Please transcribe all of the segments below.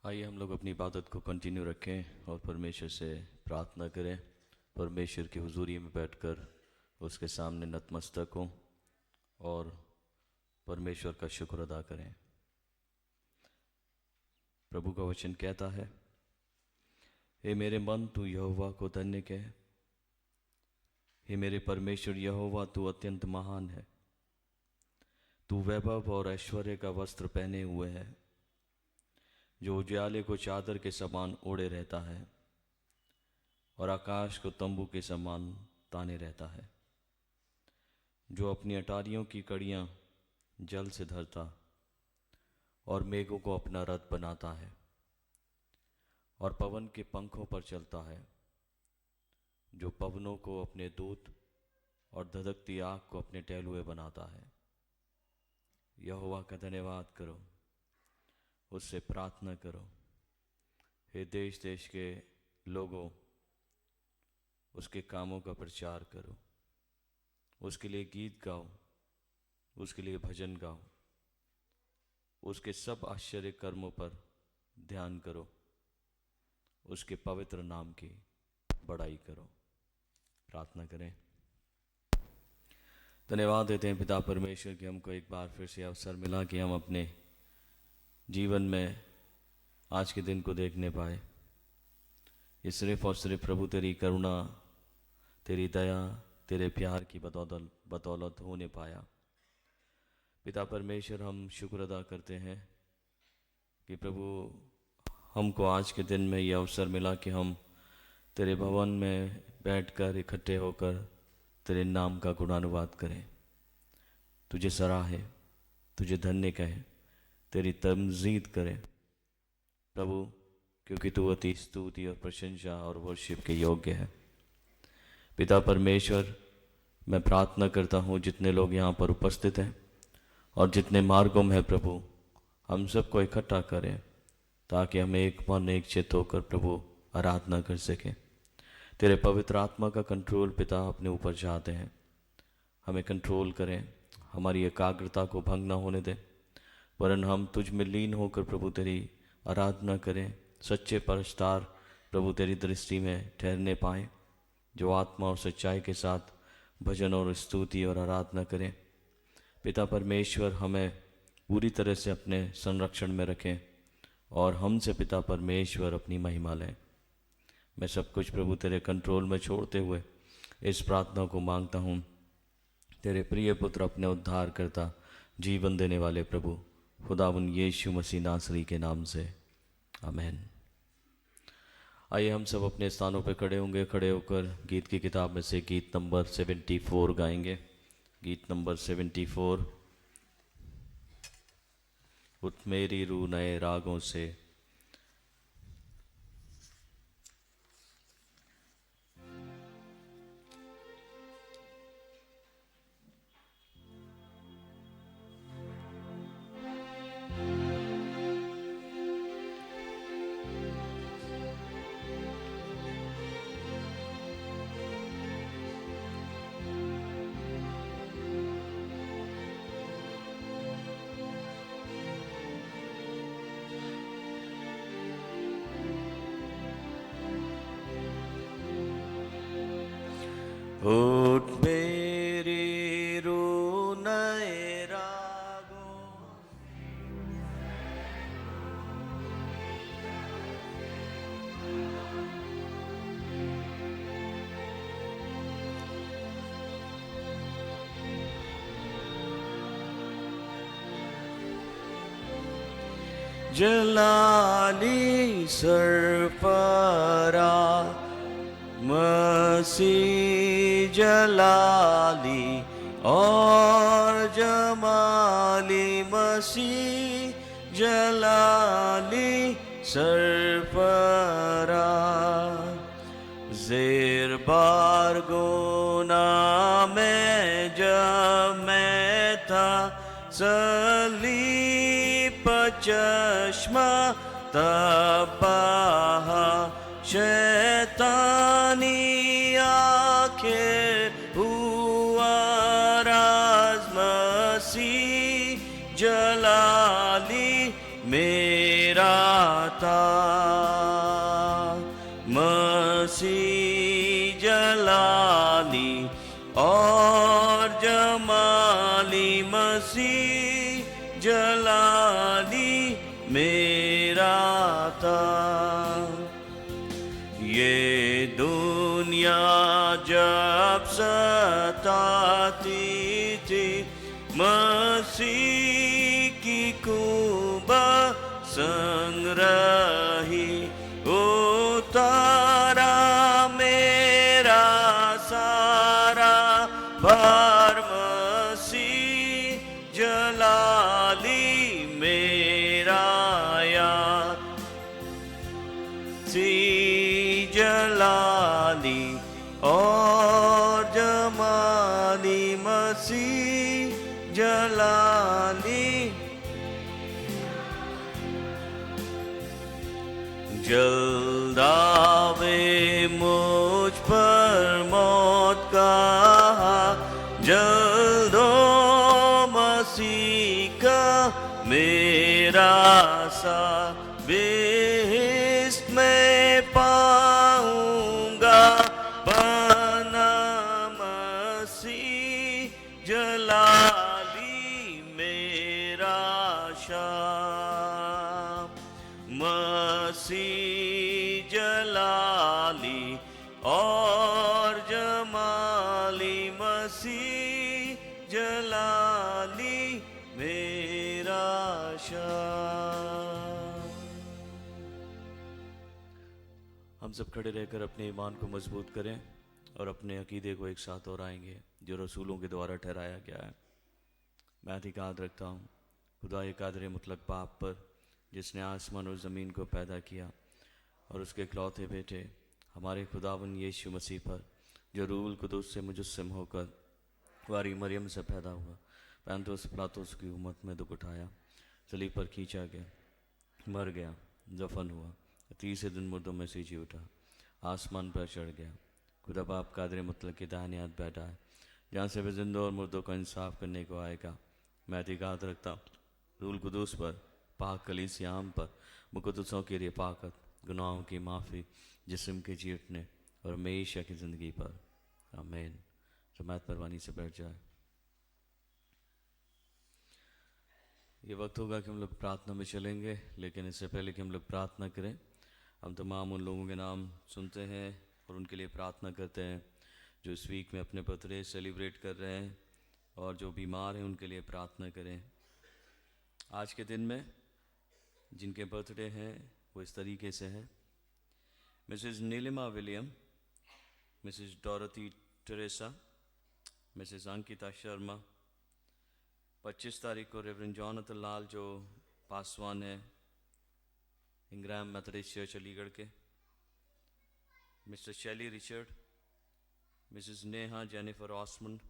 आइए हम लोग अपनी इबादत को कंटिन्यू रखें और परमेश्वर से प्रार्थना करें। परमेश्वर की हुजूरी में बैठकर उसके सामने नतमस्तक हों और परमेश्वर का शुक्र अदा करें। प्रभु का वचन कहता है, हे मेरे मन, तू यहोवा को धन्य कह। हे मेरे परमेश्वर यहोवा, तू अत्यंत महान है। तू वैभव और ऐश्वर्य का वस्त्र पहने हुए है, जो उजियाले को चादर के समान ओढ़े रहता है और आकाश को तंबू के समान ताने रहता है, जो अपनी अटारियों की कड़ियां जल से धरता और मेघों को अपना रथ बनाता है और पवन के पंखों पर चलता है, जो पवनों को अपने दूत और धधकती आग को अपने टहलुए बनाता है। यहोवा का धन्यवाद करो, उससे प्रार्थना करो। हे देश देश के लोगों, उसके कामों का प्रचार करो। उसके लिए गीत गाओ, उसके लिए भजन गाओ। उसके सब आश्चर्य कर्मों पर ध्यान करो, उसके पवित्र नाम की बड़ाई करो। प्रार्थना करें। धन्यवाद देते हैं पिता परमेश्वर कि हमको एक बार फिर से अवसर मिला कि हम अपने जीवन में आज के दिन को देखने पाए। ये सिर्फ और सिर्फ प्रभु तेरी करुणा, तेरी दया, तेरे प्यार की बदौलत होने पाया। पिता परमेश्वर, हम शुक्र अदा करते हैं कि प्रभु हमको आज के दिन में ये अवसर मिला कि हम तेरे भवन में बैठकर इकट्ठे होकर तेरे नाम का गुणानुवाद करें, तुझे सराहे, तुझे धन्य कहें, तेरी तमजीद करें प्रभु, क्योंकि तू अति स्तुति और प्रशंसा और वर्शिप के योग्य है। पिता परमेश्वर, मैं प्रार्थना करता हूँ जितने लोग यहाँ पर उपस्थित हैं और जितने मार्गों में हैं प्रभु, हम सबको इकट्ठा करें ताकि हम एक मन एक चित्त होकर प्रभु आराधना कर सकें। तेरे पवित्र आत्मा का कंट्रोल पिता अपने ऊपर चाहते हैं, हमें कंट्रोल करें, हमारी एकाग्रता को भंग ना होने दें, वरन हम तुझ में लीन होकर प्रभु तेरी आराधना करें। सच्चे परस्तार प्रभु तेरी दृष्टि में ठहरने पाएँ, जो आत्मा और सच्चाई के साथ भजन और स्तुति और आराधना करें। पिता परमेश्वर, हमें पूरी तरह से अपने संरक्षण में रखें और हमसे पिता परमेश्वर अपनी महिमा लें। मैं सब कुछ प्रभु तेरे कंट्रोल में छोड़ते हुए इस प्रार्थना को मांगता हूँ तेरे प्रिय पुत्र, अपने उद्धार करता, जीवन देने वाले प्रभु खुदावन यीशु मसीह नासरी के नाम से, आमीन। आइए हम सब अपने स्थानों पर खड़े होंगे। खड़े होकर गीत की किताब में से गीत नंबर 74 गाएंगे। गीत नंबर 74, उठ मेरी रूह नए रागों से। उठ मेरी रूह नए रागों, जलाली सरफरा मसीह जलाली और जमाली, मसीह जलाली सरफरा। ज़ेर बार गुना में जब मैं था, सलीब चश्मा तबाहा, शैतानी आखिर हुआ राज, मसीह जलाली मेरा था, मसीह जलाली और जमाली, मसीह जलाली मेरा था। ये दुनिया जब सताती थी, मसीह की कुबा संग रही, उतारा मेरा सारा भार, मसीह जलाली मेरा यार, सी जलाली और जमाली, मसीह जलाली। जल्दावे मुझ पर मौत का, जल्दो मसीह का मेरा सा, बेहिस्त में पाऊंगा बना मसीह जलाली मेरा शाम, मसीह जलाली और जमाली, मसीह जलाली मेरा शाम। हम सब खड़े रहकर अपने ईमान को मजबूत करें और अपने अकीदे को एक साथ दोहराएंगे जो रसूलों के द्वारा ठहराया गया है। मैं अधिकार रखता हूँ खुदा कादर मुतलक बाप पर, जिसने आसमान और ज़मीन को पैदा किया, और उसके इकलौते बेटे हमारे खुदावन यीशु मसीह पर, जो रूहुल कुदूस से मुजस्सम होकर वारी मरियम से पैदा हुआ, पैंतोस पिलातुस की उम्मत में दुख उठाया, सलीब पर खींचा गया, मर गया, दफन हुआ, तीसरे दिन मुर्दों में से जी उठा, आसमान पर चढ़ गया, खुदा बाप कादर मुतलक के दाहिने हाथ बैठा है, जहाँ से वे जिंदों और मुर्दों का इंसाफ करने को आएगा। मैं अधिकार रखता हूँ रूहुल कुदूस पर, पाक कलीसिया आम पर, मुकद्दसों के लिए पाकत, गुनाहों की माफ़ी, जिस्म के जी उठने और हमेशा की ज़िंदगी पर। आमीन। जमात परवानी से बैठ जाए। ये वक्त होगा कि हम लोग प्रार्थना में चलेंगे, लेकिन इससे पहले कि हम लोग प्रार्थना करें, हम तमाम उन लोगों के नाम सुनते हैं और उनके लिए प्रार्थना करते हैं जो इस वीक में अपने बर्थडे सेलिब्रेट कर रहे हैं, और जो बीमार हैं उनके लिए प्रार्थना करें। आज के दिन में जिनके बर्थडे हैं वो इस तरीके से हैं: Mrs Neelima William, Mrs Dorothy Teresa, Mrs Ankita Sharma. 25 तारीख को रेवरेंड जॉनथन लाल जो पासवान है इंग्राम मेथोडिस्ट चर्च अलीगढ़ के, Mr Shelly Richard, Mrs Neha Jennifer Osmond,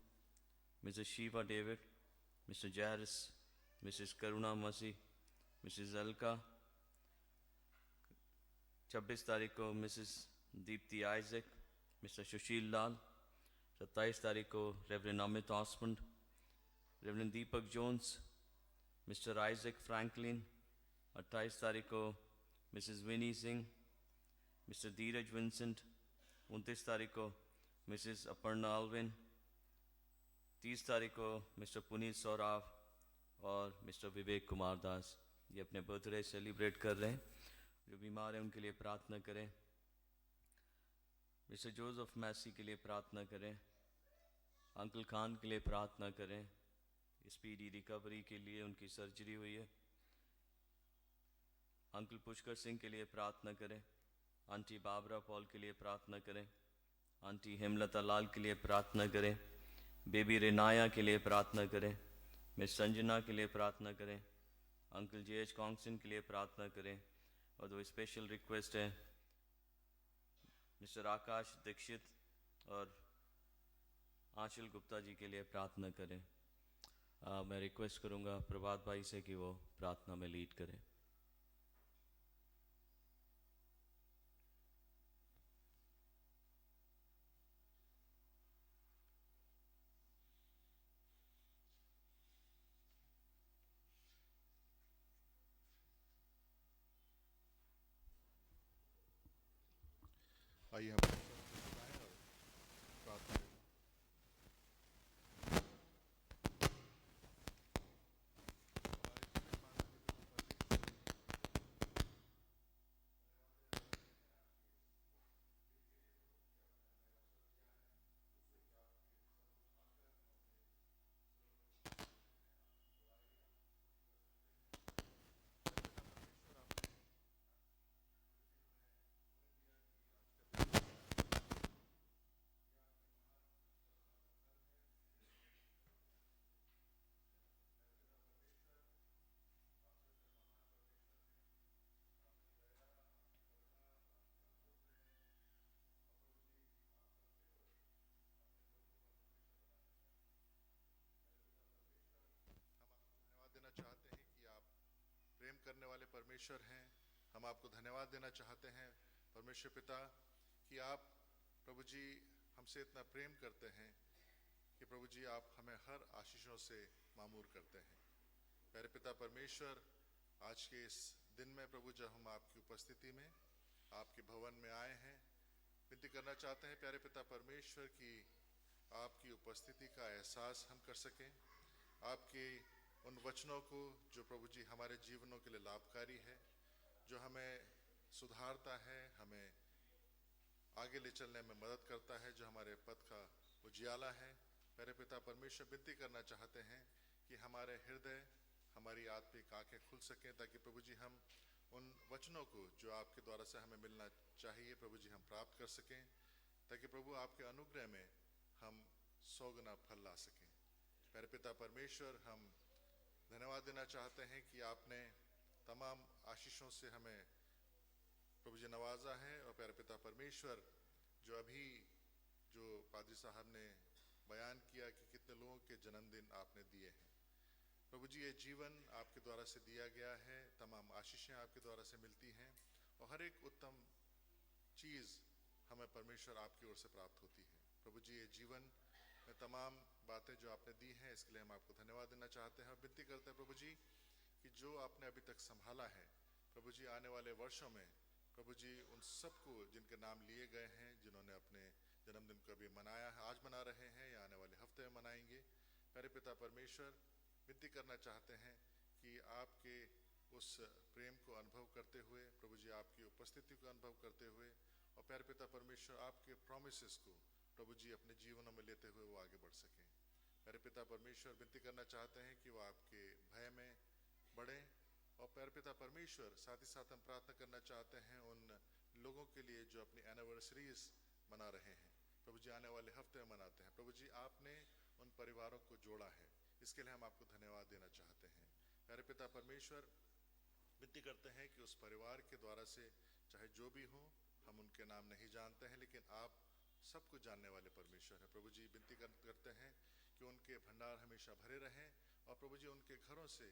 Mrs Sheeva David, Mr Jarris, Mrs Karuna Masih, Mrs Alka. 26 तारीख को Mrs Deepti Isaac, Mr Sushil Lal. 27 तारीख को reverend Amit Osmond, reverend Deepak Jones, Mr Isaac Franklin. 28 तारीख को Mrs Vinnie Singh, Mr Dheeraj Vincent. 29 तारीख को मिसेस अपर्णा अल्विन। 30 तारीख को मिस्टर पुनीत सौराव और मिस्टर विवेक कुमार दास। ये अपने बर्थडे सेलिब्रेट कर रहे हैं। जो बीमार हैं उनके लिए प्रार्थना करें। मिस्टर जोसेफ मैसी के लिए प्रार्थना करें। अंकल खान के लिए प्रार्थना करें, स्पीडी रिकवरी के लिए, उनकी सर्जरी हुई है। अंकल पुष्कर सिंह के लिए प्रार्थना करें। आंटी बाबरा पॉल के लिए प्रार्थना करें। आंटी हेमलता लाल के लिए प्रार्थना करें। बेबी रेनाया के लिए प्रार्थना करें। मिस संजना के लिए प्रार्थना करें। अंकल JH कॉन्गसन के लिए प्रार्थना करें। और दो स्पेशल रिक्वेस्ट है, मिस्टर आकाश दीक्षित और आंचल गुप्ता जी के लिए प्रार्थना करें। मैं रिक्वेस्ट करूंगा प्रभात भाई से कि वो प्रार्थना में लीड करें। आइए हम बताएं और प्रार्थना करें। हम आपको धन्यवाद देना चाहते हैं कि आप प्रेम करने वाले परमेश्वर हैं। हम आपको धन्यवाद देना चाहते हैं परमेश्वर पिता कि आप प्रभु जी हमसे इतना प्रेम करते हैं कि प्रभु जी आप हमें हर आशीषों से मामूर करते हैं। प्यारे पिता परमेश्वर, आज के इस दिन में प्रभु जब हम आपकी उपस्थिति में आपके भवन में आए हैं, विनती करना चाहते हैं प्यारे पिता परमेश्वर कि आपकी उपस्थिति का एहसास हम कर सकें, आपके उन वचनों को जो प्रभु जी हमारे जीवनों के लिए लाभकारी है, जो हमें सुधारता है, हमें आगे ले चलने में मदद करता है, जो हमारे पथ का उजियाला है। प्यारे पिता परमेश्वर, विनती करना चाहते हैं कि हमारे हृदय, हमारी आत्मिक आंखें खुल सकें ताकि प्रभु जी हम उन वचनों को जो आपके द्वारा से हमें मिलना चाहिए प्रभु जी हम प्राप्त कर सकें, ताकि प्रभु आपके अनुग्रह में हम 100 गुना फल ला सकें। प्यारे पिता परमेश्वर, हम धन्यवाद देना चाहते हैं कि आपने तमाम आशीषों से हमें प्रभु जी नवाजा है। और प्यारे पिता परमेश्वर, जो पादरी साहब ने बयान किया कि कितने लोगों के जन्मदिन आपने दिए हैं, प्रभु जी ये जीवन आपके द्वारा से दिया गया है, तमाम आशीषें आपके द्वारा से मिलती हैं और हर एक उत्तम चीज़ हमें परमेश्वर आपकी ओर से प्राप्त होती है। प्रभु जी ये जीवन में तमाम बातें जो आपने दी हैं, इसके लिए हम आपको धन्यवाद देना चाहते हैं और विनती करते हैं प्रभु जी कि जो आपने अभी तक संभाला है प्रभु जी, आने वाले वर्षों में प्रभु जी उन सबको जिनके नाम लिए गए हैं, जिन्होंने अपने जन्मदिन को अभी मनाया है, आज मना रहे हैं या आने वाले हफ्ते में मनाएंगे, प्यारे पिता परमेश्वर विनती करना चाहते हैं कि आपके उस प्रेम को अनुभव करते हुए प्रभु जी, आपकी उपस्थिति को अनुभव करते हुए और प्यारे पिता परमेश्वर आपके प्रॉमिसेस को प्रभु जी अपने जीवनों में लेते हुए वो आगे बढ़ सकें। प्यारे पिता परमेश्वर विनती करना चाहते हैं कि वो आपके भय में बढ़ें और प्यारे पिता परमेश्वर साथ ही साथ हम प्रार्थना करना चाहते हैं उन लोगों के लिए जो अपनी एनिवर्सरीज मना रहे हैं, प्रभु जी आने वाले हफ्ते में मनाते हैं, प्रभु जी आपने उन परिवारों को जोड़ा है, इसके लिए हम आपको धन्यवाद देना चाहते हैं। प्यारे पिता परमेश्वर विनती करते हैं कि उस परिवार के द्वारा से चाहे जो भी हो, हम उनके नाम नहीं जानते हैं लेकिन आप सब कुछ जानने वाले परमेश्वर हैं। प्रभु जी विनती करते हैं कि उनके भंडार हमेशा भरे रहें और प्रभु जी उनके घरों से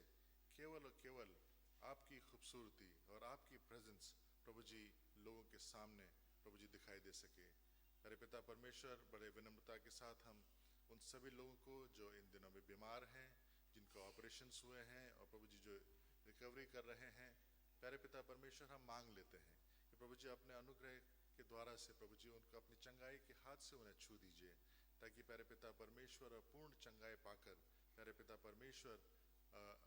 केवल और केवल आपकी खूबसूरती और आपकी प्रेजेंस प्रभु जी लोगों के सामने प्रभु जी दिखाई दे सके। प्यारे पिता परमेश्वर, बड़े विनम्रता के साथ हम उन सभी लोगों को जो इन दिनों में बीमार हैं, जिनको ऑपरेशंस हुए हैं और प्रभु जी जो रिकवरी कर रहे हैं, प्यारे पिता परमेश्वर हम मांग लेते हैं कि प्रभु जी अपने अनुग्रह के द्वारा से प्रभु जी उनको अपनी चंगाई के हाथ से उन्हें छू दीजिए, ताकि प्यारे पिता परमेश्वर पूर्ण चंगाई पाकर प्यारे पिता परमेश्वर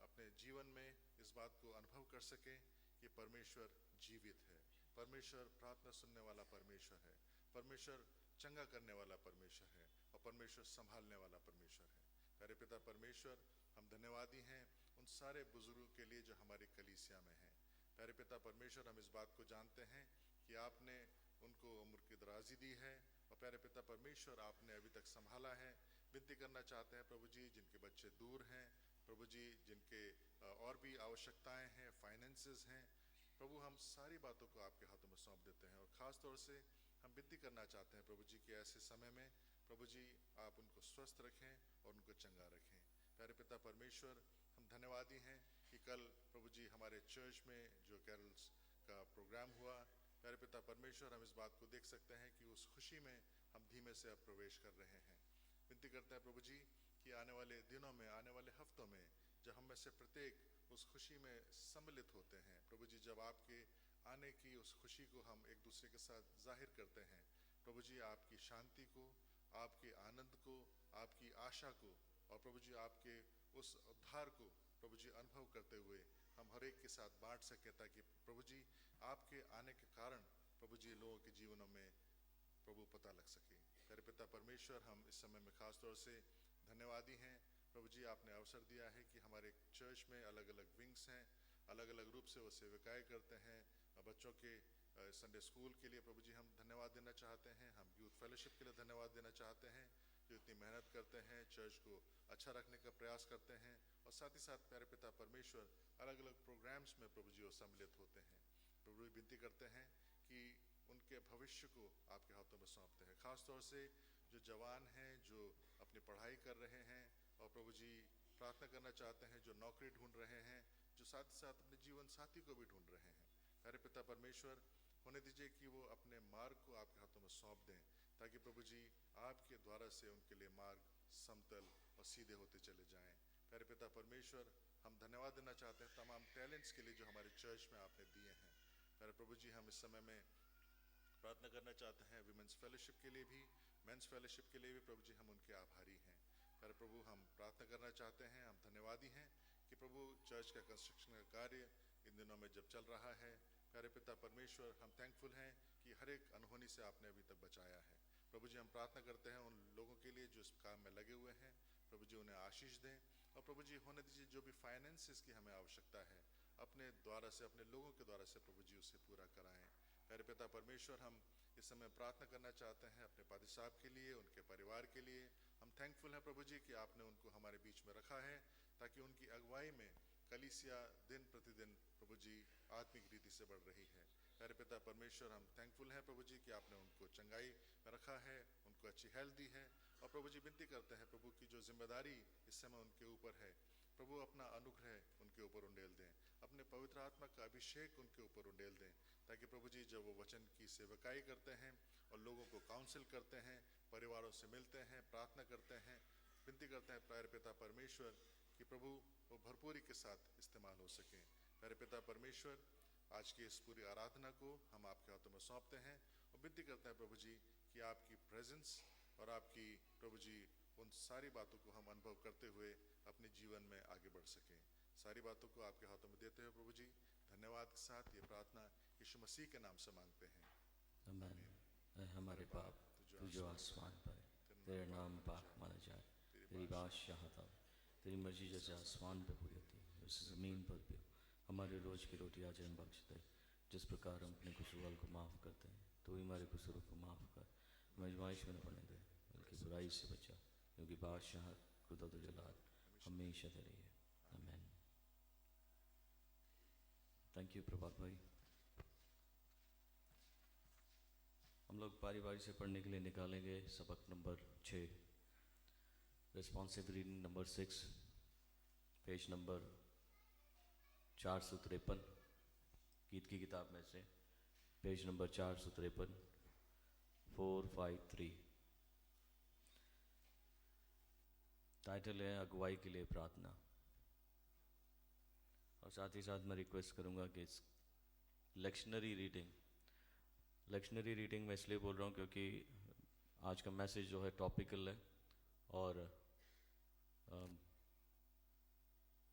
अपने जीवन में इस बात को अनुभव कर सकें कि परमेश्वर जीवित है, परमेश्वर प्रार्थना सुनने वाला परमेश्वर है, परमेश्वर चंगा करने वाला परमेश्वर है और परमेश्वर संभालने वाला परमेश्वर है। प्यारे पिता परमेश्वर, हम धन्यवादी हैं उन सारे बुजुर्गों के लिए जो हमारी कलीसिया में हैं। प्यारे पिता परमेश्वर, हम इस बात को जानते हैं कि आपने उनको उम्र की दराजी दी है और प्यारे पिता परमेश्वर आपने अभी तक संभाला है। विनती करना चाहते हैं प्रभु जी, जिनके बच्चे दूर हैं, प्रभु जी जिनके और भी आवश्यकताएं हैं, फाइनेंसेस हैं, प्रभु हम सारी बातों को आपके हाथों में सौंप देते हैं और ख़ास तौर से हम विनती करना चाहते हैं प्रभु जी कि ऐसे समय में प्रभु जी आप उनको स्वस्थ रखें और उनको चंगा रखें। प्यारे पिता परमेश्वर, हम धन्यवादी हैं कि कल प्रभु जी हमारे चर्च में जो कैरल्स का प्रोग्राम हुआ, प्यारे पिता परमेश्वर हम इस बात को देख सकते हैं कि उस खुशी में हम धीमे से अब प्रवेश कर रहे हैं। विनती करते हैं प्रभु जी कि आने वाले दिनों में, आने वाले हफ्तों में जब हम में से प्रत्येक उस खुशी में सम्मिलित होते हैं, प्रभु जी जब आपके आने की उस खुशी को हम एक दूसरे के साथ जाहिर करते हैं। प्रभु जी आपकी शांति को, आपके आनंद को, आपकी आशा को और प्रभु जी आपके उस उद्धार को प्रभु जी अनुभव करते हुए हम हर एक के साथ बांट सकें, ताकि प्रभु जी आपके आने के कारण प्रभु जी लोगों के जीवनों में प्रभु पता लग सके। प्यारे पिता परमेश्वर, हम इस समय में खास तौर से धन्यवादी हैं। प्रभु जी आपने अवसर दिया है कि हमारे चर्च में अलग अलग विंग्स हैं, अलग अलग रूप से वो सेवकाएं करते हैं। बच्चों के संडे स्कूल के लिए प्रभु जी हम धन्यवाद देना चाहते हैं। हम यूथ फेलोशिप के लिए धन्यवाद देना चाहते हैं, जो इतनी मेहनत करते हैं, चर्च को अच्छा रखने का प्रयास करते हैं। और साथ ही साथ प्यारे पिता परमेश्वर अलग अलग प्रोग्राम्स में प्रभु जी वो सम्मिलित होते हैं। प्रभु जी विनती करते हैं कि उनके भविष्य को आपके हाथों में सौंपते हैं। खास तौर से जो जवान हैं, जो अपनी पढ़ाई कर रहे हैं, और प्रभु जी प्रार्थना करना चाहते हैं जो नौकरी ढूंढ रहे हैं, जो साथ ही साथ अपने जीवन साथी को भी ढूंढ रहे हैं। प्यारे पिता परमेश्वर, होने दीजिए कि वो अपने मार्ग को आपके हाथों में सौंप दें, ताकि प्रभु जी आपके द्वारा से उनके लिए मार्ग समतल और सीधे होते चले जाएं। प्यारे पिता परमेश्वर, हम धन्यवाद देना चाहते हैं तमाम टैलेंट्स के लिए जो हमारे चर्च में आपने दिए हैं। प्यारे प्रभु जी, हम इस समय में प्रार्थना करना चाहते हैं विमेंस फेलोशिप के लिए भी, मेंस फेलोशिप के लिए भी। प्रभु जी हम उनके आभारी हैं। प्यारे प्रभु, हम प्रार्थना करना चाहते हैं, हम धन्यवादी हैं कि प्रभु चर्च का कंस्ट्रक्शन का कार्य इन दिनों में जब चल रहा है, प्यारे पिता परमेश्वर, हम थैंकफुल हैं कि हर एक अनहोनी से आपने अभी तक बचाया है। प्रभु जी हम प्रार्थना करते हैं उन लोगों के लिए जो इस काम में लगे हुए हैं, प्रभु जी उन्हें आशीष दें। और प्रभु जी होने दीजिए जो भी फाइनेंसेस की हमें आवश्यकता है, अपने द्वारा से, अपने लोगों के द्वारा से प्रभु जी उसे पूरा कराएं। प्यारे पिता परमेश्वर, हम इस समय प्रार्थना करना चाहते हैं अपने पादी साहब के लिए, उनके परिवार के लिए। हम थैंकफुल हैं प्रभु जी कि आपने उनको हमारे बीच में रखा है, ताकि उनकी अगुवाई में कलीसिया दिन प्रतिदिन प्रभु जी आत्मिक रीति से बढ़ रही है। प्यारे पिता परमेश्वर, हम थैंकफुल हैं प्रभु जी कि आपने उनको चंगाई में रखा है, उनको अच्छी हेल्थ दी है। और प्रभु जी विनती करते हैं प्रभु की जो जिम्मेदारी इस समय उनके ऊपर है, प्रभु अपना अनुग्रह उनके ऊपर उंडेल दें, अपने पवित्र आत्मा का अभिषेक उनके ऊपर उंडेल दें, ताकि प्रभु जी जब वो वचन की सेवकाई करते हैं और लोगों को काउंसिल करते हैं, परिवारों से मिलते हैं, प्रार्थना करते हैं, विनती करते हैं प्यारे पिता परमेश्वर कि प्रभु वो भरपूरी के साथ इस्तेमाल हो सकें। प्यारे पिता परमेश्वर, आज की इस पूरी आराधना को हम आपके हाथों में सौंपते हैं और विनती करते हैं प्रभु जी कि आपकी प्रेजेंस और आपकी प्रभु जी उन सारी बातों को हम अनुभव करते हुए अपने जीवन में आगे बढ़ सकें। सारी बातों को आपके हाथों में देते हुए प्रभु जी धन्यवाद के साथ ये प्रार्थना यीशु मसीह के नाम से मांगते हैं। आमीन। ऐ हमारे बाप, तू जो आसमान पर है, तेरा नाम पाक माना जाए, तेरी बादशाहत आए, तेरी मर्जी जैसे आसमान पे हुई होती है वैसे ज़मीन पर भी हो। हमारे रोज़ की रोटी आज हमें बख्श दे, जिस प्रकार हम अपने कसूरवारों को माफ़ करते हैं, तो ही हमारे कसूरों को माफ़ कर, हमें आजमाइश में न पड़ने दे, बल्कि बुराई से बचा, क्योंकि बादशाहत, कुदरत और जलाल हमेशा तेरी है। आमीन। थैंक यू प्रभात भाई। हम लोग बारी बारी से पढ़ने के लिए निकालेंगे सबक number 6, responsive reading number 6, page number 453, गीत की किताब में से पेज नंबर 453, 453। टाइटल है अगुवाई के लिए प्रार्थना। और साथ ही साथ मैं रिक्वेस्ट करूंगा कि इस लेक्शनरी रीडिंग मैं इसलिए बोल रहा हूँ क्योंकि आज का मैसेज जो है टॉपिकल है, और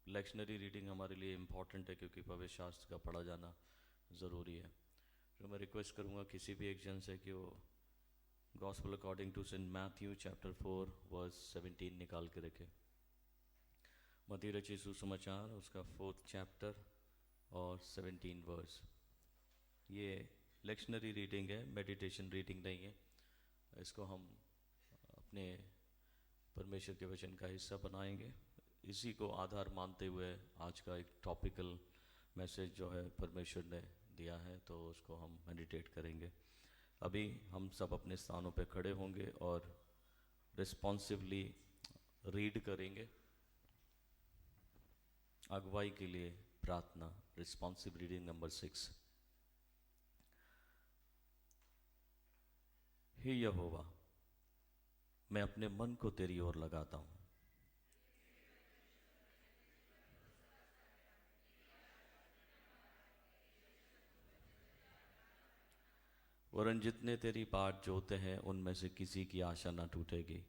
लेक्शनरी रीडिंग हमारे लिए इम्पॉर्टेंट है क्योंकि पवित्र शास्त्र का पढ़ा जाना ज़रूरी है। तो मैं रिक्वेस्ट करूँगा किसी भी एक जन से कि वो gospel according to Saint Matthew chapter 4 verse 17 निकाल के रखे। मत्ती रचित सुसमाचार उसका 4th चैप्टर और 17 वर्स। ये लेक्शनरी रीडिंग है, मेडिटेशन रीडिंग नहीं है। इसको हम अपने परमेश्वर के वचन का हिस्सा बनाएंगे। इसी को आधार मानते हुए आज का एक टॉपिकल मैसेज जो है परमेश्वर ने दिया है, तो उसको हम मेडिटेट करेंगे। अभी हम सब अपने स्थानों पे खड़े होंगे और रिस्पॉन्सिवली रीड करेंगे। अगुवाई के लिए प्रार्थना, रिस्पॉन्सिव रीडिंग नंबर 6। हे यहोवा, मैं अपने मन को तेरी ओर लगाता हूँ। वरन जितने तेरी बाट जोते हैं उनमें से किसी की आशा न टूटेगी,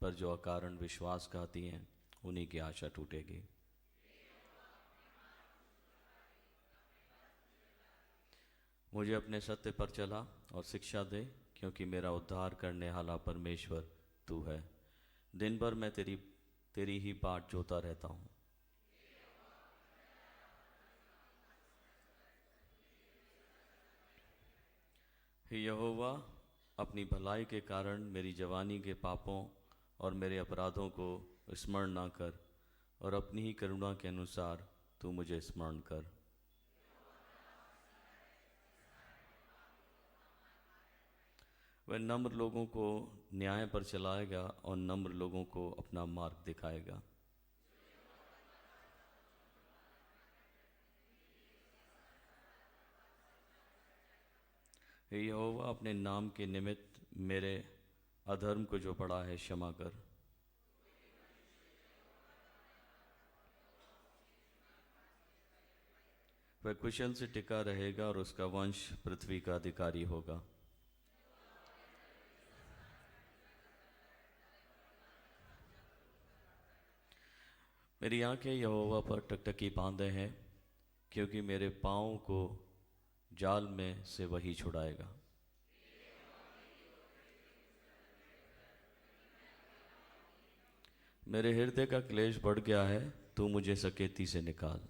पर जो अकारण विश्वासघाती हैं उन्हीं की आशा टूटेगी। मुझे अपने सत्य पर चला और शिक्षा दे, क्योंकि मेरा उद्धार करने वाला परमेश्वर तू है। दिन भर मैं तेरी ही बाट जोता रहता हूँ। हे यहोवा, अपनी भलाई के कारण मेरी जवानी के पापों और मेरे अपराधों को स्मरण ना कर, और अपनी ही करुणा के अनुसार तू मुझे स्मरण कर। वह नम्र लोगों को न्याय पर चलाएगा और नम्र लोगों को अपना मार्ग दिखाएगा। हे यहोवा, अपने नाम के निमित्त मेरे अधर्म को जो पड़ा है क्षमा कर। वह कुशल से टिका रहेगा और उसका वंश पृथ्वी का अधिकारी होगा। मेरी आंखें यहोवा पर टकटकी बांधे हैं, क्योंकि मेरे पाँव को जाल में से वही छुड़ाएगा। मेरे हृदय का क्लेश बढ़ गया है, तू मुझे सकेती से निकाल।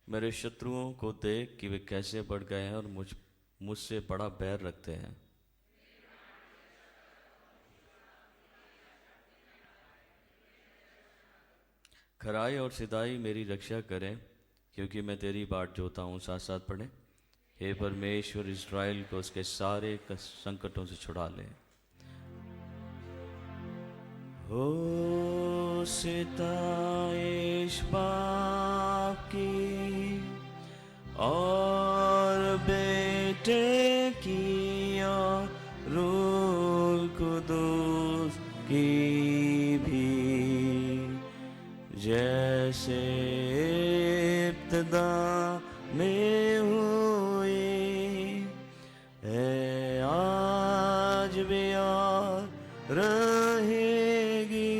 मेरे शत्रुओं को देख कि वे कैसे बढ़ गए हैं और मुझसे बड़ा बैर रखते हैं। खराई और सिदाई मेरी रक्षा करें, क्योंकि मैं तेरी बाट जोता हूँ। साथ साथ पढ़ें। हे परमेश्वर, इस्राएल को उसके सारे संकटों से छुड़ा ले। हो सिताइश बाप की और बेटे की और रूह कुदूस की भी, जैसे इब्तिदा में हुई है, आज भी और रहेगी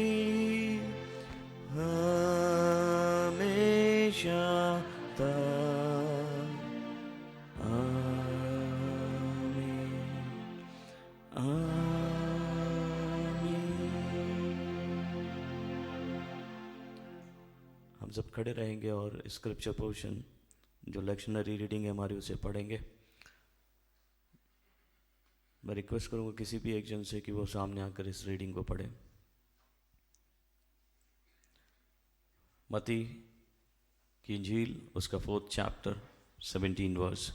हमेशा तक। आमीन, हम सब खड़े रहेंगे और स्क्रिप्चर पोर्शन जो लेक्शनरी रीडिंग है हमारी उसे पढ़ेंगे। मैं रिक्वेस्ट करूंगा किसी भी एक जन से कि वो सामने आकर इस रीडिंग को पढ़े। मत्ती की इंजील उसका 4th चैप्टर 17 वर्स।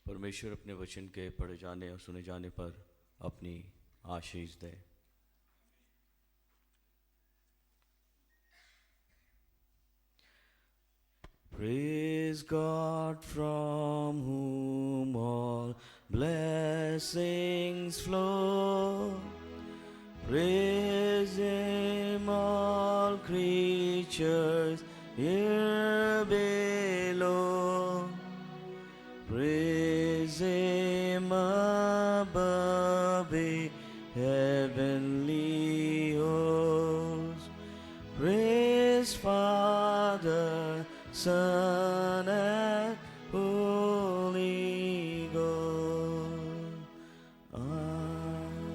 परमेश्वर अपने वचन के पढ़े जाने और सुने जाने पर अपनी आशीष दे। Praise God, from whom all blessings flow. Praise Him, all creatures here below. Praise Him above the heavenly hosts. Praise Father, Son, and Holy Ghost. Amen.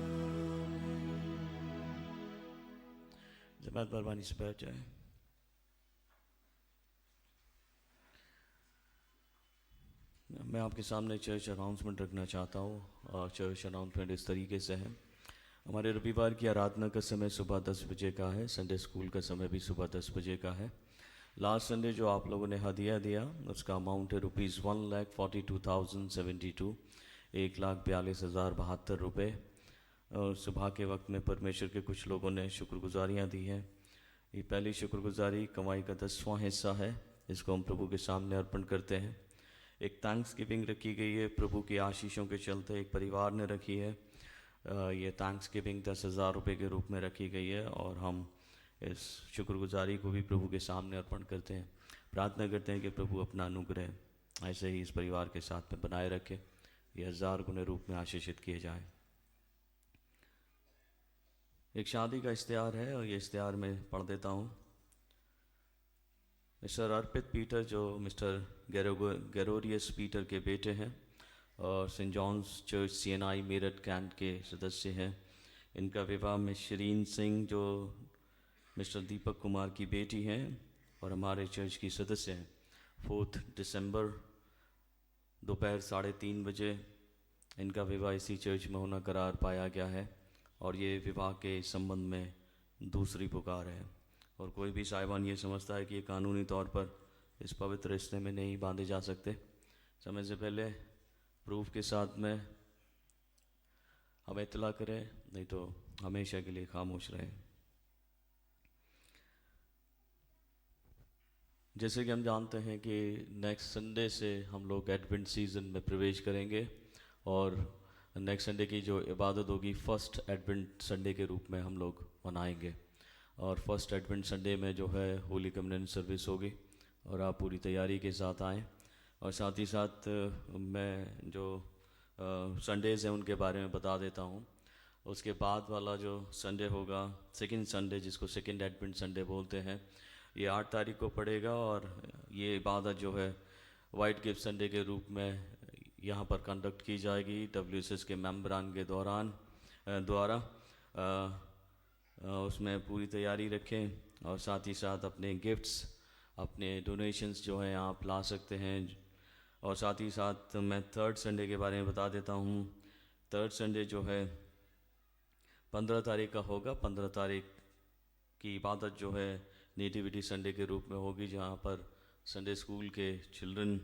जमात बरबानी से बैठ जाए। मैं आपके सामने चर्च अनाउंसमेंट रखना चाहता हूँ और चर्च अनाउंसमेंट इस तरीके से है। हमारे रविवार की आराधना का समय सुबह 10 बजे का है। संडे स्कूल का समय भी सुबह 10 बजे का है। लास्ट संडे जो आप लोगों ने हदिया दिया उसका अमाउंट है ₹1,42,072, 1,42,072 और सुबह के वक्त में परमेश्वर के कुछ लोगों ने शुक्रगुजारियाँ दी हैं। ये पहली शुक्रगुजारी कमाई का 10वां हिस्सा है, इसको हम प्रभु के सामने अर्पण करते हैं। एक थैंक्स गिविंग रखी गई है प्रभु की आशीषों के चलते, एक परिवार ने रखी है। ये थैंक्स गिविंग 10,000 रुपये के रूप में रखी गई है और हम इस शुक्रगुजारी को भी प्रभु के सामने अर्पण करते हैं। प्रार्थना करते हैं कि प्रभु अपना अनुग्रह ऐसे ही इस परिवार के साथ में बनाए रखे, ये 1000 गुने रूप में आशीषित किए जाए। एक शादी का इश्तिहार है और ये इश्तिहार मैं पढ़ देता हूँ। मिस्टर अर्पित पीटर जो मिस्टर गैरोरियस पीटर के बेटे हैं और Saint John's Church CNI Meerut Cantt के सदस्य हैं, इनका विवाह में शरीन सिंह जो मिस्टर दीपक कुमार की बेटी हैं और हमारे चर्च की सदस्य हैं, 4 दिसंबर दोपहर 3:30 बजे इनका विवाह इसी चर्च में होना करार पाया गया है और ये विवाह के संबंध में दूसरी पुकार है। और कोई भी साहिबान ये समझता है कि ये कानूनी तौर पर इस पवित्र रिश्ते में नहीं बांधे जा सकते, समय से पहले प्रूफ के साथ में हमें इत्तला करें, नहीं तो हमेशा के लिए खामोश रहें। जैसे कि हम जानते हैं कि नेक्स्ट संडे से हम लोग एडवेंट सीज़न में प्रवेश करेंगे और नेक्स्ट संडे की जो इबादत होगी फर्स्ट एडवेंट संडे के रूप में हम लोग मनाएंगे। और फर्स्ट एडवेंट संडे में जो है होली कम्युनियन सर्विस होगी और आप पूरी तैयारी के साथ आएँ। और साथ ही साथ मैं जो संडेज़ हैं उनके बारे में बता देता हूँ। उसके बाद वाला जो संडे होगा, सेकंड संडे जिसको सेकंड एडवेंट संडे बोलते हैं, ये 8 तारीख को पड़ेगा और ये इबादत जो है वाइट गिफ्ट संडे के रूप में यहाँ पर कंडक्ट की जाएगी WSS के मेंबरान के द्वारा। उसमें पूरी तैयारी रखें और साथ ही साथ अपने गिफ्ट्स, अपने डोनेशंस जो हैं आप ला सकते हैं। और साथ ही साथ मैं थर्ड संडे के बारे में बता देता हूँ। थर्ड संडे जो है 15 तारीख का होगा। 15 तारीख की इबादत जो है नेटिविटी संडे के रूप में होगी, जहाँ पर संडे स्कूल के चिल्ड्रन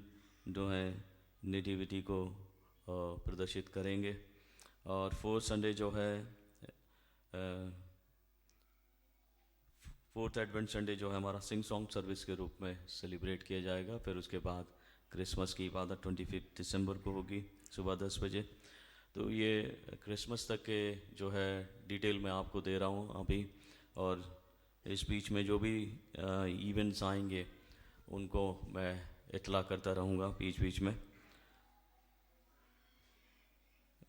जो हैं नेटिविटी को प्रदर्शित करेंगे। और फोर्थ संडे जो है फोर्थ एडवेंट संडे जो है हमारा सिंग सॉन्ग सर्विस के रूप में सेलिब्रेट किया जाएगा। फिर उसके बाद क्रिसमस की इबादत 25 दिसंबर को होगी सुबह 10 बजे। तो ये क्रिसमस तक के जो है डिटेल मैं आपको दे रहा हूँ अभी, और इस बीच में जो भी इवेंट्स आएंगे उनको मैं इतला करता रहूँगा बीच बीच में।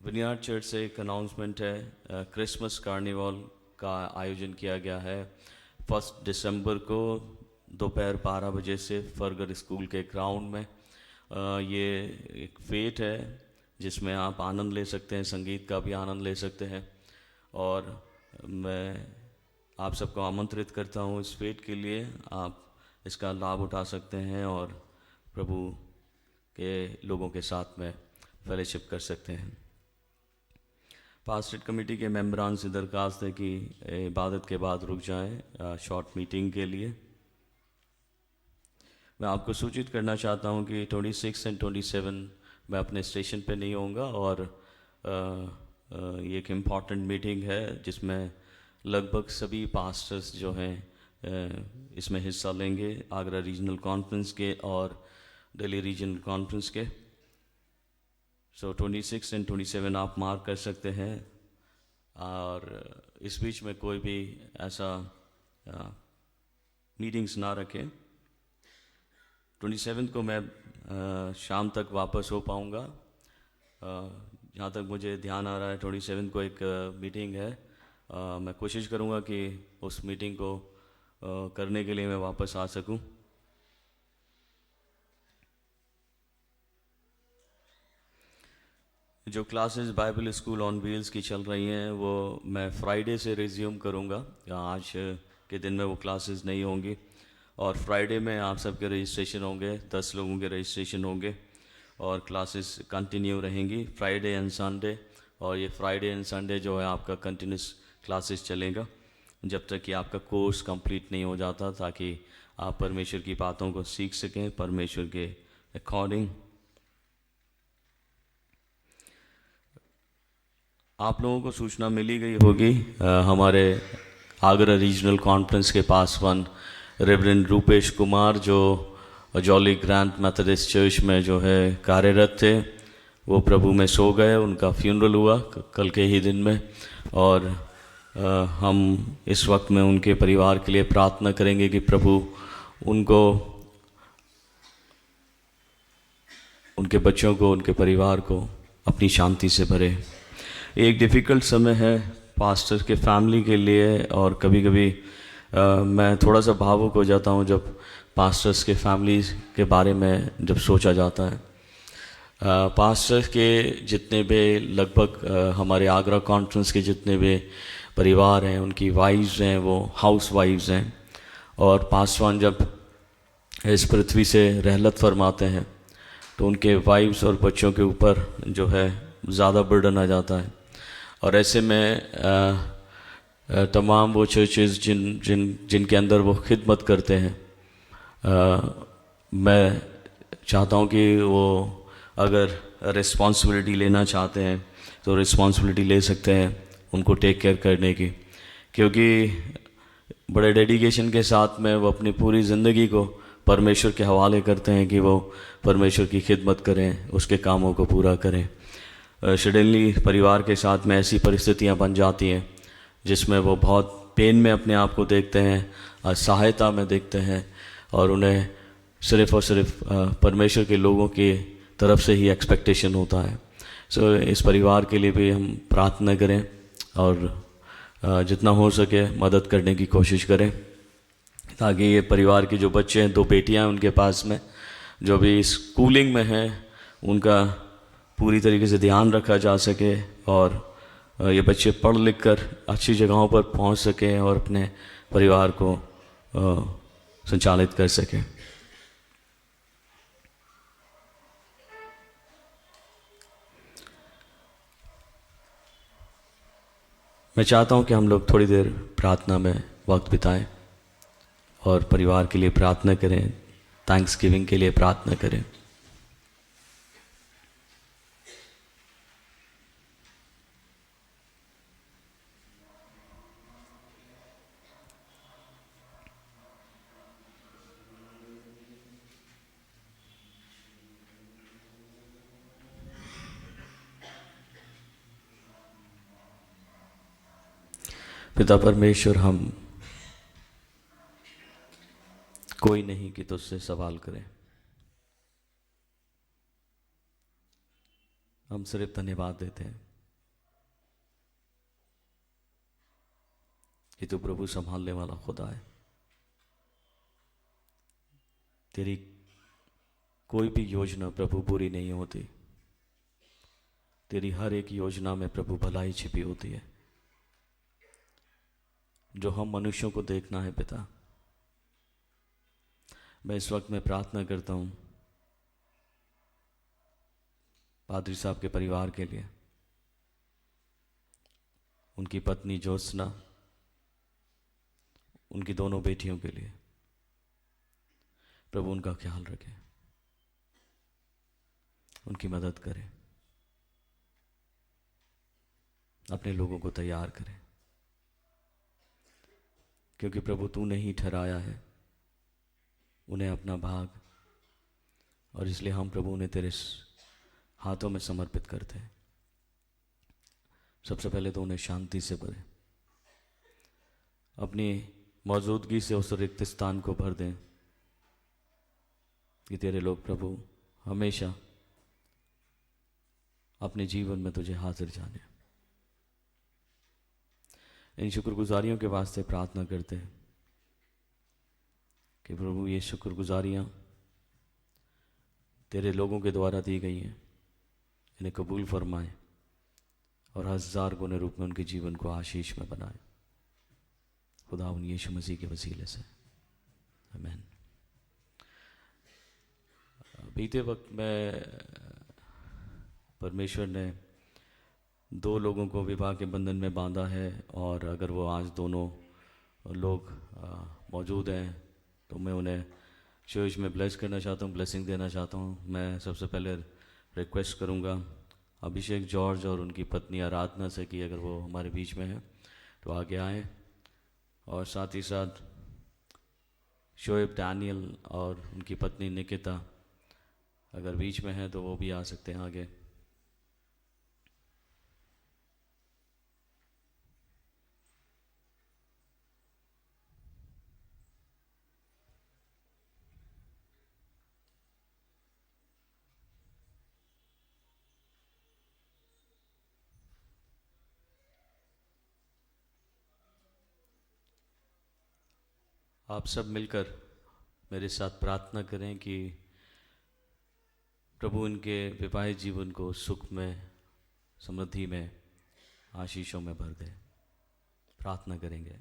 विनियार्ड चर्च से एक अनाउंसमेंट है, क्रिसमस कार्निवल का आयोजन किया गया है 1 दिसंबर को दोपहर 12 बजे से फरगर स्कूल के ग्राउंड में। ये एक फेट है जिसमें आप आनंद ले सकते हैं, संगीत का भी आनंद ले सकते हैं। और मैं आप सबको आमंत्रित करता हूँ इस फेट के लिए, आप इसका लाभ उठा सकते हैं और प्रभु के लोगों के साथ में फेलोशिप कर सकते हैं। पास्टरेट कमेटी के मेंबरान से दरख्वास्त है कि इबादत के बाद रुक जाएं शॉर्ट मीटिंग के लिए। मैं आपको सूचित करना चाहता हूं कि 26 और 27 मैं अपने स्टेशन पे नहीं होऊंगा और ये एक इम्पॉर्टेंट मीटिंग है जिसमें लगभग सभी पास्टर्स जो हैं इसमें हिस्सा लेंगे, आगरा रीजनल कॉन्फ्रेंस के और दिल्ली रीजनल कॉन्फ्रेंस के। सो 26 और 27 आप मार्क कर सकते हैं। और इस बीच में कोई भी ऐसा मीटिंग्स ना रखें। 27 को मैं शाम तक वापस हो पाऊँगा। जहाँ तक मुझे ध्यान आ रहा है 27 को एक मीटिंग है। मैं कोशिश करूँगा कि उस मीटिंग को करने के लिए मैं वापस आ सकूँ। जो classes Bible school on wheels की चल रही हैं वो मैं फ्राइडे से रिज्यूम करूँगा। आज के दिन में वो क्लासेस नहीं होंगी और फ्राइडे में आप सबके रजिस्ट्रेशन होंगे, 10 लोगों के रजिस्ट्रेशन होंगे और क्लासेस कंटिन्यू रहेंगी फ्राइडे एंड संडे। और ये फ्राइडे एंड संडे जो है आपका कंटिन्यूस क्लासेस चलेगा जब तक कि आपका कोर्स कंप्लीट नहीं हो जाता, ताकि आप परमेश्वर की बातों को सीख सकें परमेश्वर के अकॉर्डिंग। आप लोगों को सूचना मिली गई होगी हमारे आगरा रीजनल कॉन्फ्रेंस के पास रेवरेंड रूपेश कुमार जो जॉली ग्रैंड मेथोडिस्ट चर्च में जो है कार्यरत थे, वो प्रभु में सो गए। उनका फ्यूनरल हुआ कल के ही दिन में, और हम इस वक्त में उनके परिवार के लिए प्रार्थना करेंगे कि प्रभु उनको, उनके बच्चों को, उनके परिवार को अपनी शांति से भरे। एक डिफ़िकल्ट समय है पास्टर के फैमिली के लिए, और कभी कभी मैं थोड़ा सा भावुक हो जाता हूँ जब पास्टर्स के फैमिली के बारे में जब सोचा जाता है। पास्टर के जितने भी लगभग हमारे आगरा कॉन्फ्रेंस के जितने भी परिवार हैं, उनकी वाइफ्स हैं, वो हाउस वाइफ्स हैं, और पासवान जब इस पृथ्वी से रहलत फरमाते हैं तो उनके वाइफ्स और बच्चों के ऊपर जो है ज़्यादा बर्डन आ जाता है। और ऐसे में तमाम वो चर्चेज़ जिनके अंदर वो खिदमत करते हैं, मैं चाहता हूँ कि वो अगर रिस्पॉन्सिबिलिटी लेना चाहते हैं तो रिस्पॉन्सिबिलिटी ले सकते हैं उनको टेक केयर करने की, क्योंकि बड़े डेडिकेशन के साथ में वो अपनी पूरी ज़िंदगी को परमेश्वर के हवाले करते हैं कि वो परमेश्वर की खिदमत करें, उसके कामों को पूरा करें। सडनली परिवार के साथ में ऐसी परिस्थितियां बन जाती हैं जिसमें वो बहुत पेन में अपने आप को देखते हैं, असहायता में देखते हैं, और उन्हें सिर्फ़ और सिर्फ परमेश्वर के लोगों की तरफ से ही एक्सपेक्टेशन होता है। सो इस परिवार के लिए भी हम प्रार्थना करें और जितना हो सके मदद करने की कोशिश करें, ताकि ये परिवार के जो बच्चे हैं, 2 बेटियां हैं उनके पास में, जो भी स्कूलिंग में हैं, उनका पूरी तरीके से ध्यान रखा जा सके, और ये बच्चे पढ़ लिख कर अच्छी जगहों पर पहुंच सकें और अपने परिवार को संचालित कर सकें। मैं चाहता हूं कि हम लोग थोड़ी देर प्रार्थना में वक्त बिताएं और परिवार के लिए प्रार्थना करें, थैंक्सगिविंग के लिए प्रार्थना करें। पिता परमेश्वर, हम कोई नहीं कि तुझसे सवाल करें, हम सिर्फ धन्यवाद देते हैं कि तू प्रभु संभालने वाला खुदा है। तेरी कोई भी योजना प्रभु बुरी नहीं होती, तेरी हर एक योजना में प्रभु भलाई छिपी होती है। जो हम मनुष्यों को देखना है पिता, मैं इस वक्त में प्रार्थना करता हूँ पादरी साहब के परिवार के लिए, उनकी पत्नी ज्योत्सना, उनकी दोनों बेटियों के लिए। प्रभु उनका ख्याल रखें, उनकी मदद करें, अपने लोगों को तैयार करें, क्योंकि प्रभु तूने ही ठहराया है उन्हें अपना भाग, और इसलिए हम प्रभु उन्हें तेरे हाथों में समर्पित करते हैं। सबसे पहले तो उन्हें शांति से भरें, अपनी मौजूदगी से उस रिक्त स्थान को भर दें कि तेरे लोग प्रभु हमेशा अपने जीवन में तुझे हाजिर जाने। इन शुक्रगुजारियों के वास्ते प्रार्थना करते हैं कि प्रभु ये शुक्रगुजारियाँ तेरे लोगों के द्वारा दी गई हैं, इन्हें कबूल फरमाए और 1000 गुने रूप में उनके जीवन को आशीष में बनाए। खुदा उन यीशु मसीह के वसीले से, आमीन। बीते वक्त में परमेश्वर ने 2 लोगों को विवाह के बंधन में बांधा है, और अगर वो आज दोनों लोग मौजूद हैं तो मैं उन्हें चर्च में ब्लेस करना चाहता हूँ, ब्लेसिंग देना चाहता हूँ। मैं सबसे पहले रिक्वेस्ट करूँगा अभिषेक जॉर्ज और उनकी पत्नी आराधना से कि अगर वो हमारे बीच में है तो आगे आए, और साथ ही साथ शोएब डैनियल और उनकी पत्नी निकिता अगर बीच में है तो वो भी आ सकते हैं आगे। आप सब मिलकर मेरे साथ प्रार्थना करें कि प्रभु उनके विवाहित जीवन को सुख में, समृद्धि में, आशीषों में भर दे। प्रार्थना करेंगे।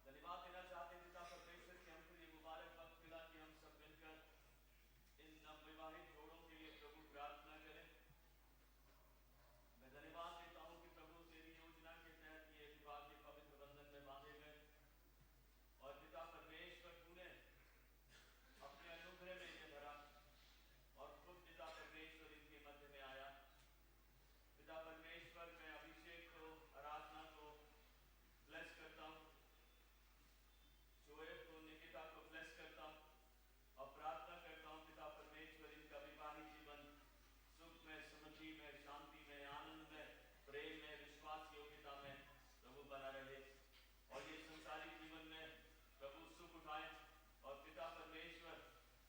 धन्यवाद देना चाहते हैं पिता परमेश्वर कि हमको ये मुबारक वक्त मिला कि हम सब मिलकर इन नवविवाहित जोड़ों के लिए प्रभु प्रार्थना करें। मैं धन्यवाद देता हूँ कि प्रभु तेरी योजना के तहत ये विवाह के पवित्र बंधन में बांधे गए, और पिता परमेश्वर तूने अपने अनुग्रह में इन्हें भरा और खुद पिता परमेश्वर इनके मध्य में आया। पिता परमेश्वर मैं अभिषेक को, आराधना को ब्लेस करता हूँ, शोएब को, निकिता को ब्लेस करता हूँ और प्रार्थना करता हूँ पिता परमेश्वर इनका विवाहित जीवन सुख में, समृद्धि में, शांति में, आनंद में, प्रेम में, विश्वास योग्यता में प्रभु बना रहे, और ये संसारिक जीवन में प्रभु सुख उठाए। और पिता परमेश्वर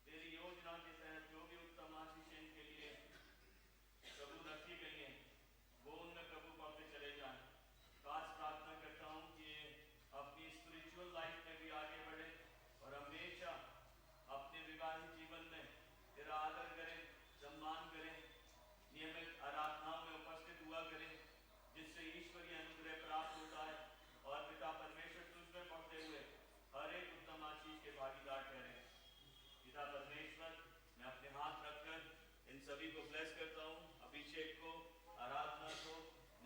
तेरी योजना के तहत जो भी उत्तम आशीष इनके लिए प्रभु रखी गई हैं वो उनमें प्रभु बढ़ते चले जाएं। खास प्रार्थना करता हूँ कि ये अपनी स्पिरिचुअल लाइफ में भी आगे बढ़े और हमेशा अपने विवाहित जीवन में तेरा आदर करें, सम्मान करें, नियमित आराधनाओं में उपस्थित हुआ करें, जिससे ईश्वरीय अनुग्रह प्राप्त होता है, और पिता परमेश्वर तुझमें पढ़ते हुए हर एक उत्तम आशीष के भागीदार ठहरे। पिता परमेश्वर मैं अपने हाथ रखकर इन सभी को ब्लेस करता हूँ, अभिषेक को, आराधना को,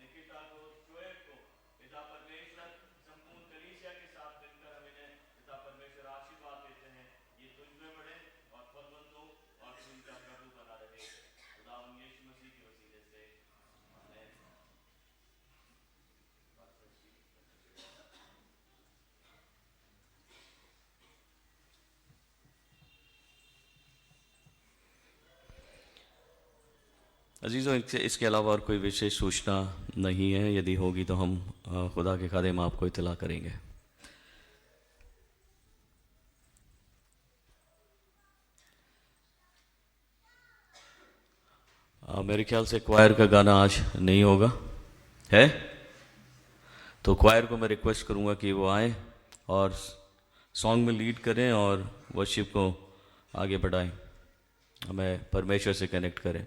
निकिता को, शोएब को। पिता परमेश्वर संपूर्ण कलीसिया के साथ मिलकर हम इन्हें पिता परमेश्वर आशीर्वाद देते हैं, ये तुझ में बढ़े और फलवंत हो और तू इनका प्रभु बना रहे। खुदा यीशु मसीह के वसीले से आमीन। अजीज़ों, इसके अलावा और कोई विशेष सूचना नहीं है। यदि होगी तो हम खुदा के खादिम आपको इत्तला करेंगे। मेरे ख्याल से क्वायर का गाना आज नहीं होगा, है तो क्वायर को मैं रिक्वेस्ट करूँगा कि वो आए और सॉन्ग में लीड करें और वर्शिप को आगे बढ़ाएं, हमें परमेश्वर से कनेक्ट करें।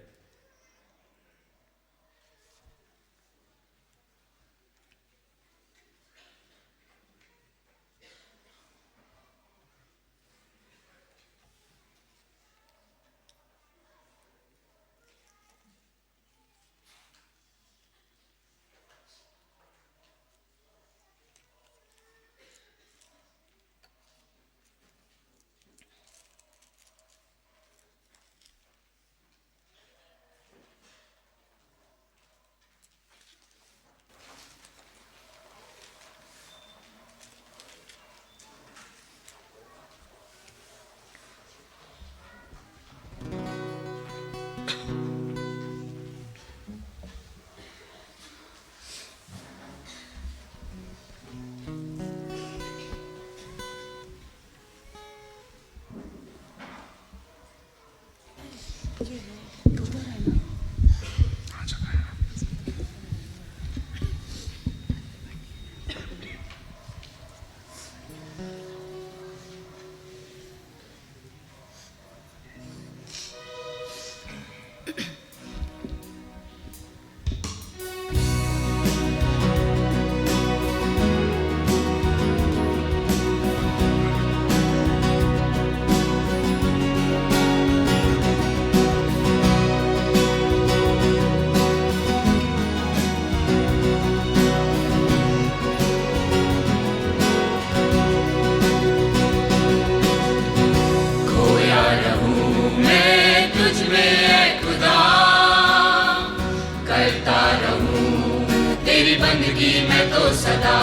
तो सदा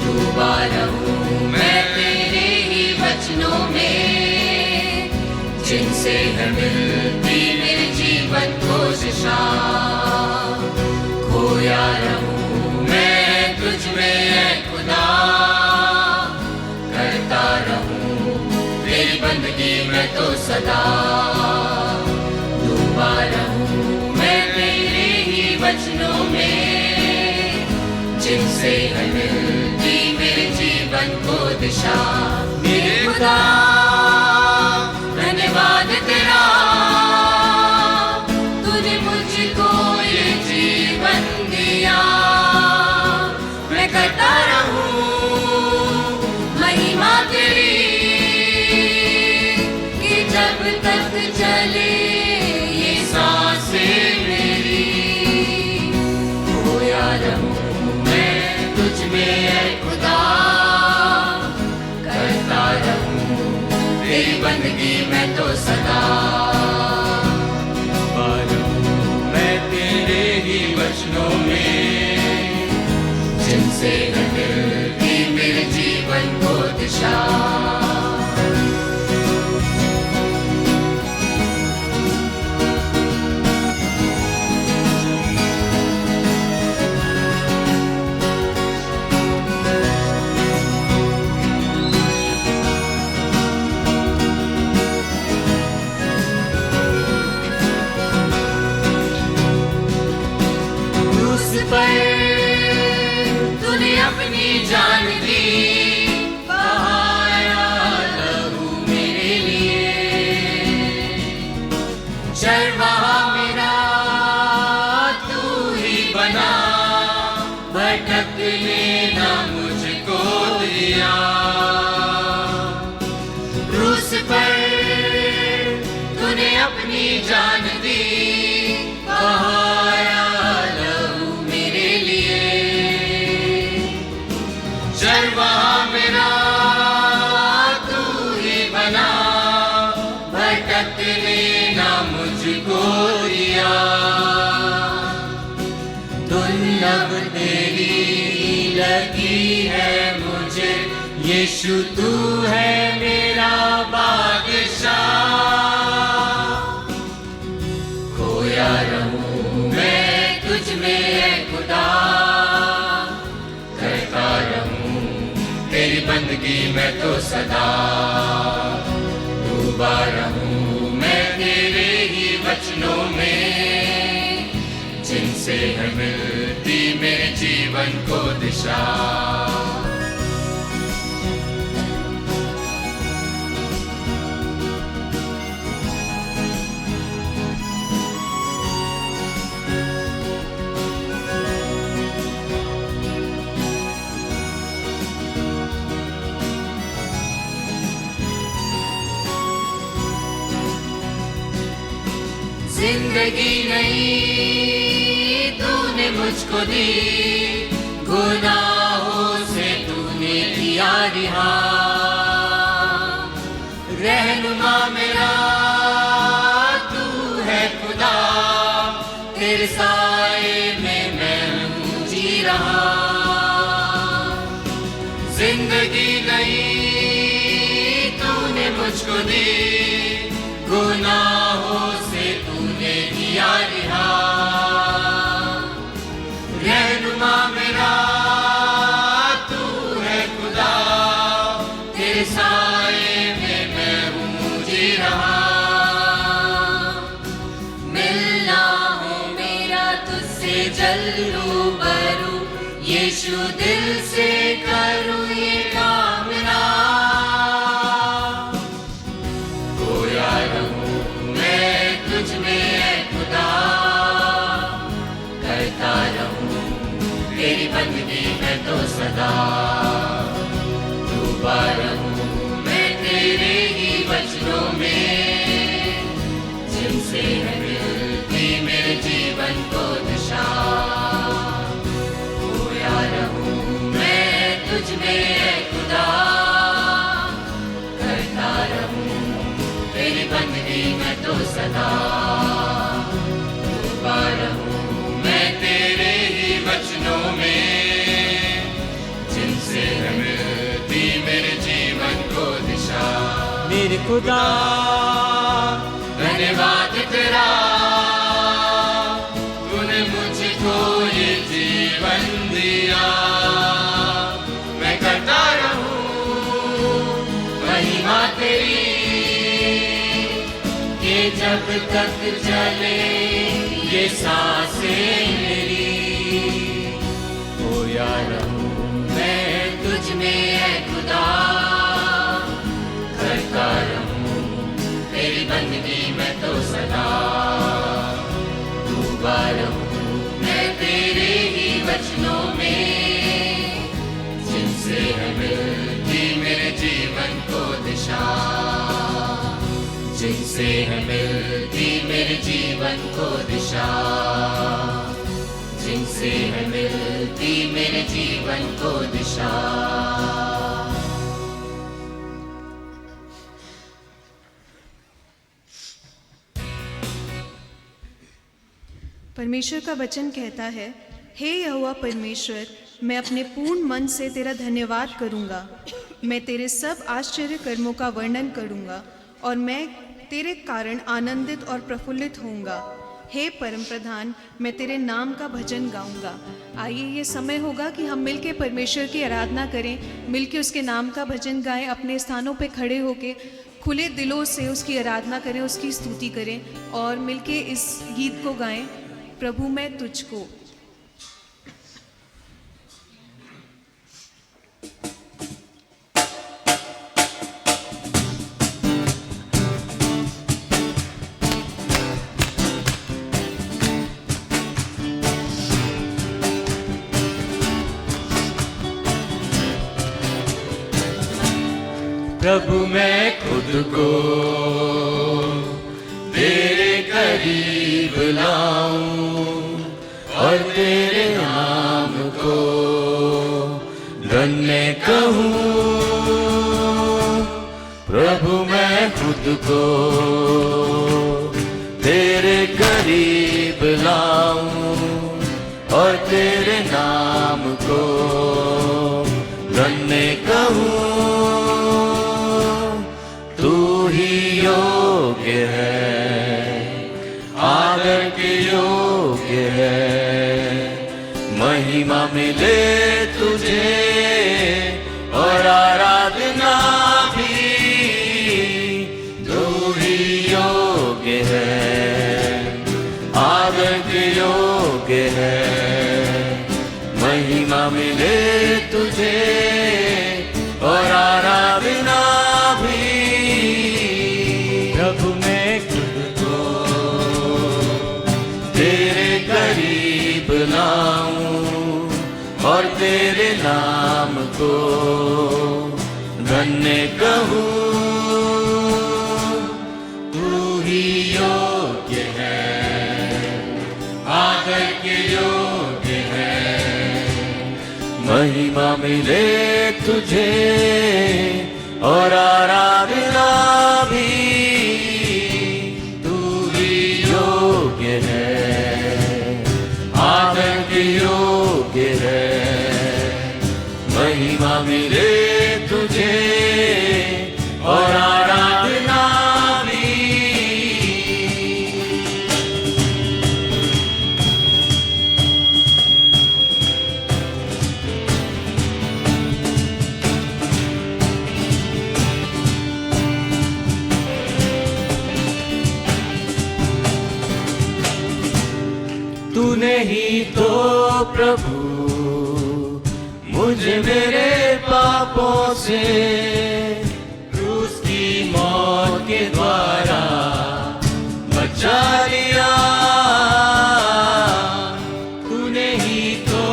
डूबा रहूं मैं तेरे ही वचनों में, जिनसे है मिलती मेरे जीवन को दिशा। खोया रहूं मैं तुझ में ऐ खुदा, करता रहूं तेरी बंदगी मैं तो सदा डूबा रहूं मैं तेरे ही वचनों में, जिनसे है मिलती मेरे जीवन को दिशा। मेरे खुदा धन्यवाद तेरा, तूने मुझको ये जीवन दिया। मैं करता रहूं महिमा तेरी, कि जब तक चले ये सांसें मेरी। खोया रहूं मैं तुझ में ऐ खुदा, करता रहूं तेरी बंदगी मैं तो सदा। मैं तेरे ही वचनों में, जिनसे है मिलती मेरे जीवन को दिशा। तूने अपनी जान दी, बहाया लहू मेरे लिए। चरवाहा मेरा तू ही बना, भटकने ना मुझको दिया। क्रूस पर तूने अपनी जान दी, बहाया चरवाहा मेरा तू ही बना, भटकने ना मुझको दिया। दुर्लभ तेरी लगी है मुझे यीशु, तू है मेरा बादशाह। खोया रहूं मैं तुझ में ऐ खुदा, करता रहूं तेरी बंदगी मैं तो सदा डूबा रहूं मैं तेरे ही वचनों में, जिनसे है मिलती मेरे जीवन को दिशा। जिंदगी नहीं तूने मुझको दी, गुनाहों से तूने किया रिहा। रहनुमा मेरा तू है खुदा, तेरे साए में मैं हूँ जी रहा। जिंदगी नहीं तूने मुझको दी, गुनाहों से तूने किया रिहा। रहनुमा मेरा तू है खुदा, तेरे साए में मैं हूँ जी रहा। मिलना हो मेरा तुझसे जल्लू बरू, यीशु दिल से करूँ ये कामना। खोया रहूं मैं तुझ में ऐ खुदा, करता रहूं तेरी बंदगी मैं तो सदा डूबा रहूं मैं तेरे ही वचनों में, जिनसे है मिलती मेरे जीवन को दिशा। खोया रहूं मैं तुझ में ऐ खुदा, करता रहूं तेरी बंदगी मैं तो सदा डूबा रहूं मैं तेरे ही वचनों में, खुदा धन्यवाद तेरा, तूने मुझको ये जीवन दिया। मैं करता रहूं महिमा तेरी, ये जब तक चले ये सांसें मेरी। खोया रहूं मैं तुझ में ऐ खुदा, करता रहूं तेरी बंदगी मैं तो सदा। डूबा रहूं मैं तेरे ही वचनों में, जिनसे है मिलती मेरे जीवन को दिशा। जिनसे है मिलती मेरे जीवन को दिशा। जिनसे है मिलती मेरे जीवन को दिशा। परमेश्वर का वचन कहता है, हे यहोवा परमेश्वर, मैं अपने पूर्ण मन से तेरा धन्यवाद करूँगा। मैं तेरे सब आश्चर्य कर्मों का वर्णन करूँगा और मैं तेरे कारण आनंदित और प्रफुल्लित होऊंगा। हे परम प्रधान, मैं तेरे नाम का भजन गाऊंगा। आइए, ये समय होगा कि हम मिलके परमेश्वर की आराधना करें, मिलके उसके नाम का भजन गाएं, अपने स्थानों पे खड़े होके खुले दिलों से उसकी आराधना करें, उसकी स्तुति करें और मिलके इस गीत को गाएं, प्रभु मैं तुझको। प्रभु मैं खुद को तेरे करीब लाऊं और तेरे नाम को धन्य कहूँ। प्रभु मैं खुद को तेरे करीब लाऊं और तेरे नाम को धन्य कहूँ। तू ही योग्य है, आदर के योग्य है, महिमा मिले तुझे और आराधना भी। तू ही योग्य है, आदर के योग्य है, महिमा मिले तुझे और आराधना भी। प्रभु मैं खुद को तेरे करीब लाऊं और तेरे नाम को धन्य कहूँ। तू ही योग्य है, आदर के योग्य है, महिमा मिले तुझे और आराधना भी। तू ही योग्य है, आदर के योग्य है, महिमा मिले तुझे और आराधना भी। तूने ही तो प्रभु मुझे मेरे पापों से क्रूस की मौत के द्वारा बचा लिया। तूने ही तो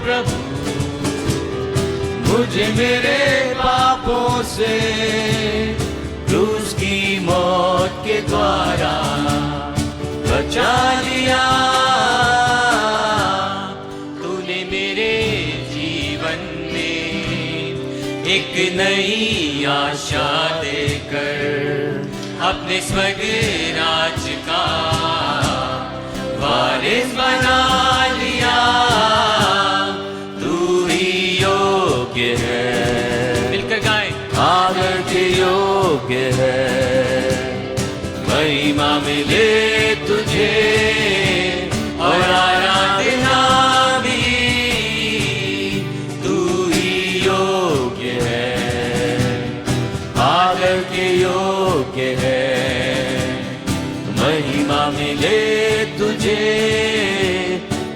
प्रभु मुझे मेरे पापों से क्रूस की मौत के द्वारा बचा लिया। तूने मेरे जीवन में एक नई आशा देकर अपने स्वर्ग राज का वारिस बना लिया। तू ही योग्य है, मिलकर गाएं, आदर के योग्य है, मिले तुझे और आराधना भी, तू ही योग्य है, आदर के योग्य है। महिमा मिले तुझे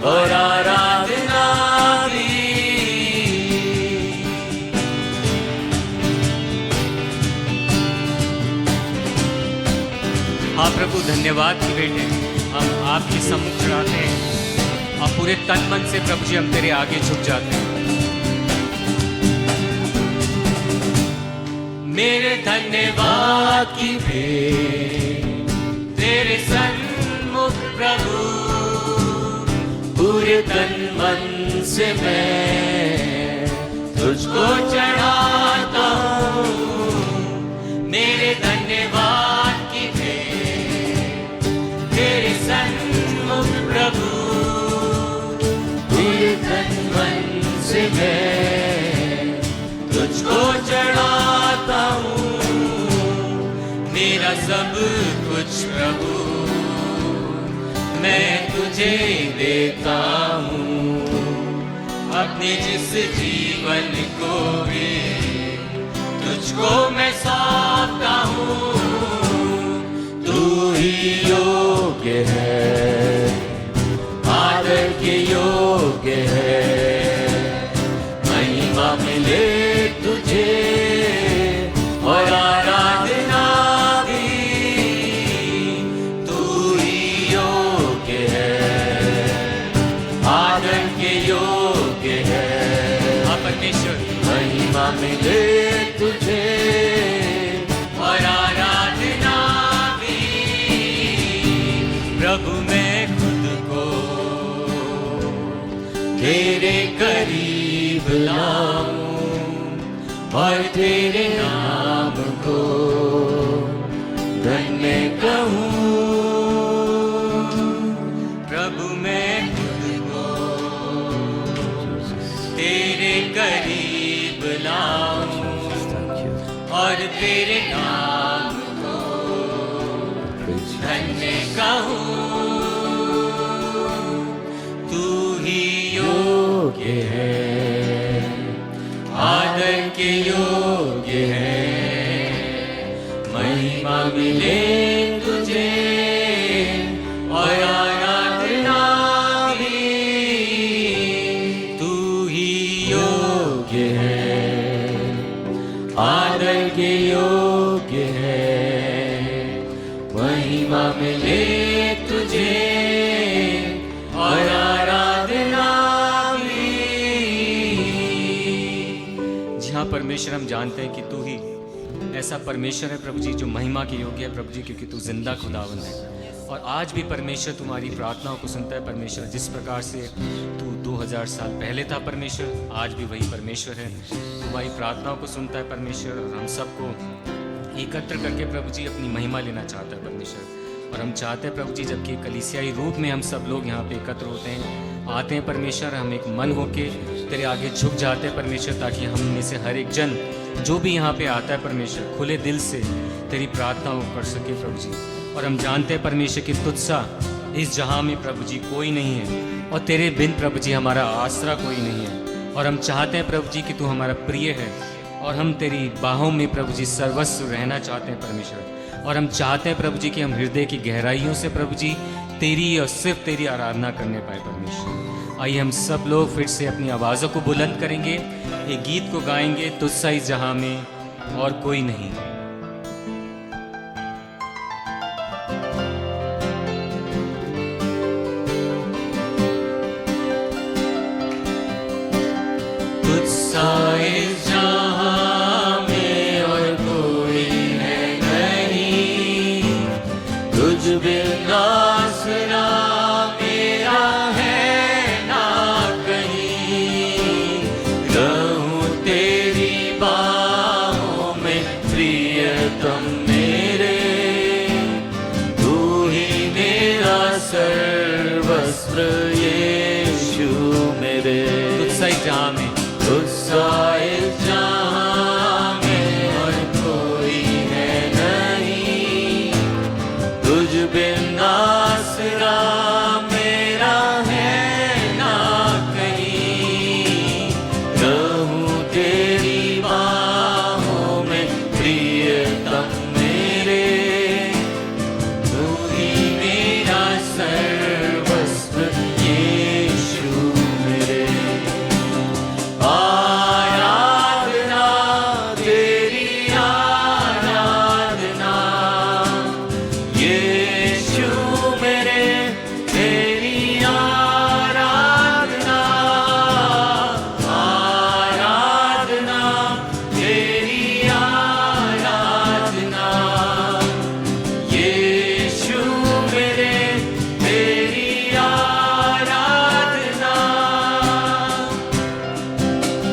और आराधना भी। हाँ प्रभु, धन्यवाद की बेटे, हम आपके सम्मुख चढ़ाते हैं और पूरे तन मन से प्रभु जी हम तेरे आगे झुक जाते हैं। मेरे धन्यवाद की भेंट तेरे सन्मुख प्रभु, पूरे तन मन से मैं तुझको चढ़ाता हूँ। मेरे धन्यवाद की भेंट तेरे सन्मुख प्रभु, पूरे तन मन से मैं तुझको चढ़ाता हूँ। मेरा सब कुछ प्रभु मैं तुझे देता हूँ, अपने जिस जीवन को भी तुझको मैं सौंपता हूँ। तू ही योग्य है, आदर के योग्य है। महिमा मिले तुझे और आराधना भी, तू ही योग्य है, आदर के योग्य है। हाँ परमेश्वर, महिमा मिले तुझे और आराधना भी। प्रभु मैं खुद को तेरे करीब लाऊं और तेरे नाम को धन्य कहूँ। प्रभु मैं खुद को तेरे करीब लाऊं और तेरे नाम को धन्य कहूँ। तू ही योग्य है, आदर के योग्य है। महिमा मिले तुझे और आराधना भी, तू ही योग्य है, आदर के योग्य है। महिमा मिले तुझे और आराधना भी। जी हाँ परमेश्वर, हम जानते हैं कि तू ही ऐसा परमेश्वर है प्रभु जी जो महिमा के योग्य है प्रभु जी, क्योंकि तू जिंदा खुदावंद है। और आज भी परमेश्वर तुम्हारी प्रार्थनाओं को सुनता है परमेश्वर। जिस प्रकार से तू 2000 साल पहले था परमेश्वर, आज भी वही परमेश्वर है। तुम्हारी प्रार्थनाओं को सुनता है परमेश्वर और हम सबको एकत्र करके प्रभु जी अपनी महिमा लेना चाहता है परमेश्वर। और हम चाहते हैं प्रभु जी, जबकि कलीसियाई रूप में हम सब लोग यहाँ पे एकत्र होते हैं, आते हैं परमेश्वर, हम एक मन होके तेरे आगे झुक जाते हैं परमेश्वर, ताकि हम में से हर एक जन जो भी यहाँ पे आता है परमेश्वर खुले दिल से तेरी प्रार्थनाओं कर सके प्रभु जी। और हम जानते हैं परमेश्वर कि तुझसा इस जहाँ में प्रभु जी कोई नहीं है और तेरे बिन प्रभु जी हमारा आसरा कोई नहीं है। और हम चाहते हैं प्रभु जी कि तू हमारा प्रिय है और हम तेरी बाहों में प्रभु जी सर्वस्व रहना चाहते हैं परमेश्वर। और हम चाहते हैं प्रभु जी कि हम हृदय की गहराइयों से प्रभु जी तेरी और सिर्फ तेरी आराधना करने पाए परमेश्वर। आइए हम सब लोग फिर से अपनी आवाज़ों को बुलंद करेंगे, एक गीत को गाएंगे, तुझसा इस जहाँ में और कोई नहीं। तुझसा इस जहाँ में और कोई है नहीं, तुझ बिन आसरा मेरा है ना कहीं। रहूं तेरी बाहों में प्रियतम मेरे, तू ही मेरा सर्वस्व यीशु मेरे। तुझसा इस जहाँ में, तुझसा इस जहाँ में और कोई है नहीं, तुझ बिन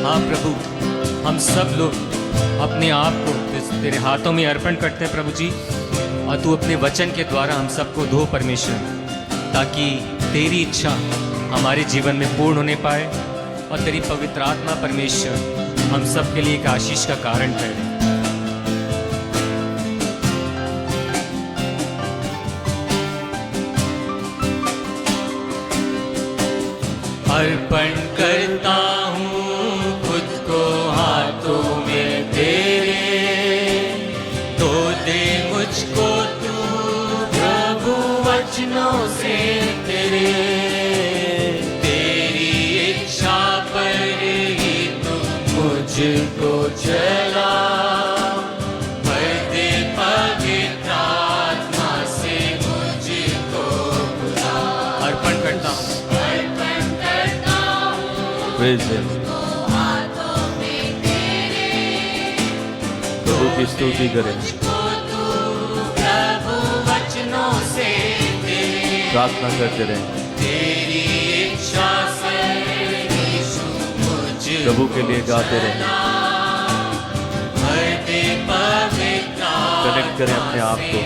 हाँ प्रभु, हम सब लोग अपने आप को तेरे हाथों में अर्पण करते हैं प्रभु जी, और तू अपने वचन के द्वारा हम सबको दो परमेश्वर, ताकि तेरी इच्छा हमारे जीवन में पूर्ण होने पाए और तेरी पवित्र आत्मा परमेश्वर हम सब के लिए एक आशीष का कारण ठहरे। अर्पण करता हूँ खुद को हाथों में तेरे, तो दे मुझको तू प्रभु वचनों से तेरे, तेरी इच्छा पर ही तू मुझको चला, भर दे पवित्र आत्मा से मुझको बुला। अर्पण करता हूँ, Praise Him. प्रभु की स्तुति करें, प्रार्थना करते रहें, प्रभु के लिए गाते रहें, कनेक्ट करें अपने आप को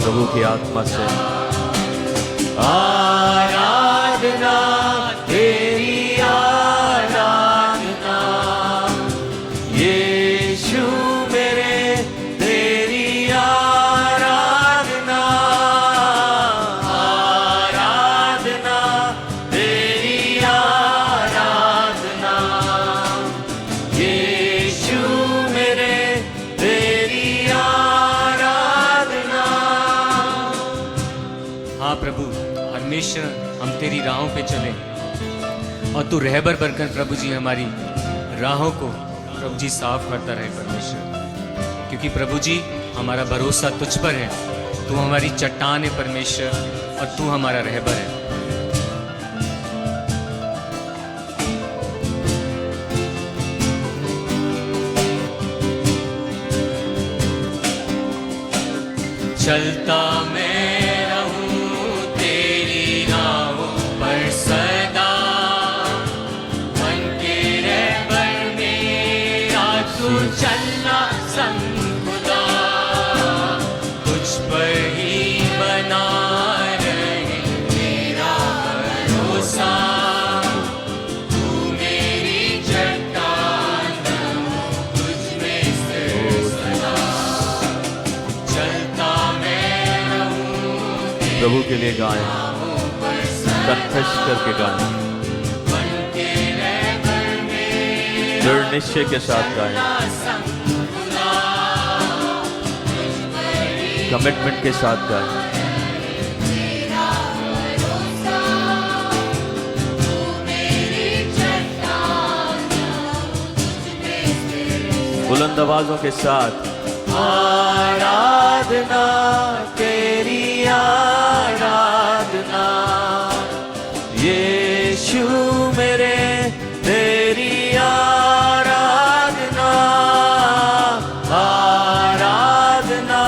प्रभु की आत्मा से। आराधना तेरी आराधना, यीशु मेरे तेरी आराधना, आराधना तेरी आराधना, यीशु मेरे तेरी आराधना। हाँ प्रभु, हमेशा हम तेरी राहों पे चलें और तू रहबर बनकर प्रभु जी हमारी राहों को प्रभु जी साफ करता रहे परमेश्वर, क्योंकि प्रभु जी हमारा भरोसा तुझ पर है, तू हमारी चट्टान है परमेश्वर, और तू हमारा रहबर है। चलता मैं रहूं तेरी राहों पर सदा, मन के रहबर मेरा तू चलना संग खुदा, तुझ पर ही बना रहे मेरा भरोसा, तू मेरी चट्टान हूँ, तुझ में स्थिर सदा। चलता प्रभु के लिए गाएं, कन्फेस करके गाएं, दृढ़ निश्चय के साथ गाएं, कमिटमेंट के साथ गाएं। बुलंद आवाजों के साथ आराधना तेरी आराधना, यीशु मेरे तेरी आराधना, आराधना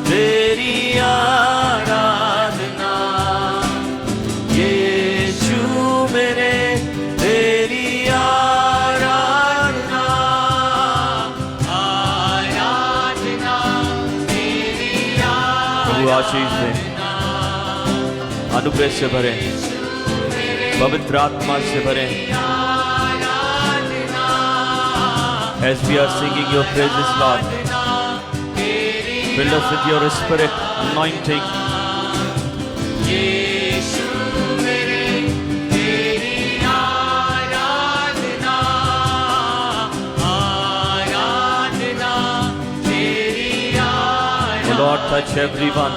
तेरी आराधना, यीशु मेरे तेरी आराधना, आराधना तेरी आराधना। आशीष दें, अनुग्रह से भरें, पवित्र आत्मा से भरें। As we are singing your praises, Lord, fill us with your Spirit, anointing. Oh Lord, touch everyone.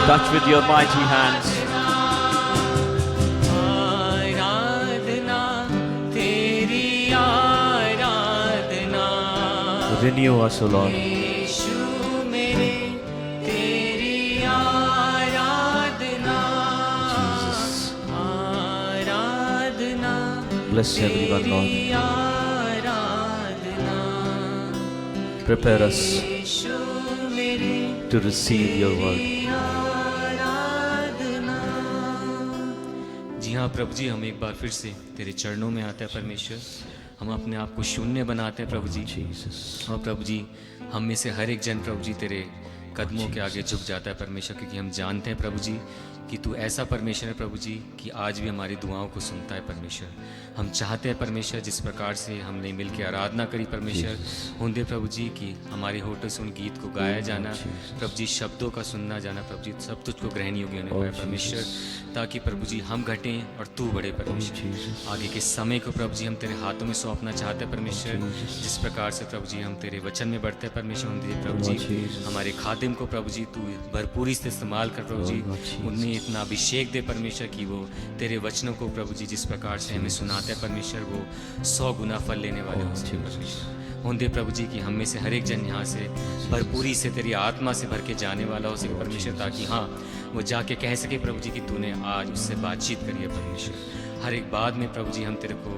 Touch with your mighty hands. Renew us, O Lord. Jesus. Bless everyone, Lord. Prepare us to receive your word. जी हाँ प्रभु जी, हम एक बार फिर से तेरे चरणों में आते हैं परमेश्वर। हम अपने आप को शून्य बनाते हैं प्रभु जी। Jesus. और प्रभु जी, हम में से हर एक जन प्रभु जी तेरे कदमों के आगे झुक जाता है परमेश्वर, क्योंकि हम जानते हैं प्रभु जी कि तू ऐसा परमेश्वर है प्रभु जी कि आज भी हमारी दुआओं को सुनता है परमेश्वर। हम चाहते हैं परमेश्वर, जिस प्रकार से हमने मिल के आराधना करी परमेश्वर, होंदे प्रभु जी कि हमारे होठों से उन गीत को गाया जाना, प्रभु जी शब्दों का सुनना जाना प्रभु जी, सब तुझको ग्रहण योग्य होने पाए परमेश्वर, ताकि प्रभु जी हम घटें और तू बढ़े परमेश्वर। आगे के समय को प्रभु जी हम तेरे हाथों में सौंपना चाहते हैं परमेश्वर। जिस प्रकार से प्रभु जी हम तेरे वचन में बढ़ते हैं परमेश्वर, होंदे प्रभु जी हमारे खादिम को प्रभु जी तू भरपूरी से इस्तेमाल कर प्रभु जी, उन्हें इतना अभिषेक दे परमेश्वर कि वो तेरे वचनों को प्रभु जी जिस प्रकार से हमें सुनाते हैं परमेश्वर, वो 100 गुना फल लेने वाले हो सके परमेश्वर। होंदे प्रभु जी कि हम में से हर एक जन यहाँ से भरपूरी से तेरी आत्मा से भर के जाने वाला हो सके परमेश्वर, ताकि हाँ वो जाके कह सके प्रभु जी कि तूने आज उससे बातचीत करी है परमेश्वर। हर एक बात में प्रभु जी हम तेरे को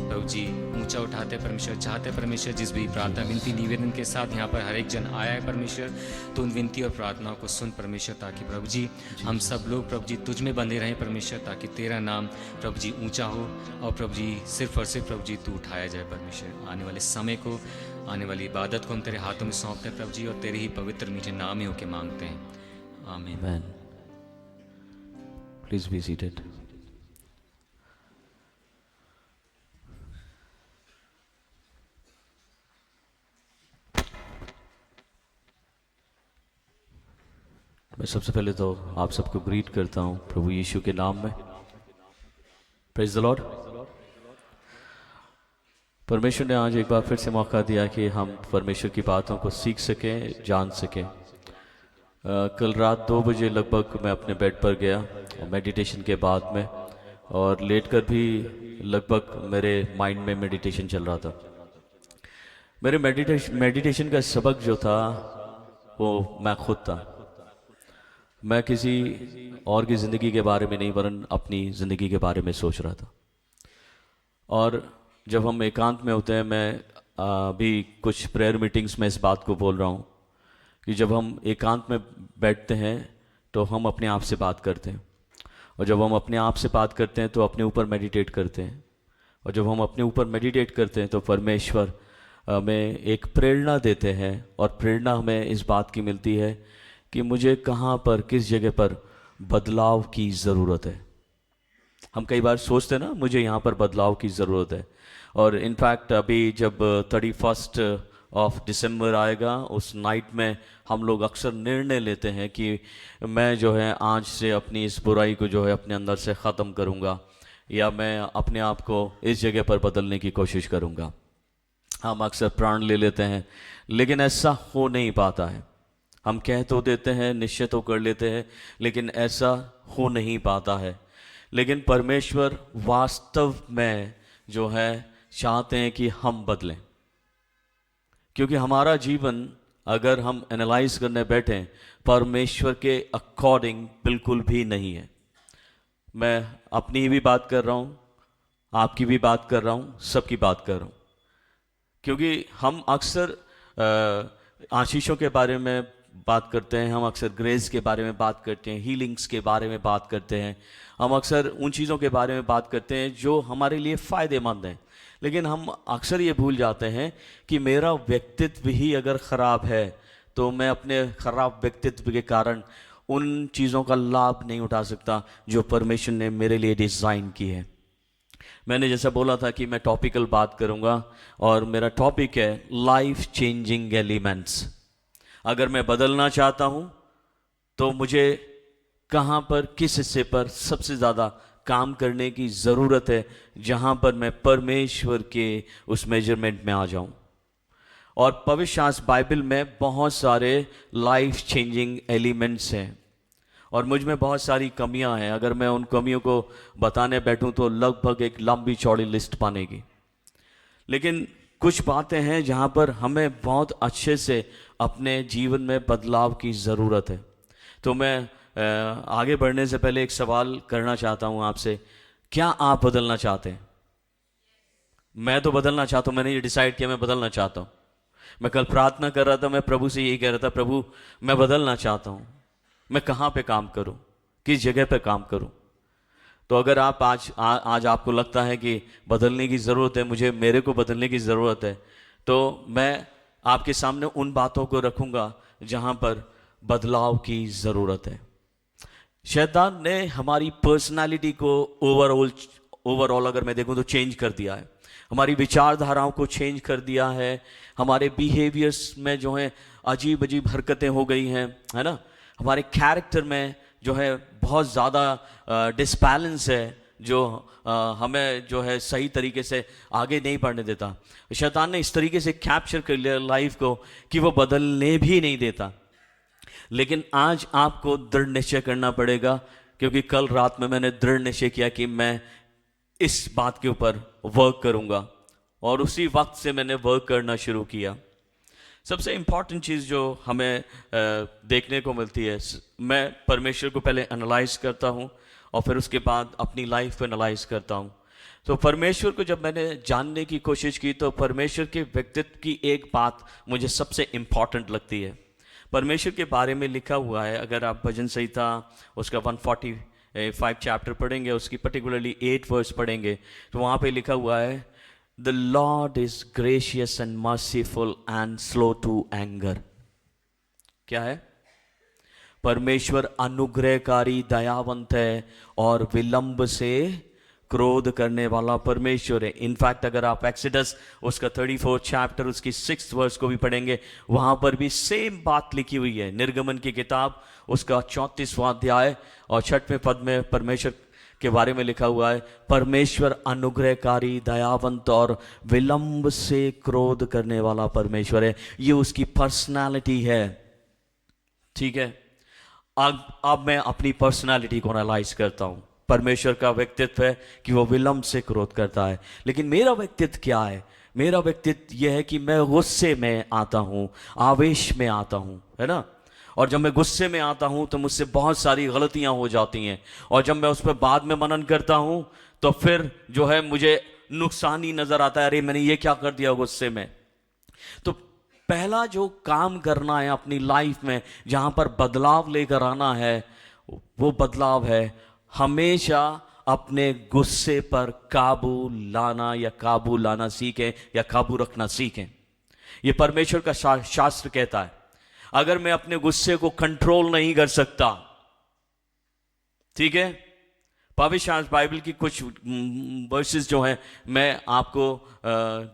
प्रभु जी ऊंचा उठाते हैं परमेश्वर। चाहते हैं परमेश्वर जिस भी प्रार्थना विनती निवेदन के साथ यहाँ पर हर एक जन आया है परमेश्वर, तो उन विनती और प्रार्थनाओं को सुन परमेश्वर, ताकि प्रभु जी हम सब लोग प्रभु जी तुझ में बंधे रहें परमेश्वर, ताकि तेरा नाम प्रभु जी ऊंचा हो और प्रभु जी सिर्फ और सिर्फ प्रभु जी तू उठाया जाए परमेश्वर। आने वाले समय को, आने वाली इबादत को हम तेरे हाथों में सौंपते हैं प्रभु जी, और तेरे ही पवित्र मीठे नाम ही होके मांगते हैं, आमीन। Amen. Please be seated. मैं सबसे पहले तो आप सबको ग्रीट करता हूं प्रभु यीशु के नाम में। Praise the Lord. परमेश्वर ने आज एक बार फिर से मौका दिया कि हम परमेश्वर की बातों को सीख सकें, जान सकें। कल रात 2 बजे लगभग मैं अपने बेड पर गया मेडिटेशन के बाद में, और लेटकर भी लगभग मेरे माइंड में मेडिटेशन चल रहा था। मेरे मेडिटेशन का सबक जो था वो मैं खुद था। मैं किसी और की ज़िंदगी के बारे में नहीं, वरन अपनी ज़िंदगी के बारे में सोच रहा था। और जब हम एकांत में होते हैं, मैं अभी कुछ प्रेयर मीटिंग्स में इस बात को बोल रहा हूँ कि जब हम एकांत में बैठते हैं तो हम अपने आप से बात करते हैं, और जब हम अपने आप से बात करते हैं तो अपने ऊपर मेडिटेट करते हैं, और जब हम अपने ऊपर मेडिटेट करते हैं तो परमेश्वर हमें एक प्रेरणा देते हैं, और प्रेरणा हमें इस बात की मिलती है कि मुझे कहाँ पर, किस जगह पर बदलाव की ज़रूरत है। हम कई बार सोचते हैं ना, मुझे यहाँ पर बदलाव की ज़रूरत है। और इनफैक्ट अभी जब 31 ऑफ दिसंबर आएगा, उस नाइट में हम लोग अक्सर निर्णय लेते हैं कि मैं जो है आज से अपनी इस बुराई को जो है अपने अंदर से ख़त्म करूँगा, या मैं अपने आप को इस जगह पर बदलने की कोशिश करूँगा। हम अक्सर प्राण ले लेते हैं, लेकिन ऐसा हो नहीं पाता है। हम कह तो देते हैं, निश्चय तो कर लेते हैं, लेकिन ऐसा हो नहीं पाता है। लेकिन परमेश्वर वास्तव में जो है चाहते हैं कि हम बदलें, क्योंकि हमारा जीवन अगर हम एनालाइज करने बैठें परमेश्वर के अकॉर्डिंग बिल्कुल भी नहीं है। मैं अपनी ही भी बात कर रहा हूँ, आपकी भी बात कर रहा हूँ, सबकी बात कर रहा हूँ, क्योंकि हम अक्सर आशीषों के बारे में बात करते हैं, हम अक्सर ग्रेस के बारे में बात करते हैं, हीलिंग्स के बारे में बात करते हैं, हम अक्सर उन चीज़ों के बारे में बात करते हैं जो हमारे लिए फ़ायदेमंद हैं। लेकिन हम अक्सर ये भूल जाते हैं कि मेरा व्यक्तित्व ही अगर ख़राब है तो मैं अपने ख़राब व्यक्तित्व के कारण उन चीज़ों का लाभ नहीं उठा सकता जो परमेश्वर ने मेरे लिए डिज़ाइन की है। मैंने जैसा बोला था कि मैं टॉपिकल बात करूँगा, और मेरा टॉपिक है लाइफ चेंजिंग एलिमेंट्स। अगर मैं बदलना चाहता हूँ तो मुझे कहाँ पर, किस हिस्से पर सबसे ज़्यादा काम करने की ज़रूरत है, जहाँ पर मैं परमेश्वर के उस मेजरमेंट में आ जाऊँ। और पवित्र शास्त्र बाइबल में बहुत सारे लाइफ चेंजिंग एलिमेंट्स हैं, और मुझ में बहुत सारी कमियां हैं। अगर मैं उन कमियों को बताने बैठूं तो लगभग एक लंबी चौड़ी लिस्ट बनेगी। लेकिन कुछ बातें हैं जहां पर हमें बहुत अच्छे से अपने जीवन में बदलाव की ज़रूरत है। तो मैं आगे बढ़ने से पहले एक सवाल करना चाहता हूं आपसे, क्या आप बदलना चाहते हैं? मैं तो बदलना चाहता हूं, मैंने ये डिसाइड किया मैं बदलना चाहता हूं। मैं कल प्रार्थना कर रहा था, मैं प्रभु से यही कह रहा था, प्रभु मैं बदलना चाहता हूं, मैं कहाँ पे काम करूं, किस जगह पे काम करूं। तो अगर आप आज आपको लगता है कि बदलने की ज़रूरत है, मेरे को बदलने की ज़रूरत है, तो मैं आपके सामने उन बातों को रखूँगा जहाँ पर बदलाव की ज़रूरत है। शैतान ने हमारी पर्सनालिटी को ओवरऑल अगर मैं देखूं तो चेंज कर दिया है, हमारी विचारधाराओं को चेंज कर दिया है, हमारे बिहेवियर्स में जो है अजीब अजीब हरकतें हो गई हैं, है ना। हमारे कैरेक्टर में जो है बहुत ज़्यादा डिसबैलेंस है, जो हमें जो है सही तरीके से आगे नहीं बढ़ने देता। शैतान ने इस तरीके से कैप्चर कर लिया लाइफ को कि वो बदलने भी नहीं देता। लेकिन आज आपको दृढ़ निश्चय करना पड़ेगा, क्योंकि कल रात में मैंने दृढ़ निश्चय किया कि मैं इस बात के ऊपर वर्क करूंगा, और उसी वक्त से मैंने वर्क करना शुरू किया। सबसे इम्पॉर्टेंट चीज़ जो हमें देखने को मिलती है, मैं परमेश्वर को पहले एनालाइज करता हूँ और फिर उसके बाद अपनी लाइफ को एनालाइज करता हूँ। तो परमेश्वर को जब मैंने जानने की कोशिश की तो परमेश्वर के व्यक्तित्व की एक बात मुझे सबसे इम्पॉर्टेंट लगती है। परमेश्वर के बारे में लिखा हुआ है, अगर आप भजन संहिता उसका 145 चैप्टर पढ़ेंगे, उसकी पर्टिकुलरली 8 वर्स पढ़ेंगे, तो वहाँ पे लिखा हुआ है, the Lord is gracious and merciful and slow to anger. क्या है? परमेश्वर अनुग्रहकारी, दयावंत है और विलंब से क्रोध करने वाला परमेश्वर है। इनफैक्ट अगर आप एक्सीडस उसका 34 चैप्टर उसकी 6 वर्स को भी पढ़ेंगे, वहां पर भी सेम बात लिखी हुई है। निर्गमन की किताब उसका 34वां अध्याय और 6वें पद में परमेश्वर के बारे में लिखा हुआ है, परमेश्वर अनुग्रहकारी, दयावंत और विलंब से क्रोध करने वाला परमेश्वर है। ये उसकी पर्सनालिटी है। ठीक है, अब मैं अपनी पर्सनालिटी को एनालाइज करता हूं। परमेश्वर का व्यक्तित्व है कि वो विलंब से क्रोध करता है, लेकिन मेरा व्यक्तित्व क्या है? मेरा व्यक्तित्व यह है कि मैं गुस्से में आता हूं, आवेश में आता हूं, है ना। और जब मैं गुस्से में आता हूं तो मुझसे बहुत सारी गलतियां हो जाती हैं, और जब मैं उस पर बाद में मनन करता हूं तो फिर जो है मुझे नुकसान ही नजर आता है, अरे मैंने ये क्या कर दिया गुस्से में। तो पहला जो काम करना है अपनी लाइफ में, जहां पर बदलाव लेकर आना है, वो बदलाव है हमेशा अपने गुस्से पर काबू लाना, या काबू लाना सीखें, या काबू रखना सीखें। ये परमेश्वर का शास्त्र कहता है। अगर मैं अपने गुस्से को कंट्रोल नहीं कर सकता, ठीक है, पवित्र शास्त्र बाइबल की कुछ वर्सेस जो हैं मैं आपको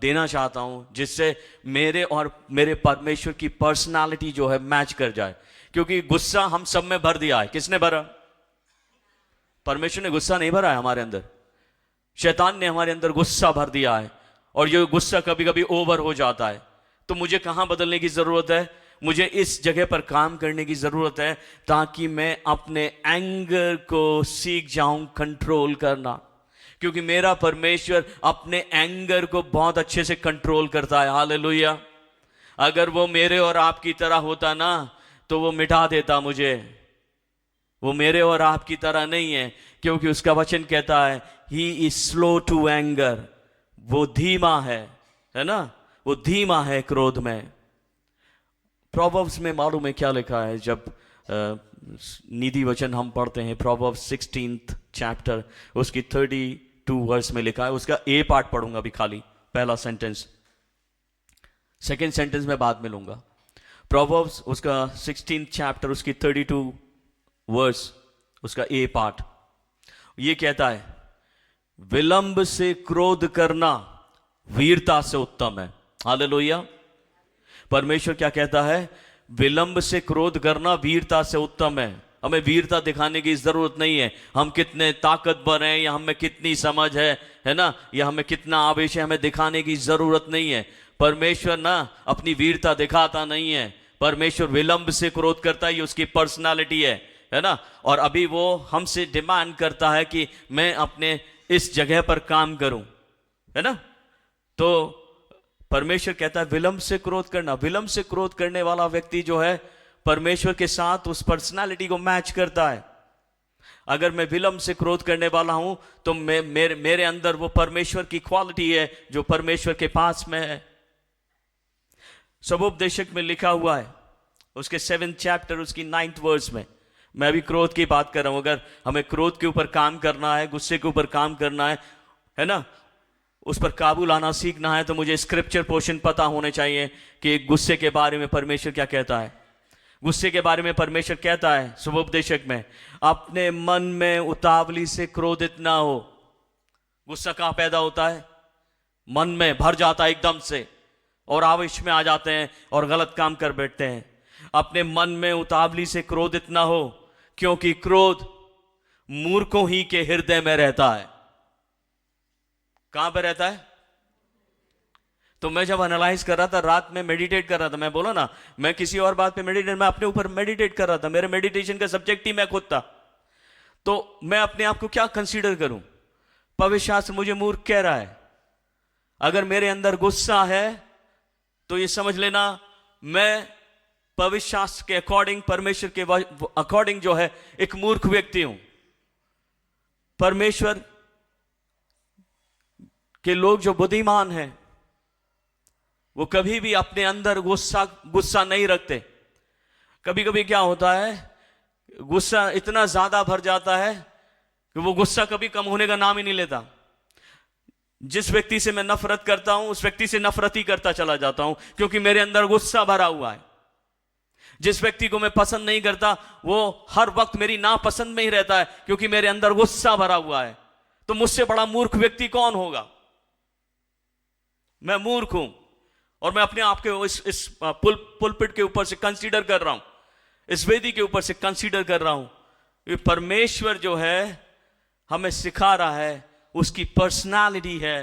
देना चाहता हूं, जिससे मेरे और मेरे परमेश्वर की पर्सनालिटी जो है मैच कर जाए। क्योंकि गुस्सा हम सब में भर दिया है। किसने भरा? परमेश्वर ने गुस्सा नहीं भरा है हमारे अंदर, शैतान ने हमारे अंदर गुस्सा भर दिया है, और ये गुस्सा कभी कभी ओवर हो जाता है। तो मुझे कहां बदलने की जरूरत है? मुझे इस जगह पर काम करने की जरूरत है, ताकि मैं अपने एंगर को सीख जाऊं कंट्रोल करना। क्योंकि मेरा परमेश्वर अपने एंगर को बहुत अच्छे से कंट्रोल करता है। हालेलुया। अगर वो मेरे और आपकी तरह होता ना, तो वो मिटा देता मुझे। वो मेरे और आपकी तरह नहीं है, क्योंकि उसका वचन कहता है he is slow to anger. वो धीमा है ना, वो धीमा है क्रोध में। प्रोवर्ब्स में मालूम है क्या लिखा है? जब नीति वचन हम पढ़ते हैं, प्रोवर्ब्स 16th चैप्टर उसकी 32 वर्स में लिखा है। उसका ए पार्ट पढ़ूंगा अभी, खाली पहला सेंटेंस, सेकेंड सेंटेंस में बाद में लूंगा। प्रोवर्ब्स उसका 16th चैप्टर उसकी 32 वर्स उसका ए पार्ट ये कहता है, विलंब से क्रोध करना वीरता से उत्तम है। हालेलुया। परमेश्वर क्या कहता है? विलंब से क्रोध करना वीरता से उत्तम है। हमें वीरता दिखाने की जरूरत नहीं है, हम कितने ताकतवर हैं या हमें कितनी समझ है ना, या हमें कितना आवेश है, हमें दिखाने की जरूरत नहीं है। परमेश्वर ना अपनी वीरता दिखाता नहीं है। परमेश्वर विलंब से क्रोध करता है, ये उसकी पर्सनालिटी है ना। और अभी वो हमसे डिमांड करता है कि मैं अपने इस जगह पर काम करूं, है ना। तो परमेश्वर कहता है विलंब से क्रोध करना। विलंब से क्रोध करने वाला व्यक्ति जो है परमेश्वर के साथ उस पर्सनालिटी को मैच करता है। अगर मैं विलंब से क्रोध करने वाला हूं तो मेरे अंदर वो परमेश्वर की क्वालिटी है जो परमेश्वर के पास में है। सबोपदेशक में लिखा हुआ है उसके 7th चैप्टर उसकी 9th वर्स में, मैं अभी क्रोध की बात कर रहा हूं। अगर हमें क्रोध के ऊपर काम करना है, गुस्से के ऊपर काम करना है ना, उस पर काबू लाना सीखना है, तो मुझे स्क्रिप्चर पोर्शन पता होने चाहिए कि गुस्से के बारे में परमेश्वर क्या कहता है। गुस्से के बारे में परमेश्वर कहता है शुभोपदेशक में, अपने मन में उतावली से क्रोधित ना हो। गुस्सा कहाँ पैदा होता है? मन में भर जाता है एकदम से, और आवेश में आ जाते हैं और गलत काम कर बैठते हैं। अपने मन में उतावली से क्रोधित ना हो, क्योंकि क्रोध मूर्खों ही के हृदय में रहता है। कहां पे रहता है? तो मैं जब एनालाइज कर रहा था, रात में मेडिटेट कर रहा था, मैं बोला ना, मैं किसी और बात पे मेडिटेट, मैं अपने ऊपर मेडिटेट कर रहा था। मेरे मेडिटेशन का सब्जेक्ट ही मैं खुद था। तो मैं अपने आप को क्या कंसीडर करूं? पवित्र शास्त्र मुझे मूर्ख कह रहा है। अगर मेरे अंदर गुस्सा है तो ये समझ लेना मैं पवित्र शास्त्र के अकॉर्डिंग, परमेश्वर के अकॉर्डिंग जो है, एक मूर्ख व्यक्ति हूं। परमेश्वर के लोग जो बुद्धिमान हैं वो कभी भी अपने अंदर गुस्सा नहीं रखते। कभी कभी क्या होता है, गुस्सा इतना ज्यादा भर जाता है कि वो गुस्सा कभी कम होने का नाम ही नहीं लेता। जिस व्यक्ति से मैं नफरत करता हूं उस व्यक्ति से नफरत ही करता चला जाता हूं, क्योंकि मेरे अंदर गुस्सा भरा हुआ है। जिस व्यक्ति को मैं पसंद नहीं करता वो हर वक्त मेरी नापसंद में ही रहता है, क्योंकि मेरे अंदर गुस्सा भरा हुआ है। तो मुझसे बड़ा मूर्ख व्यक्ति कौन होगा? मैं मूर्ख हूं, और मैं अपने आप के इस पुलपिट के ऊपर से कंसीडर कर रहा हूं, इस वेदी के ऊपर से कंसीडर कर रहा हूं कि परमेश्वर जो है हमें सिखा रहा है, उसकी पर्सनालिटी है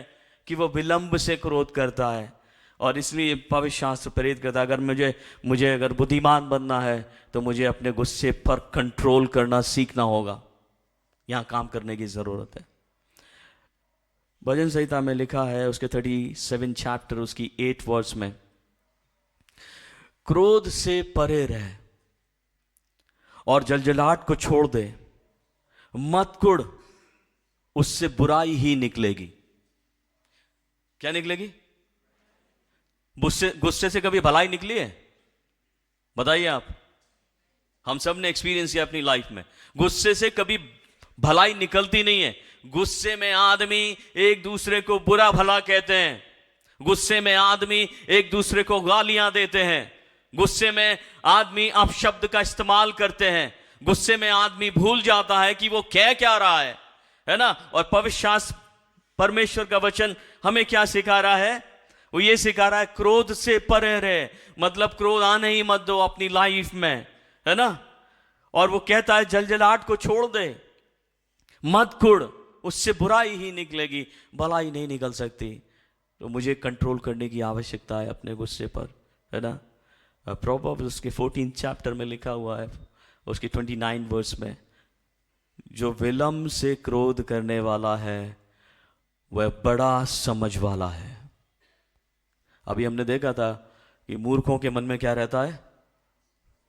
कि वो विलंब से क्रोध करता है। और इसलिए पवित्र शास्त्र प्रेरित करता है, अगर मुझे अगर बुद्धिमान बनना है तो मुझे अपने गुस्से पर कंट्रोल करना सीखना होगा। यहां काम करने की जरूरत है। भजन संहिता में लिखा है उसके 37 चैप्टर उसकी 8 वर्स में, क्रोध से परे रह और जलजलाहट को छोड़ दे, मत कुढ़, उससे बुराई ही निकलेगी। क्या निकलेगी? गुस्से से कभी भलाई निकली है? बताइए आप। हम सब ने एक्सपीरियंस किया अपनी लाइफ में, गुस्से से कभी भलाई निकलती नहीं है। गुस्से में आदमी एक दूसरे को बुरा भला कहते हैं, गुस्से में आदमी एक दूसरे को गालियां देते हैं, गुस्से में आदमी अपशब्द का इस्तेमाल करते हैं, गुस्से में आदमी भूल जाता है कि वो कह क्या रहा है ना। और पवित्र शास्त्र, परमेश्वर का वचन हमें क्या सिखा रहा है? वो ये सिखा रहा है क्रोध से परे रहे, मतलब क्रोध आने ही मत दो अपनी लाइफ में, है ना। और वो कहता है जलजलाहट को छोड़ दे, मत कुढ़, उससे बुराई ही निकलेगी, भलाई नहीं निकल सकती। तो मुझे कंट्रोल करने की आवश्यकता है अपने गुस्से पर, है ना। प्रोवर्ब्स उसके 14 चैप्टर में लिखा हुआ है, उसकी 29 वर्स में, जो विलंब से क्रोध करने वाला है वह बड़ा समझ वाला है। अभी हमने देखा था कि मूर्खों के मन में क्या रहता है?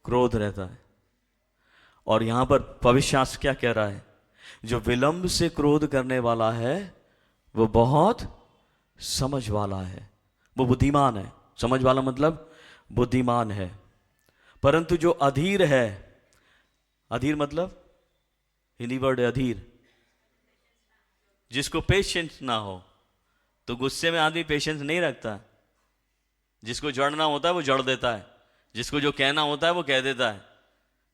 क्रोध रहता है। और यहां पर पवित्र शास्त्र क्या कह रहा है? जो विलंब से क्रोध करने वाला है वो बहुत समझ वाला है, वो बुद्धिमान है। समझ वाला मतलब बुद्धिमान है। परंतु जो अधीर है, अधीर मतलब हिंदी वर्ड है अधीर, जिसको पेशेंस ना हो। तो गुस्से में आदमी पेशेंस नहीं रखता, जिसको जड़ना होता है वो जड़ देता है, जिसको जो कहना होता है वो कह देता है।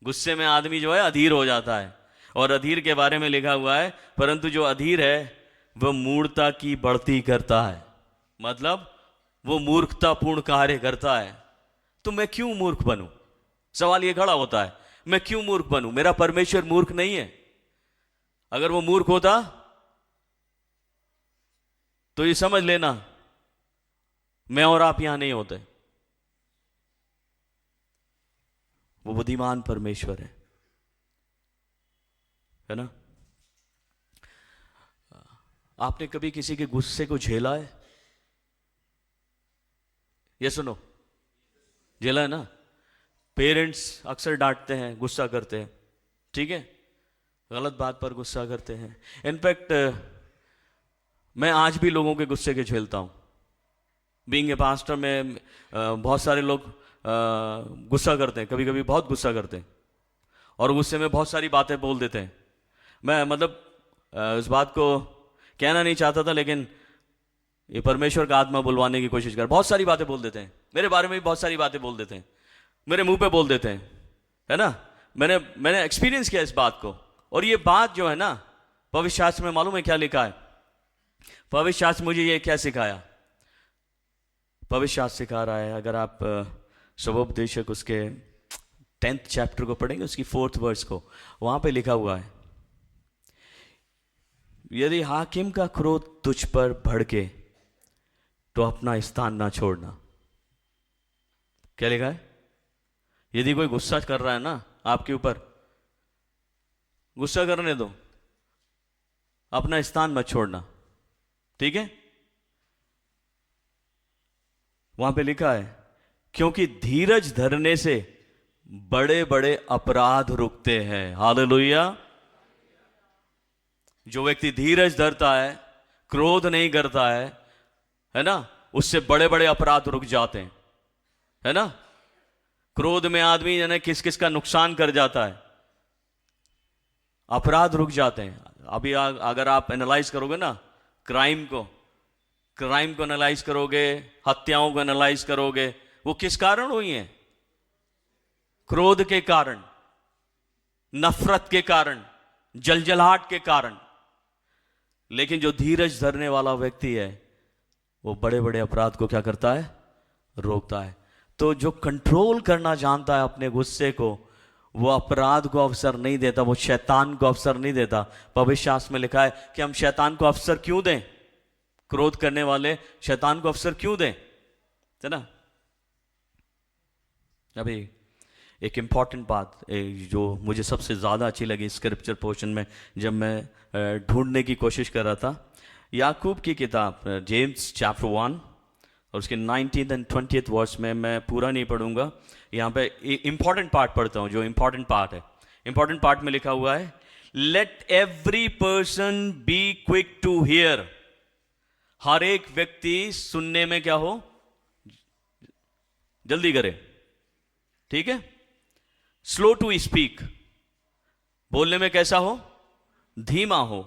गुस्से में आदमी जो है अधीर हो जाता है। और अधीर के बारे में लिखा हुआ है, परंतु जो अधीर है वह मूर्खता की बढ़ती करता है, मतलब वो मूर्खतापूर्ण कार्य करता है। तो मैं क्यों मूर्ख बनूं? सवाल ये खड़ा होता है, मैं क्यों मूर्ख बनूं? मेरा परमेश्वर मूर्ख नहीं है। अगर वो मूर्ख होता तो ये समझ लेना मैं और आप यहां नहीं होते। वो बुद्धिमान परमेश्वर है ना। आपने कभी किसी के गुस्से को झेला है? ये सुनो, झेला है ना। पेरेंट्स अक्सर डांटते हैं, गुस्सा करते हैं, ठीक है, गलत बात पर गुस्सा करते हैं। इनफैक्ट मैं आज भी लोगों के गुस्से के झेलता हूं। बीइंग ए पास्टर में बहुत सारे लोग गुस्सा करते हैं, कभी कभी बहुत गुस्सा करते हैं। और गुस्से में बहुत सारी बातें बोल देते हैं। मैं मतलब इस बात को कहना नहीं चाहता था, लेकिन ये परमेश्वर का आत्मा बुलवाने की कोशिश कर, बहुत सारी बातें बोल देते हैं। मेरे बारे में भी बहुत सारी बातें बोल देते हैं, मेरे मुंह पे बोल देते हैं, है ना। मैंने एक्सपीरियंस किया इस बात को। और ये बात जो है ना, पवित्र शास्त्र में मालूम है क्या लिखा है? पवित्र शास्त्र मुझे ये क्या सिखाया? पवित्र शास्त्र सिखा रहा है, अगर आप शुभोपदेशक उसके 10th चैप्टर को पढ़ेंगे, उसकी 4th वर्स को, वहां पे लिखा हुआ है, यदि हाकिम का क्रोध तुझ पर भड़के तो अपना स्थान ना छोड़ना। क्या लिखा है? यदि कोई गुस्सा कर रहा है ना आपके ऊपर, गुस्सा करने दो, अपना स्थान मत छोड़ना, ठीक है। वहां पे लिखा है, क्योंकि धीरज धरने से बड़े बड़े अपराध रुकते हैं। हालेलुया। जो व्यक्ति धीरज धरता है, क्रोध नहीं करता है ना, उससे बड़े बड़े अपराध रुक जाते हैं, है ना। क्रोध में आदमी यानी किस किस का नुकसान कर जाता है, अपराध रुक जाते हैं। अभी अगर आप एनालाइज करोगे ना क्राइम को एनालाइज करोगे, हत्याओं को एनालाइज करोगे, वो किस कारण हुई हैं? क्रोध के कारण, नफरत के कारण, जलजलाहट के कारण। लेकिन जो धीरज धरने वाला व्यक्ति है, वो बड़े बड़े अपराध को क्या करता है? रोकता है। तो जो कंट्रोल करना जानता है अपने गुस्से को, वो अपराध को अवसर नहीं देता, वो शैतान को अवसर नहीं देता। पवित्र शास्त्र में लिखा है कि हम शैतान को अवसर क्यों दें? क्रोध करने वाले शैतान को अवसर क्यों दें, है ना। अभी एक इंपॉर्टेंट बात जो मुझे सबसे ज़्यादा अच्छी लगी स्क्रिप्चर पोर्शन में, जब मैं ढूंढने की कोशिश कर रहा था, याकूब की किताब जेम्स चैप्टर 1 और उसके 19th and 20th वर्स में, मैं पूरा नहीं पढ़ूंगा, यहाँ पे इंपॉर्टेंट पार्ट पढ़ता हूँ। जो इंपॉर्टेंट पार्ट है, इंपॉर्टेंट पार्ट में लिखा हुआ है, let every person be quick to hear. हर एक व्यक्ति सुनने में क्या हो? जल्दी करे, ठीक है। स्लो टू स्पीक, बोलने में कैसा हो? धीमा हो।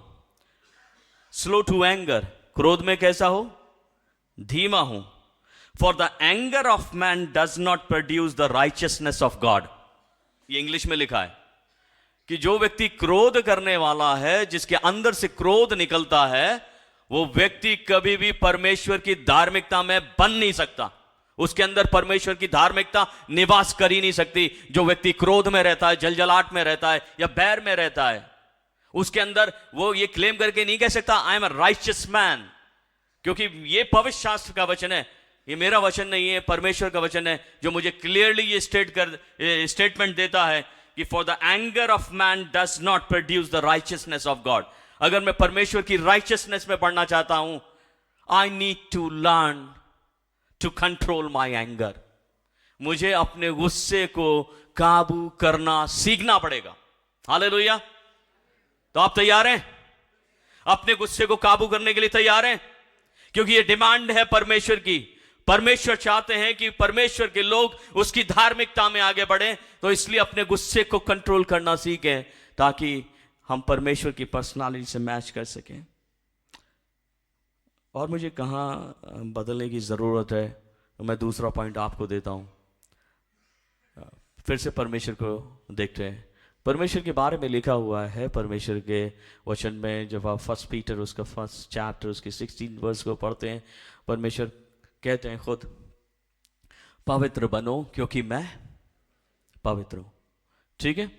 स्लो टू एंगर, क्रोध में कैसा हो? धीमा हो। For the anger of man does not produce the righteousness of God. ये इंग्लिश में लिखा है कि जो व्यक्ति क्रोध करने वाला है, जिसके अंदर से क्रोध निकलता है, वो व्यक्ति कभी भी परमेश्वर की धार्मिकता में बन नहीं सकता। उसके अंदर परमेश्वर की धार्मिकता निवास कर ही नहीं सकती। जो व्यक्ति क्रोध में रहता है, जलजलाहट में रहता है या बैर में रहता है, उसके अंदर वो ये क्लेम करके नहीं कह सकता I am a righteous man, क्योंकि ये पवित्र शास्त्र का वचन है, ये मेरा वचन नहीं है, परमेश्वर का वचन है, जो मुझे क्लियरली ये स्टेटमेंट देता है कि for the anger of man does not produce the righteousness of God. अगर मैं परमेश्वर की राइचियसनेस में पढ़ना चाहता हूं, I need to learn to control my anger. मुझे अपने गुस्से को काबू करना सीखना पड़ेगा। हालेलुया। तो आप तैयार हैं? अपने गुस्से को काबू करने के लिए तैयार हैं? क्योंकि ये डिमांड है परमेश्वर की। परमेश्वर चाहते हैं कि परमेश्वर के लोग उसकी धार्मिकता में आगे बढ़ें, तो इसलिए अपने गुस्से को कंट्रोल करना सीखें, ताकि हम परमेश्वर की पर्सनालिटी से मैच कर सकें। और मुझे कहाँ बदलने की ज़रूरत है, तो मैं दूसरा पॉइंट आपको देता हूँ। फिर से परमेश्वर को देखते हैं। परमेश्वर के बारे में लिखा हुआ है परमेश्वर के वचन में, जब आप 1 पीटर उसका 1st चैप्टर उसके 16 वर्स को पढ़ते हैं, परमेश्वर कहते हैं खुद, पवित्र बनो क्योंकि मैं पवित्र हूँ। ठीक है,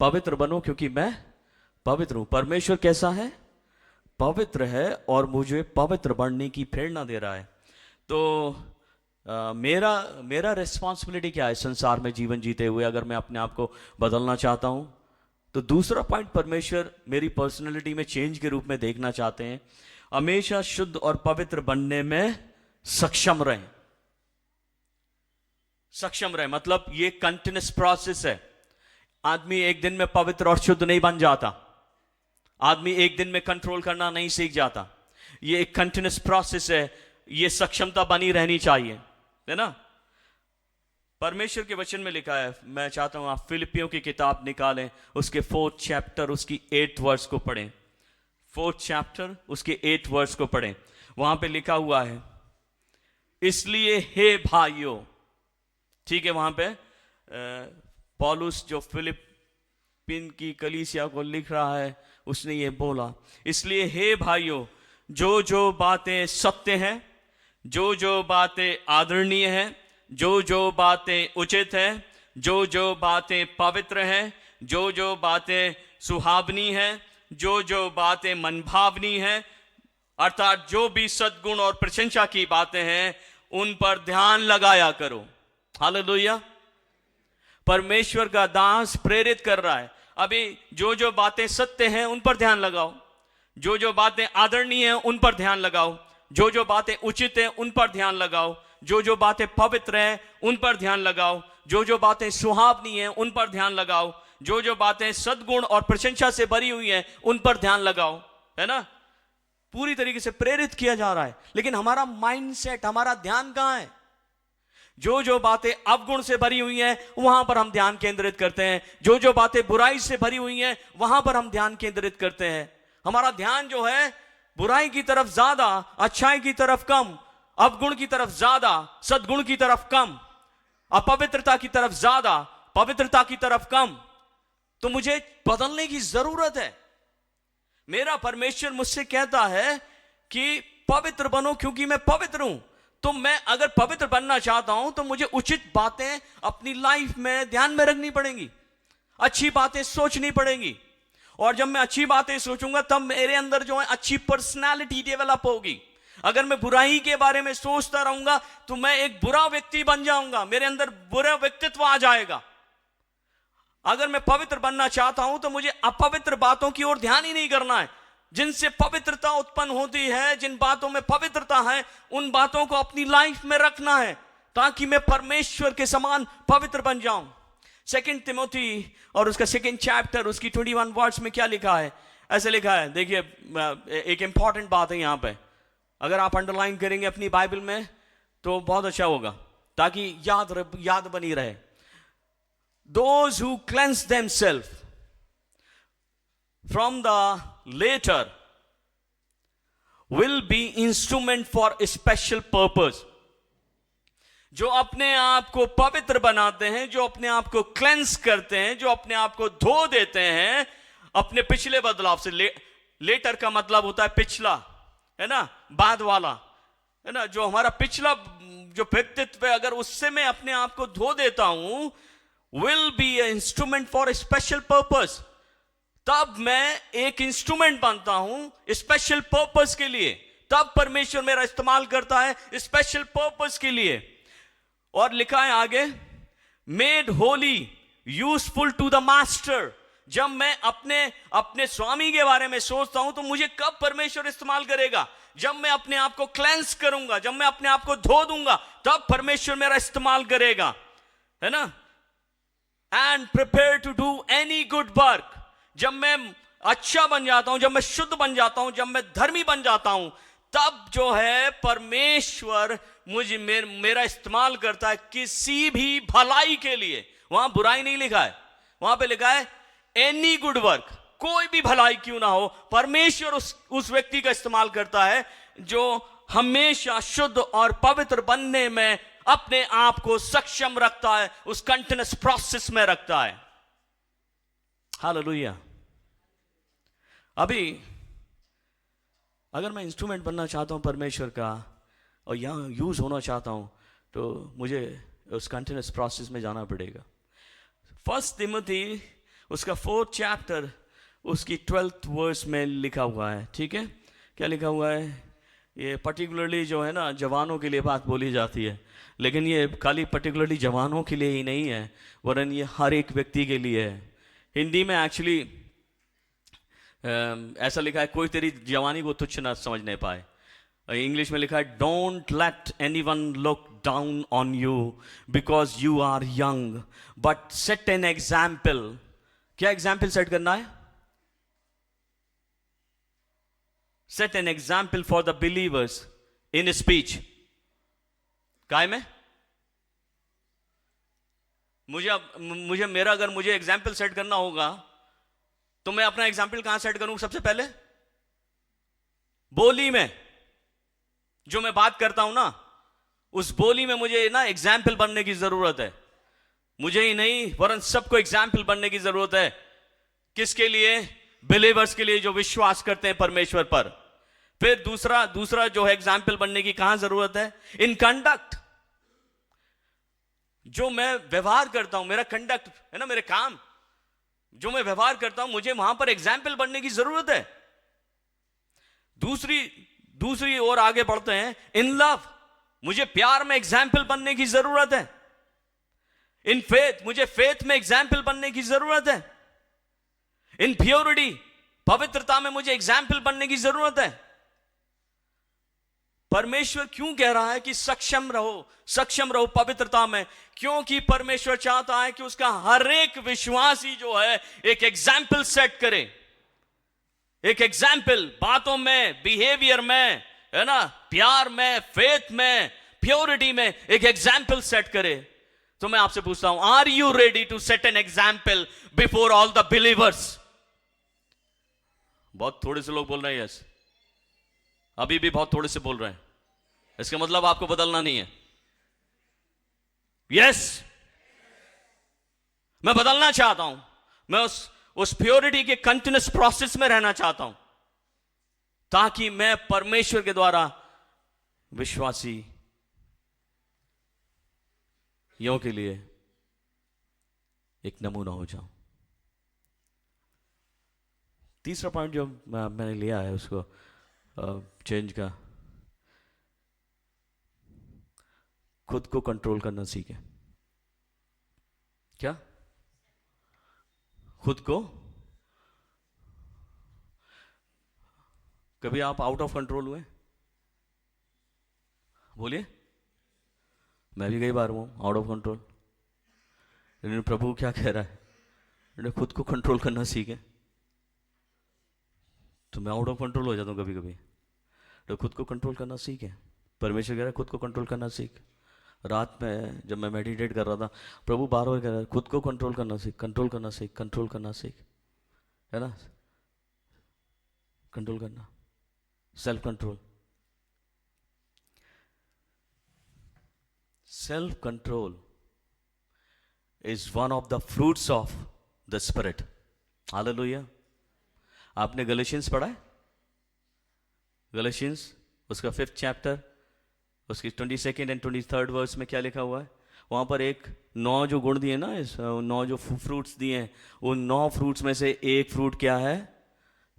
पवित्र बनो क्योंकि मैं पवित्र हूँ। परमेश्वर कैसा है? पवित्र है, और मुझे पवित्र बनने की प्रेरणा दे रहा है। तो मेरा रिस्पॉन्सिबिलिटी क्या है संसार में जीवन जीते हुए? अगर मैं अपने आप को बदलना चाहता हूं, तो दूसरा पॉइंट परमेश्वर मेरी पर्सनैलिटी में चेंज के रूप में देखना चाहते हैं। हमेशा शुद्ध और पवित्र बनने में सक्षम रहें। सक्षम रहे मतलब ये कंटिन्यूस प्रोसेस है। आदमी एक दिन में पवित्र और शुद्ध नहीं बन जाता। आदमी एक दिन में कंट्रोल करना नहीं सीख जाता। ये एक कंटिन्यूस प्रोसेस है। ये सक्षमता बनी रहनी चाहिए, है ना। परमेश्वर के वचन में लिखा है, मैं चाहता हूं आप फिलिपियों की किताब निकालें, उसके 4th चैप्टर उसकी 8th वर्स को पढ़ें। 4th चैप्टर उसके 8th वर्स को पढ़ें। वहां पे लिखा हुआ है, इसलिए हे भाइयों, ठीक है, वहां पे पौलुस जो फिलिपिन की कलीसिया को लिख रहा है, उसने ये बोला, इसलिए हे भाइयों, जो जो बातें सत्य हैं, जो जो बातें आदरणीय हैं, जो जो बातें उचित हैं, जो जो बातें पवित्र हैं, जो जो बातें सुहावनी हैं, जो जो बातें मनभावनी हैं, अर्थात जो भी सद्गुण और प्रशंसा की बातें हैं, उन पर ध्यान लगाया करो। हालेलुया। परमेश्वर का दास प्रेरित कर रहा है, अभी जो जो बातें सत्य हैं उन पर ध्यान लगाओ, जो जो बातें आदरणीय हैं उन पर ध्यान लगाओ, जो जो बातें उचित हैं उन पर ध्यान लगाओ, जो जो बातें पवित्र हैं उन पर ध्यान लगाओ, जो जो बातें सुहावनी हैं उन पर ध्यान लगाओ, जो जो बातें सद्गुण और प्रशंसा से भरी हुई हैं उन पर ध्यान लगाओ। है ना, पूरी तरीके से प्रेरित किया जा रहा है। लेकिन हमारा माइंडसेट, हमारा ध्यान कहां है? जो जो बातें अवगुण से भरी हुई हैं वहां पर हम ध्यान केंद्रित करते हैं, जो जो बातें बुराई से भरी हुई हैं वहां पर हम ध्यान केंद्रित करते हैं। हमारा ध्यान जो है बुराई की तरफ ज्यादा, अच्छाई की तरफ कम, अवगुण की तरफ ज्यादा, सद्गुण की तरफ कम, अपवित्रता की तरफ ज्यादा, पवित्रता की तरफ कम। तो मुझे बदलने की जरूरत है। मेरा परमेश्वर मुझसे कहता है कि पवित्र बनो क्योंकि मैं पवित्र हूं। तो मैं अगर पवित्र बनना चाहता हूं तो मुझे उचित बातें अपनी लाइफ में ध्यान में रखनी पड़ेंगी, अच्छी बातें सोचनी पड़ेंगी। और जब मैं अच्छी बातें सोचूंगा तब मेरे अंदर जो है अच्छी पर्सनालिटी डेवलप होगी। अगर मैं बुराई के बारे में सोचता रहूंगा तो मैं एक बुरा व्यक्ति बन जाऊंगा, मेरे अंदर बुरा व्यक्तित्व आ जाएगा। अगर मैं पवित्र बनना चाहता हूं तो मुझे अपवित्र बातों की ओर ध्यान ही नहीं करना है। जिनसे पवित्रता उत्पन्न होती है, जिन बातों में पवित्रता है, उन बातों को अपनी लाइफ में रखना है ताकि मैं परमेश्वर के समान पवित्र बन जाऊं। 2 तिमोथी और उसका 2nd चैप्टर उसकी 21 वर्ड्स में क्या लिखा है? ऐसे लिखा है, देखिए एक इंपॉर्टेंट बात है यहां पे, अगर आप अंडरलाइन करेंगे अपनी बाइबल में तो बहुत अच्छा होगा ताकि याद बनी रहे। Those who cleanse themselves from the latter will be instrument for a special purpose. जो अपने आप को पवित्र बनाते हैं, जो अपने आप को क्लेंस करते हैं, जो अपने आप को धो देते हैं अपने पिछले बदलाव से। लेटर का मतलब होता है पिछला, है ना, बाद वाला, है ना। जो हमारा पिछला जो व्यक्तित्व है, अगर उससे मैं अपने आप को धो देता हूं, will be an instrument for a special purpose, तब मैं एक इंस्ट्रूमेंट बनता हूं स्पेशल पर्पस के लिए। तब परमेश्वर मेरा इस्तेमाल करता है स्पेशल पर्पस के लिए। और लिखा है आगे, made holy useful to the master. जब मैं अपने स्वामी के बारे में सोचता हूं तो मुझे कब परमेश्वर इस्तेमाल करेगा? जब मैं अपने आप को क्लेंस करूंगा, जब मैं अपने आप को धो दूंगा, तब परमेश्वर मेरा इस्तेमाल करेगा, है ना। And prepare to do any good work. जब मैं अच्छा बन जाता हूं, जब मैं शुद्ध बन जाता हूं, जब मैं धर्मी बन जाता हूं, तब जो है परमेश्वर मेरा इस्तेमाल करता है किसी भी भलाई के लिए। वहां बुराई नहीं लिखा है, वहां पे लिखा है एनी गुड वर्क। कोई भी भलाई क्यों ना हो, परमेश्वर उस व्यक्ति का इस्तेमाल करता है जो हमेशा शुद्ध और पवित्र बनने में अपने आप को सक्षम रखता है, उस कंटिन्यूअस प्रोसेस में रखता है। हालेलुया। अभी अगर मैं इंस्ट्रूमेंट बनना चाहता हूं परमेश्वर का और यहां यूज होना चाहता हूं तो मुझे उस कंटिन्यूअस प्रोसेस में जाना पड़ेगा। 1 तिमोथी उसका 4th चैप्टर उसकी 12th वर्स में लिखा हुआ है। ठीक है, क्या लिखा हुआ है? ये पर्टिकुलरली जो है ना जवानों के लिए बात बोली जाती है, लेकिन ये खाली पर्टिकुलरली जवानों के लिए ही नहीं है, वरन ये हर एक व्यक्ति के लिए है। हिंदी में एक्चुअली ऐसा लिखा है, कोई तेरी जवानी को तुच्छ ना समझने पाए। इंग्लिश में लिखा है, don't let anyone look down on you because you are young but set an example. क्या एग्जाम्पल सेट करना है? Set an example for the believers in speech. काय में? अगर मुझे एग्जाम्पल सेट करना होगा तो मैं अपना एग्जाम्पल कहां सेट करूं? सबसे पहले बोली में, जो मैं बात करता हूं ना, उस बोली में मुझे ना एग्जाम्पल बनने की जरूरत है। मुझे ही नहीं वरन सबको एग्जाम्पल बनने की जरूरत है। किसके लिए? बिलीवर्स के लिए, जो विश्वास करते हैं परमेश्वर पर। फिर दूसरा जो है एग्जाम्पल बनने की कहां जरूरत है? इन कंडक्ट। जो मैं व्यवहार करता हूं, मेरा कंडक्ट है ना, मेरे काम जो मैं व्यवहार करता हूं, मुझे वहां पर एग्जाम्पल बनने की जरूरत है। दूसरी ओर आगे बढ़ते हैं, इन लव, मुझे प्यार में एग्जाम्पल बनने की जरूरत है। इन फेथ, मुझे फेथ में एग्जाम्पल बनने की जरूरत है। इन प्योरिटी, पवित्रता में मुझे एग्जाम्पल बनने की जरूरत है। परमेश्वर क्यों कह रहा है कि सक्षम रहो पवित्रता में? क्योंकि परमेश्वर चाहता है कि उसका हर एक विश्वासी जो है एक एग्जाम्पल सेट करे। एक एग्जाम्पल बातों में, बिहेवियर में, है ना, प्यार में, फेथ में, प्योरिटी में एक एग्जाम्पल सेट करे। तो मैं आपसे पूछता हूं, are you ready to set an example before all the believers? बहुत थोड़े से लोग बोल रहे हैं यस। अभी भी बहुत थोड़े से बोल रहे हैं। इसका मतलब आपको बदलना नहीं है। यस, मैं बदलना चाहता हूं। मैं उस प्योरिटी के कंटिन्यूस प्रोसेस में रहना चाहता हूं, ताकि मैं परमेश्वर के द्वारा विश्वासी यों के लिए एक नमूना हो जाऊं। तीसरा पॉइंट जो मैंने लिया है उसको चेंज का, खुद को कंट्रोल करना सीखे। क्या? खुद को। कभी आप आउट ऑफ कंट्रोल हुए? बोलिए। मैं भी कई बार हूं आउट ऑफ कंट्रोल। लेकिन प्रभु क्या कह रहा है? खुद को कंट्रोल करना सीखे। तो मैं आउट ऑफ कंट्रोल हो जाता हूं कभी कभी। तो खुद को कंट्रोल करना सीखे। परमेश्वर कह रहा है खुद को कंट्रोल करना सीख। रात में जब मैं मेडिटेट कर रहा था, प्रभु बार बार कह रहा है खुद को कंट्रोल करना सीख, कंट्रोल करना सीख, कंट्रोल करना सीख, है ना, कंट्रोल करना, self control. Self control is one of the fruits of the spirit. Hallelujah. आपने गलेशियंस पढ़ा है? गलेशियंस उसका 5th चैप्टर, उसकी 22nd एंड 23rd वर्स में क्या लिखा हुआ है? वहां पर 9 जो गुण दिए ना, 9 जो फ्रूट्स दिए हैं, उन 9 फ्रूट्स में से एक फ्रूट क्या है?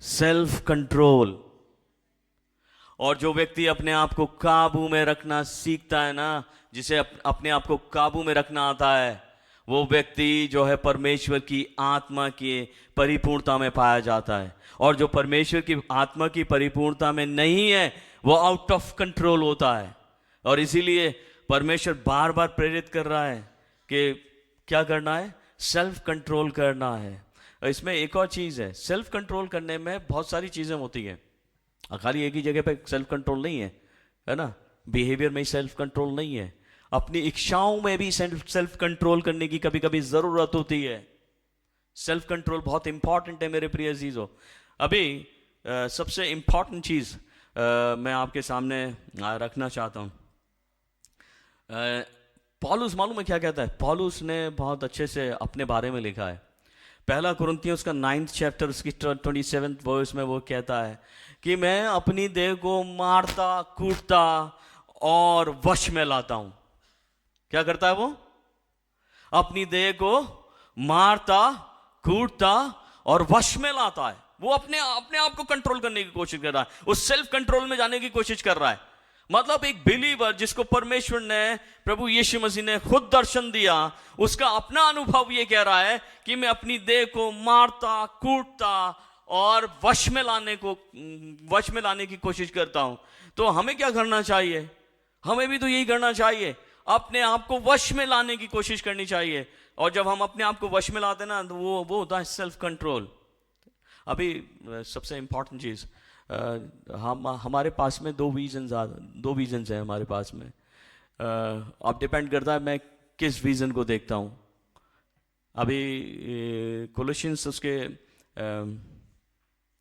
Self control. और जो व्यक्ति अपने आप को काबू में रखना सीखता है ना, जिसे अपने आप को काबू में रखना आता है, वो व्यक्ति जो है परमेश्वर की आत्मा की परिपूर्णता में पाया जाता है। और जो परमेश्वर की आत्मा की परिपूर्णता में नहीं है, वो आउट ऑफ कंट्रोल होता है। और इसीलिए परमेश्वर बार बार प्रेरित कर रहा है कि क्या करना है? सेल्फ कंट्रोल करना है। और इसमें एक और चीज़ है, सेल्फ कंट्रोल करने में बहुत सारी चीज़ें होती हैं। खाली एक ही जगह पे सेल्फ कंट्रोल नहीं है ना। बिहेवियर में सेल्फ कंट्रोल नहीं है, अपनी इच्छाओं में भी सेल्फ कंट्रोल करने की कभी कभी ज़रूरत होती है। सेल्फ कंट्रोल बहुत इंपॉर्टेंट है मेरे प्रिय अजीजों। अभी सबसे इंपॉर्टेंट चीज़ मैं आपके सामने रखना चाहता हूँ। पौलुस मालूम है क्या कहता है? पौलुस ने बहुत अच्छे से अपने बारे में लिखा है। 1 कुरिन्थियों उसका 9th चैप्टर उसकी 27th वर्स में वो कहता है कि मैं अपनी देह को मारता, कूटता और वश में लाता हूं। क्या करता है वो? अपनी देह को मारता, कूटता और वश में लाता है। वो अपने आप को कंट्रोल करने की कोशिश कर रहा है, उस सेल्फ कंट्रोल में जाने की कोशिश कर रहा है। मतलब एक बिलीवर जिसको परमेश्वर ने, प्रभु यीशु मसीह ने खुद दर्शन दिया, उसका अपना अनुभव ये कह रहा है कि मैं अपनी देह को मारता, कूटता और वश में लाने की कोशिश करता हूं। तो हमें क्या करना चाहिए? हमें भी तो यही करना चाहिए, अपने आप को वश में लाने की कोशिश करनी चाहिए। और जब हम अपने आप को वश में लाते हैं ना, तो वो होता है सेल्फ कंट्रोल। अभी सबसे इंपॉर्टेंट चीज़, हमारे पास में दो विजन्स हैं हमारे पास में। अब डिपेंड करता है मैं किस विजन को देखता हूँ। अभी कोलोशियंस उसके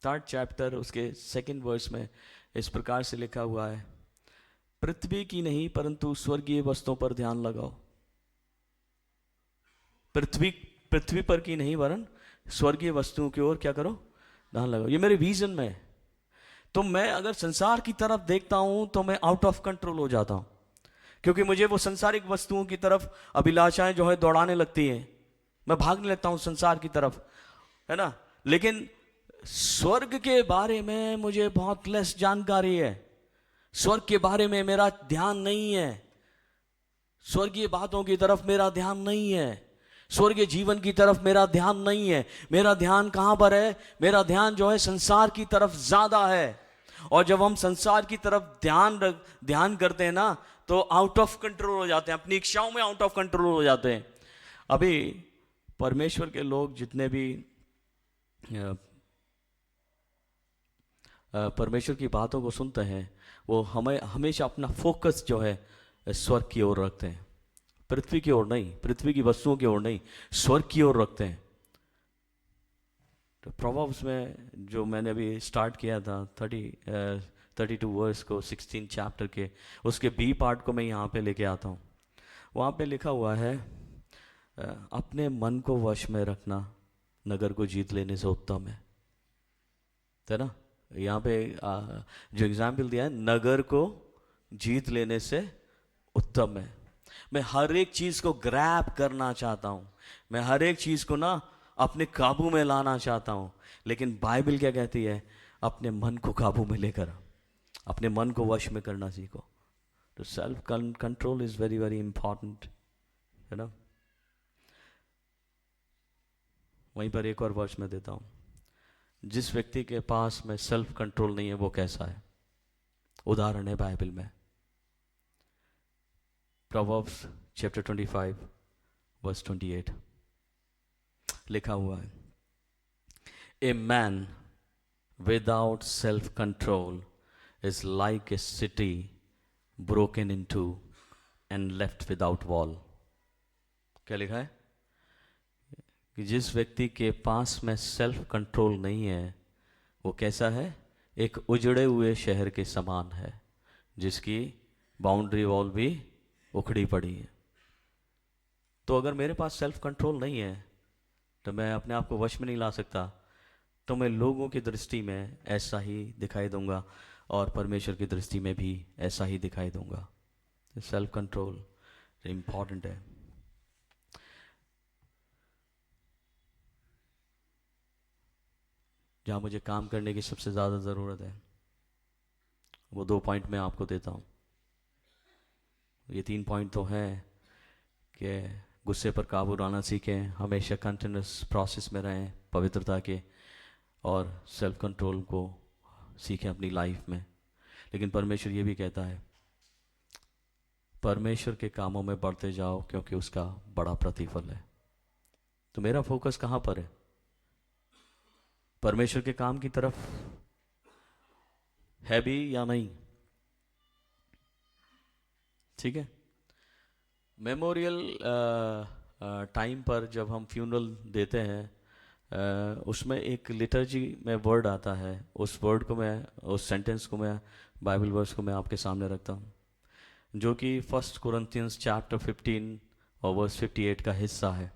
3rd चैप्टर उसके 2nd वर्स में इस प्रकार से लिखा हुआ है, पृथ्वी की नहीं परंतु स्वर्गीय वस्तुओं पर ध्यान लगाओ। पृथ्वी पर की नहीं वरन स्वर्गीय वस्तुओं की ओर क्या करो, ध्यान लगाओ। ये मेरे विजन में है। तो मैं अगर संसार की तरफ देखता हूं तो मैं आउट ऑफ कंट्रोल हो जाता हूं, क्योंकि मुझे वो संसारिक वस्तुओं की तरफ अभिलाषाएं जो है दौड़ाने लगती हैं, मैं भागने लगता हूं संसार की तरफ, है ना। लेकिन स्वर्ग के बारे में मुझे बहुत लेस जानकारी है, स्वर्ग के बारे में मेरा ध्यान नहीं है, स्वर्गीय बातों की तरफ मेरा ध्यान नहीं है, स्वर्गीय जीवन की तरफ मेरा ध्यान नहीं है। मेरा ध्यान कहां पर है? मेरा ध्यान जो है संसार की तरफ ज्यादा है। और जब हम संसार की तरफ ध्यान करते हैं ना, तो आउट ऑफ कंट्रोल हो जाते हैं, अपनी इच्छाओं में आउट ऑफ कंट्रोल हो जाते हैं। अभी परमेश्वर के लोग जितने भी परमेश्वर की बातों को सुनते हैं, वो हमें हमेशा अपना फोकस जो है स्वर्ग की ओर रखते हैं, पृथ्वी की ओर नहीं, पृथ्वी की वस्तुओं की ओर नहीं, स्वर्ग की ओर रखते हैं। तो प्रोवर्ब्स में जो मैंने अभी स्टार्ट किया था 32 वर्स को 16 चैप्टर के, उसके बी पार्ट को मैं यहाँ पे लेके आता हूँ। वहाँ पे लिखा हुआ है, अपने मन को वश में रखना नगर को जीत लेने से उत्तम है ना। यहाँ पे जो एग्जाम्पल दिया है, नगर को जीत लेने से उत्तम है। मैं हर एक चीज़ को ग्रैब करना चाहता हूँ, मैं हर एक चीज़ को ना अपने काबू में लाना चाहता हूँ, लेकिन बाइबल क्या कहती है? अपने मन को काबू में लेकर अपने मन को वश में करना सीखो। तो self control is very very important, है ना। वहीं पर एक और वर्ष में देता हूँ, जिस व्यक्ति के पास में सेल्फ कंट्रोल नहीं है वो कैसा है? उदाहरण है बाइबल में, प्रोवर्ब्स चैप्टर 25 वर्स 28 लिखा हुआ है, a man without self control is like a city broken into and left without wall. क्या लिखा है? कि जिस व्यक्ति के पास में सेल्फ कंट्रोल नहीं है वो कैसा है? एक उजड़े हुए शहर के समान है, जिसकी बाउंड्री वॉल भी उखड़ी पड़ी है। तो अगर मेरे पास सेल्फ कंट्रोल नहीं है तो मैं अपने आप को वश में नहीं ला सकता, तो मैं लोगों की दृष्टि में ऐसा ही दिखाई दूंगा और परमेश्वर की दृष्टि में भी ऐसा ही दिखाई दूंगा। सेल्फ कंट्रोल इम्पॉर्टेंट है। जहाँ मुझे काम करने की सबसे ज़्यादा ज़रूरत है, वो 2 पॉइंट मैं आपको देता हूँ। ये 3 पॉइंट तो हैं कि गुस्से पर काबू लाना सीखें, हमेशा कंटिन्यूस प्रोसेस में रहें पवित्रता के, और सेल्फ कंट्रोल को सीखें अपनी लाइफ में। लेकिन परमेश्वर ये भी कहता है, परमेश्वर के कामों में बढ़ते जाओ क्योंकि उसका बड़ा प्रतिफल है। तो मेरा फोकस कहाँ पर है? परमेश्वर के काम की तरफ है भी या नहीं? ठीक है। मेमोरियल टाइम पर जब हम फ्यूनरल देते हैं, उसमें एक लिटर्जी में वर्ड आता है, उस वर्ड को मैं, उस सेंटेंस को मैं, बाइबल वर्स को मैं आपके सामने रखता हूँ, जो कि 1 कोरिन्थियंस चैप्टर 15 और वर्स 58 का हिस्सा है।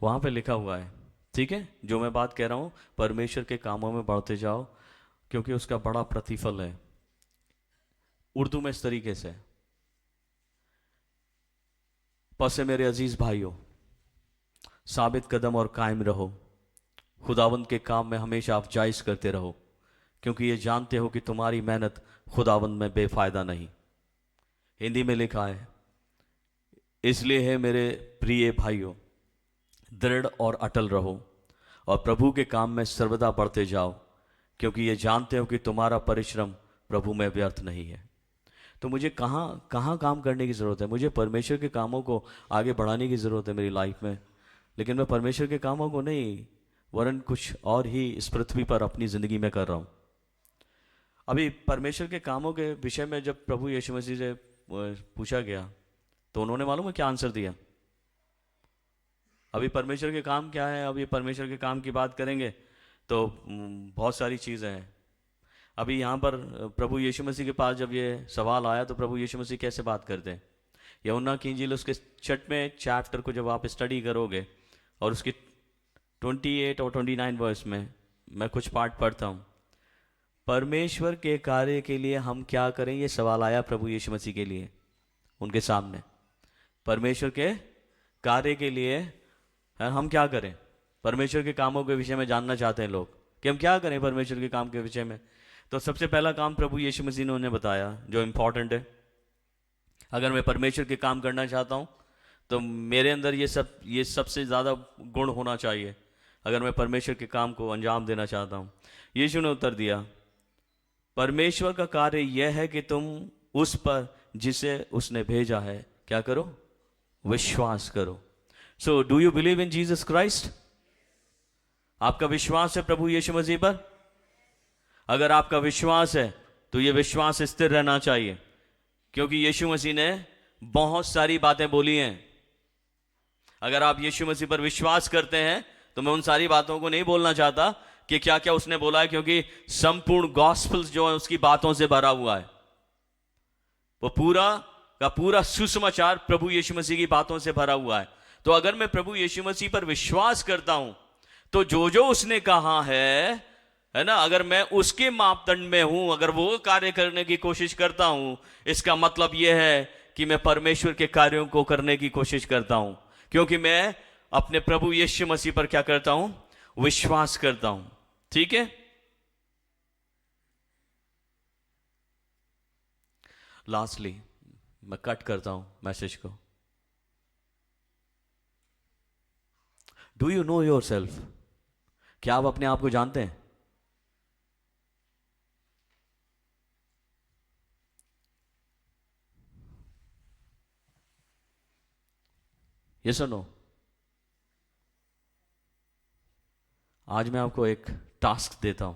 वहाँ पे लिखा हुआ है, ठीक है, जो मैं बात कह रहा हूँ, परमेश्वर के कामों में बढ़ते जाओ क्योंकि उसका बड़ा प्रतिफल है। उर्दू में इस तरीके से, पसे मेरे अजीज भाइयों, साबित कदम और कायम रहो, खुदावंद के काम में हमेशा अफजाइश करते रहो, क्योंकि ये जानते हो कि तुम्हारी मेहनत खुदावंद में बेफायदा नहीं। हिंदी में लिखा है, इसलिए है मेरे प्रिय भाइयों, दृढ़ और अटल रहो और प्रभु के काम में सर्वदा बढ़ते जाओ, क्योंकि ये जानते हो कि तुम्हारा परिश्रम प्रभु में व्यर्थ नहीं है। तो मुझे कहाँ काम करने की ज़रूरत है? मुझे परमेश्वर के कामों को आगे बढ़ाने की ज़रूरत है मेरी लाइफ में, लेकिन मैं परमेश्वर के कामों को नहीं, वरन कुछ और ही इस पृथ्वी पर अपनी ज़िंदगी में कर रहा हूँ। अभी परमेश्वर के कामों के विषय में जब प्रभु यीशु मसीह से पूछा गया तो उन्होंने मालूम है क्या आंसर दिया? अभी परमेश्वर के काम क्या है, अभी परमेश्वर के काम की बात करेंगे तो बहुत सारी चीज़ें हैं। अभी यहाँ पर प्रभु यीशु मसीह के पास जब ये सवाल आया तो प्रभु यीशु मसीह कैसे बात करते हैं। यूहन्ना की इंजील उसके 6वें चैप्टर को जब आप स्टडी करोगे और उसके 28 और 29 वर्स में मैं कुछ पार्ट पढ़ता हूँ। परमेश्वर के कार्य के लिए हम क्या करें, ये सवाल आया प्रभु यीशु मसीह के लिए उनके सामने। परमेश्वर के कार्य के लिए हम क्या करें, परमेश्वर के कामों के विषय में जानना चाहते हैं लोग कि हम क्या करें परमेश्वर के काम के विषय में। तो सबसे पहला काम प्रभु यीशु मसीह ने उन्हें बताया जो इम्पोर्टेंट है। अगर मैं परमेश्वर के काम करना चाहता हूँ तो मेरे अंदर ये सबसे ज़्यादा गुण होना चाहिए अगर मैं परमेश्वर के काम को अंजाम देना चाहता हूँ। यीशु ने उत्तर दिया, परमेश्वर का कार्य यह है कि तुम उस पर जिसे उसने भेजा है क्या करो, विश्वास करो। So do you believe in Jesus Christ? आपका विश्वास है प्रभु यीशु मसीह पर? अगर आपका विश्वास है तो ये विश्वास स्थिर रहना चाहिए, क्योंकि यीशु मसीह ने बहुत सारी बातें बोली हैं। अगर आप यीशु मसीह पर विश्वास करते हैं तो मैं उन सारी बातों को नहीं बोलना चाहता कि क्या क्या उसने बोला है, क्योंकि संपूर्ण गॉस्पेल्स जो है उसकी बातों से भरा हुआ है। वो पूरा का पूरा सुसमाचार प्रभु यीशु मसीह की बातों से भरा हुआ है। तो अगर मैं प्रभु यीशु मसीह पर विश्वास करता हूं तो जो जो उसने कहा है ना, अगर मैं उसके मापदंड में हूं, अगर वो कार्य करने की कोशिश करता हूं, इसका मतलब यह है कि मैं परमेश्वर के कार्यों को करने की कोशिश करता हूं, क्योंकि मैं अपने प्रभु यीशु मसीह पर क्या करता हूं, विश्वास करता हूं। ठीक है। लास्टली मैं कट करता हूं मैसेज को। Do you know your self? क्या आप अपने आप को जानते हैं? यस और नो? आज मैं आपको एक टास्क देता हूं।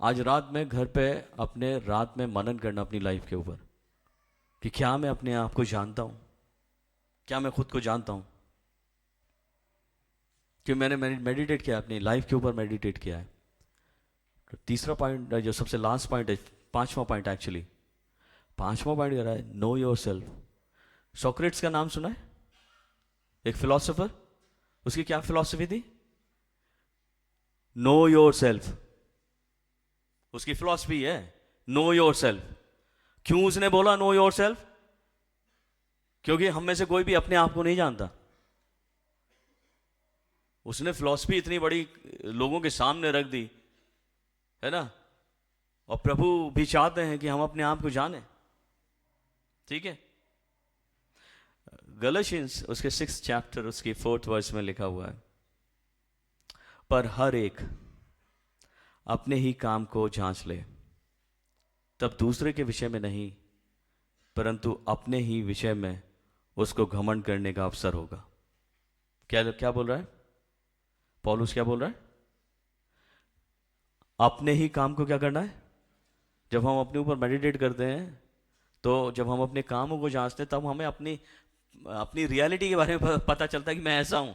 आज रात में घर पे अपने रात में मनन करना अपनी लाइफ के ऊपर कि क्या मैं अपने आप को जानता हूं, क्या मैं खुद को जानता हूं। कि मैंने मेडिटेट किया, अपनी लाइफ के ऊपर मेडिटेट किया है। तो तीसरा पॉइंट जो सबसे लास्ट पॉइंट है, पांचवा पॉइंट एक्चुअली, पांचवा पॉइंट कह रहा है नो योर सेल्फ। सोक्रेट्स का नाम सुना है? एक फिलोसोफर, उसकी क्या फिलॉसफी थी? Know your self. उसकी फिलॉसफी है नो योर सेल्फ। क्यों उसने बोला नो योर सेल्फ? क्योंकि हम में से कोई भी अपने आप को नहीं जानता। उसने फिलॉसफी इतनी बड़ी लोगों के सामने रख दी है ना, और प्रभु भी चाहते हैं कि हम अपने आप को जानें। ठीक है। गलातियंस उसके 6 चैप्टर उसकी 4th वर्स में लिखा हुआ है, पर हर एक अपने ही काम को जांच ले, तब दूसरे के विषय में नहीं परंतु अपने ही विषय में उसको घमंड करने का अवसर होगा। क्या बोल रहा है पौलुस? क्या बोल रहा है? अपने ही काम को क्या करना है? जब हम अपने ऊपर मेडिटेट करते हैं, तो जब हम अपने कामों को जांचते हैं, तब हमें अपनी रियलिटी के बारे में पता चलता है कि मैं ऐसा हूं।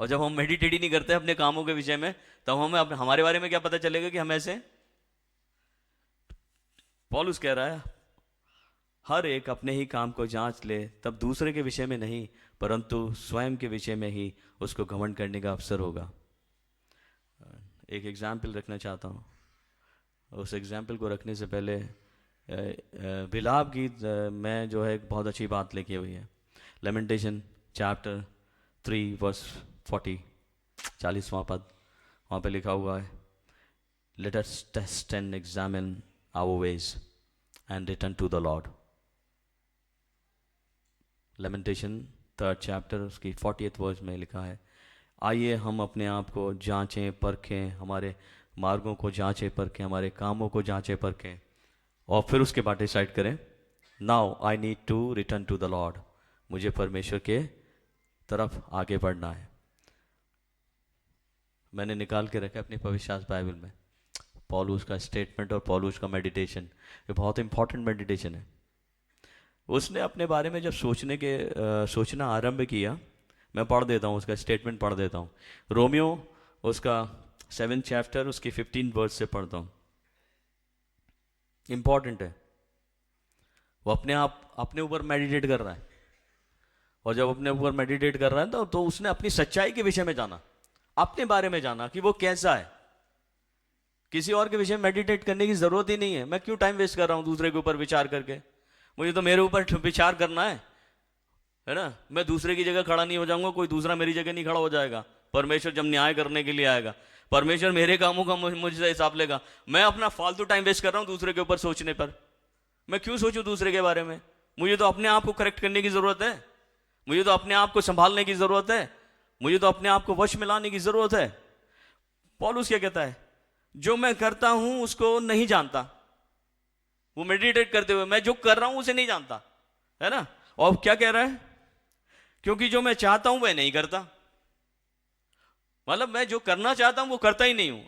और जब हम मेडिटेट ही नहीं करते अपने कामों के विषय में, तब हमें हमारे बारे में क्या पता चलेगा कि हम ऐसे। पौलुस कह रहा है हर एक अपने ही काम को जांच ले, तब दूसरे के विषय में नहीं परंतु स्वयं के विषय में ही उसको घमंड करने का अवसर होगा। एक एग्जाम्पल रखना चाहता हूँ। उस एग्जाम्पल को रखने से पहले विलाप गीत में जो है एक बहुत अच्छी बात लिखी हुई है। लेमेंटेशन चैप्टर 3 वर्स 40वां पद, वहाँ पे लिखा हुआ है, let us test and examine our ways and return to the Lord. Lamentation 3rd chapter उसकी 40th वर्स में लिखा है, आइए हम अपने आप को जांचें परखें, हमारे मार्गों को जांचें परखें, हमारे कामों को जांचें परखें, और फिर उसके बाद डिसाइड करें, now I need to return to the Lord. मुझे परमेश्वर के तरफ आगे बढ़ना है। मैंने निकाल के रखा अपनी पवित्र शास्त्र बाइबल में पौलुस का स्टेटमेंट और पौलुस का मेडिटेशन। ये बहुत इंपॉर्टेंट मेडिटेशन है। उसने अपने बारे में जब सोचना आरंभ किया, मैं पढ़ देता हूँ, उसका स्टेटमेंट पढ़ देता हूँ। रोमियो उसका 7th चैप्टर उसकी 15 वर्स से पढ़ता हूँ, इंपॉर्टेंट है। वो अपने ऊपर मेडिटेट कर रहा है, और जब अपने ऊपर मेडिटेट कर रहा है तो उसने अपनी सच्चाई के विषय में जाना, अपने बारे में जाना कि वो कैसा है। किसी और के विषय में मेडिटेट करने की जरूरत ही नहीं है। मैं क्यों टाइम वेस्ट कर रहा हूं दूसरे के ऊपर विचार करके? मुझे तो मेरे ऊपर विचार करना है ना। मैं दूसरे की जगह खड़ा नहीं हो जाऊंगा, कोई दूसरा मेरी जगह नहीं खड़ा हो जाएगा। परमेश्वर जब न्याय करने के लिए आएगा, परमेश्वर मेरे कामों का मुझसे हिसाब लेगा। मैं अपना फालतू टाइम वेस्ट कर रहा हूं दूसरे के ऊपर सोचने पर। मैं क्यों सोचूं दूसरे के बारे में? मुझे तो अपने आप को करेक्ट करने की जरूरत है, मुझे तो अपने आप को संभालने की जरूरत है, मुझे तो अपने आप को वश में लाने की जरूरत है। पौलुस क्या कहता है? जो मैं करता हूं उसको नहीं जानता। वो मेडिटेट करते हुए, मैं जो कर रहा हूं उसे नहीं जानता, है ना। और क्या कह रहा है? क्योंकि जो मैं चाहता हूं वह नहीं करता। मतलब मैं जो करना चाहता हूं वो करता ही नहीं हूं।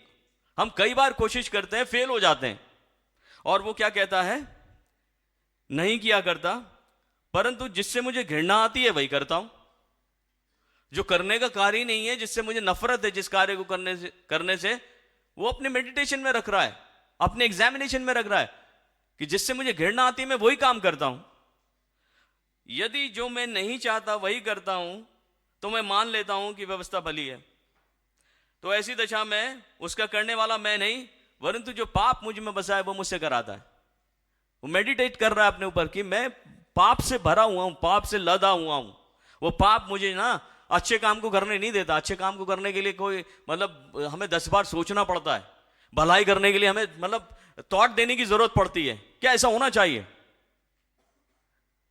हम कई बार कोशिश करते हैं, फेल हो जाते हैं। और वो क्या कहता है? नहीं किया करता, परंतु जिससे मुझे घृणा आती है वही करता हूं। जो करने का कार्य ही नहीं है, जिससे मुझे नफरत है, जिस कार्य को करने से वो अपने मेडिटेशन में रख रहा है, अपने एग्जामिनेशन में रख रहा है कि जिससे मुझे घृणा आती है मैं वही काम करता हूं। यदि जो मैं नहीं चाहता वही करता हूं तो मैं मान लेता हूं कि व्यवस्था भली है। तो ऐसी दशा में उसका करने वाला मैं नहीं, परंतु जो पाप मुझ में बसा है वो मुझसे कराता है। वो मेडिटेट कर रहा है अपने ऊपर कि मैं पाप से भरा हुआ हूं, पाप से लदा हुआ हूं। वो पाप मुझे ना अच्छे काम को करने नहीं देता। अच्छे काम को करने के लिए कोई मतलब हमें 10 बार सोचना पड़ता है। भलाई करने के लिए हमें मतलब थॉट देने की जरूरत पड़ती है। क्या ऐसा होना चाहिए?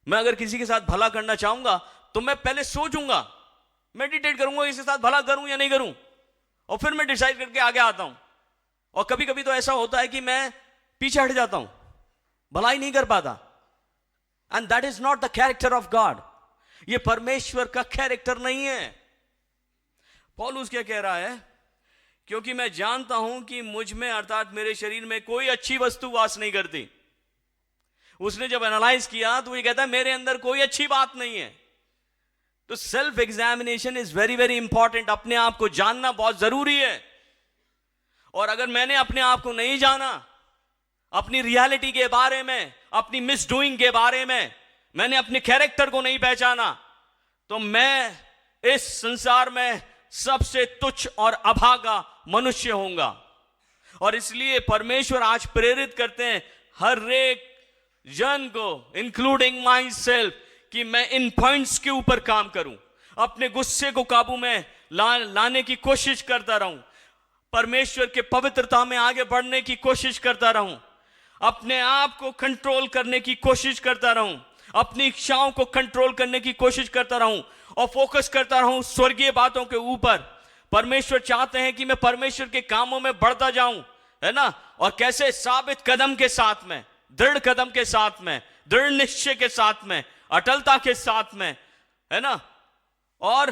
मैं अगर किसी के साथ भला करना चाहूंगा तो मैं पहले सोचूंगा, मेडिटेट करूंगा इसके साथ भला करूं या नहीं करूं, और फिर मैं डिसाइड करके आगे आता हूं। और कभी कभी तो ऐसा होता है कि मैं पीछे हट जाता हूं, भलाई नहीं कर पाता। And that is not the character of God. ये परमेश्वर का कैरेक्टर नहीं है। पौलुस क्या कह रहा है? क्योंकि मैं जानता हूं कि मुझ में अर्थात मेरे शरीर में कोई अच्छी वस्तु वास नहीं करती। उसने जब एनालाइज किया तो ये कहता है मेरे अंदर कोई अच्छी बात नहीं है। तो self examination is very very important. अपने आप को जानना बहुत जरूरी है। और अगर मैंने अपने आप को नहीं जाना, अपनी रियलिटी के बारे में, अपनी मिस डूइंग के बारे में, मैंने अपने कैरेक्टर को नहीं पहचाना, तो मैं इस संसार में सबसे तुच्छ और अभागा मनुष्य होऊंगा। और इसलिए परमेश्वर आज प्रेरित करते हैं हर एक जन को, इंक्लूडिंग माई सेल्फ, कि मैं इन पॉइंट्स के ऊपर काम करूं, अपने गुस्से को काबू में लाने की कोशिश करता रहूं, परमेश्वर के पवित्रता में आगे बढ़ने की कोशिश करता रहूं, अपने आप को कंट्रोल करने की कोशिश करता रहूं, अपनी इच्छाओं को कंट्रोल करने की कोशिश करता रहूं, और फोकस करता रहूं स्वर्गीय बातों के ऊपर। परमेश्वर चाहते हैं कि मैं परमेश्वर के कामों में बढ़ता जाऊं, है ना। और कैसे? साबित कदम के साथ में, दृढ़ कदम के साथ में, दृढ़ निश्चय के साथ में, अटलता के साथ में, है ना। और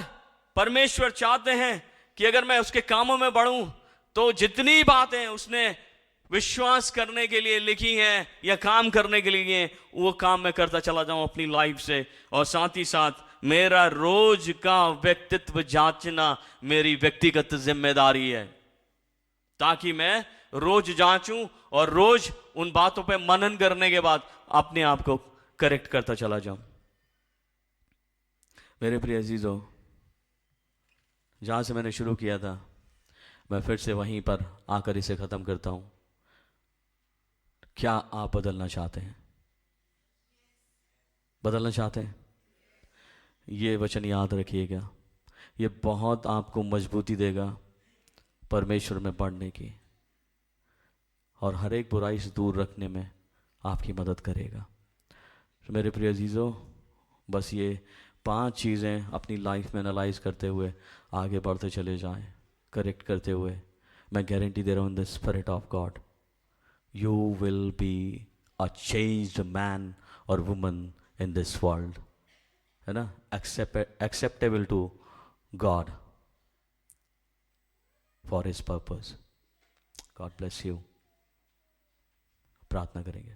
परमेश्वर चाहते हैं कि अगर मैं उसके कामों में बढ़ूं तो जितनी बातें उसने विश्वास करने के लिए लिखी हैं या काम करने के लिए, वो काम मैं करता चला जाऊं अपनी लाइफ से। और साथ ही साथ मेरा रोज का व्यक्तित्व जांचना मेरी व्यक्तिगत जिम्मेदारी है, ताकि मैं रोज जांचूं और रोज उन बातों पे मनन करने के बाद अपने आप को करेक्ट करता चला जाऊं। मेरे प्रिय अजीजों, जहां से मैंने शुरू किया था मैं फिर से वहीं पर आकर इसे खत्म करता हूं। क्या आप बदलना चाहते हैं? बदलना चाहते हैं? ये वचन याद रखिएगा, ये बहुत आपको मजबूती देगा परमेश्वर में बढ़ने की, और हर एक बुराई से दूर रखने में आपकी मदद करेगा। तो मेरे प्रिय अजीजों, बस ये 5 चीज़ें अपनी लाइफ में एनालाइज करते हुए आगे बढ़ते चले जाएं, करेक्ट करते हुए, मैं गारंटी दे रहा हूँ in the spirit of God you will be a changed man or woman in this world, है ना, acceptable to God for his purpose. God bless you. प्रार्थना करेंगे।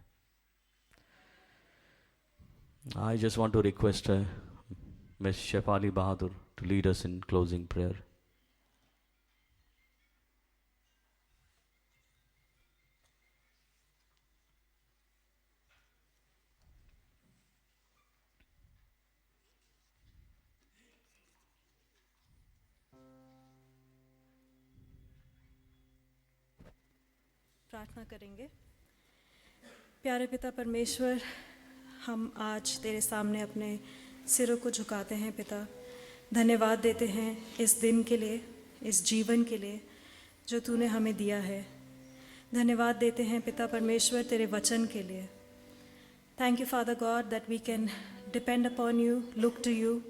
I just want to request Ms. Shefali Bahadur to lead us in closing prayer. प्रार्थना करेंगे। प्यारे पिता परमेश्वर, हम आज तेरे सामने अपने सिरों को झुकाते हैं पिता। धन्यवाद देते हैं इस दिन के लिए, इस जीवन के लिए जो तूने हमें दिया है। धन्यवाद देते हैं पिता परमेश्वर तेरे वचन के लिए। Thank you Father God that we can depend upon you, look to you,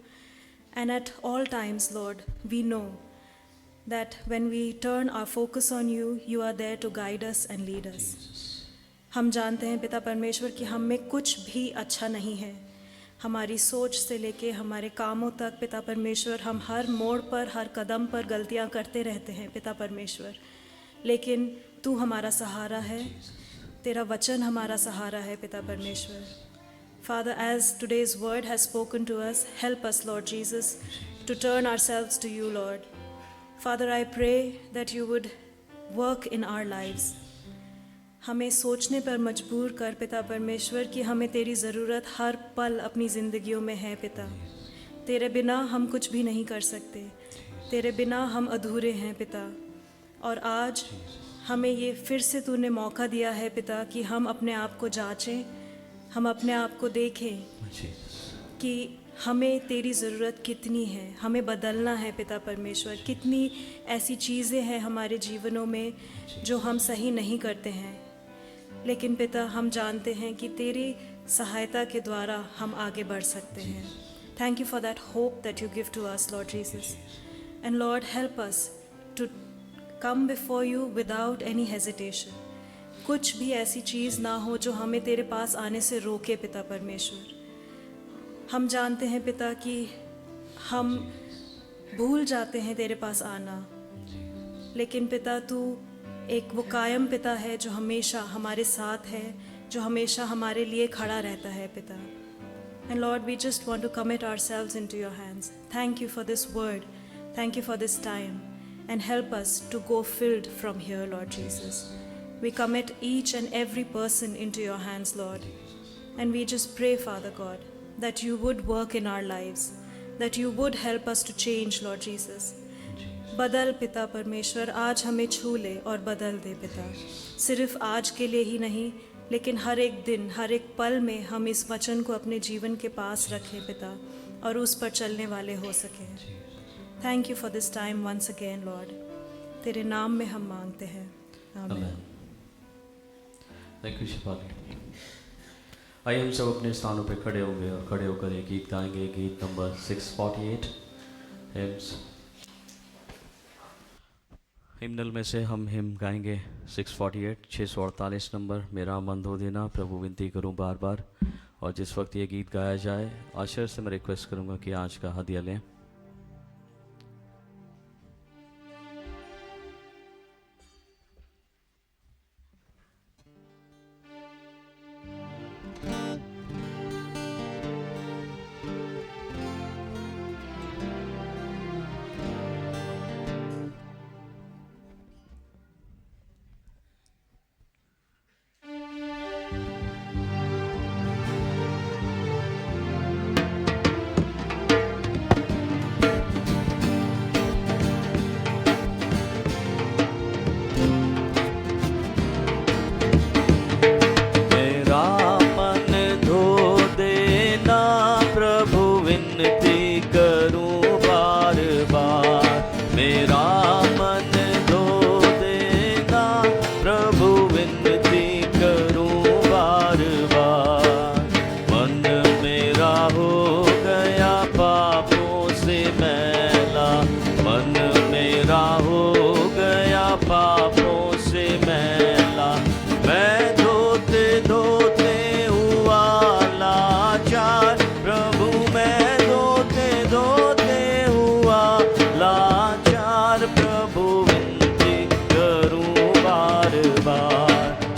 and at all times Lord we know that when we turn our focus on you, you are there to guide us and lead us. हम जानते हैं पिता परमेश्वर कि हम में कुछ भी अच्छा नहीं है। हमारी सोच से लेके हमारे कामों तक पिता परमेश्वर, हम हर मोड़ पर, हर कदम पर गलतियां करते रहते हैं पिता परमेश्वर। लेकिन तू हमारा सहारा है, तेरा वचन हमारा सहारा है पिता परमेश्वर। Father, as today's word has spoken to us, help us, Lord Jesus, to turn ourselves to you, Lord. Father, I pray that you would work in our lives. हमें सोचने पर मजबूर कर पिता परमेश्वर कि हमें तेरी ज़रूरत हर पल अपनी ज़िंदगियों में है पिता। तेरे बिना हम कुछ भी नहीं कर सकते, तेरे बिना हम अधूरे हैं पिता। और आज हमें ये फिर से तूने मौका दिया है पिता कि हम अपने आप को जांचें, हम अपने आप को देखें कि हमें तेरी ज़रूरत कितनी है, हमें बदलना है पिता परमेश्वर। कितनी ऐसी चीज़ें हैं हमारे जीवनों में जो हम सही नहीं करते हैं, लेकिन पिता हम जानते हैं कि तेरी सहायता के द्वारा हम आगे बढ़ सकते हैं। Thank you for that hope that you give to us Lord Jesus, and Lord help us to come before you without any hesitation. कुछ भी ऐसी चीज़ ना हो जो हमें तेरे पास आने से रोके पिता परमेश्वर। हम जानते हैं पिता कि हम भूल जाते हैं तेरे पास आना, लेकिन पिता तू एक वो कायम पिता है जो हमेशा हमारे साथ है, जो हमेशा हमारे लिए खड़ा रहता है पिता। And Lord we just want to commit ourselves into your hands. Thank you for this word, thank you for this time, and help us to go filled from here Lord Jesus. We commit each and every person into your hands Lord, and we just pray Father God that you would work in our lives, that you would help us to change, Lord Jesus. बदल पिता परमेश्वर, आज हमें छू ले और बदल दे पिता। सिर्फ आज के लिए ही नहीं, लेकिन हर एक दिन, हर एक पल में हम इस वचन को अपने जीवन के पास रखें पिता, और उस पर चलने वाले हो सकें। Thank you for this time once again Lord, तेरे नाम में हम मांगते हैं, आमीन। Thank you Shifali. आइए हम सब अपने स्थानों पे खड़े होंगे और खड़े होकर एक गीत गाएंगे, गीत नंबर 648 हिम्स। हिमनल में से हम हिम गाएंगे 648, 648 नंबर। मेरा मन धो देना प्रभु विनती करूं बार बार। और जिस वक्त ये गीत गाया जाए, आशर से मैं रिक्वेस्ट करूंगा कि आज का हदिया लें।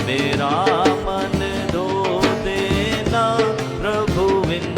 मेरा मन धो देना प्रभु विनती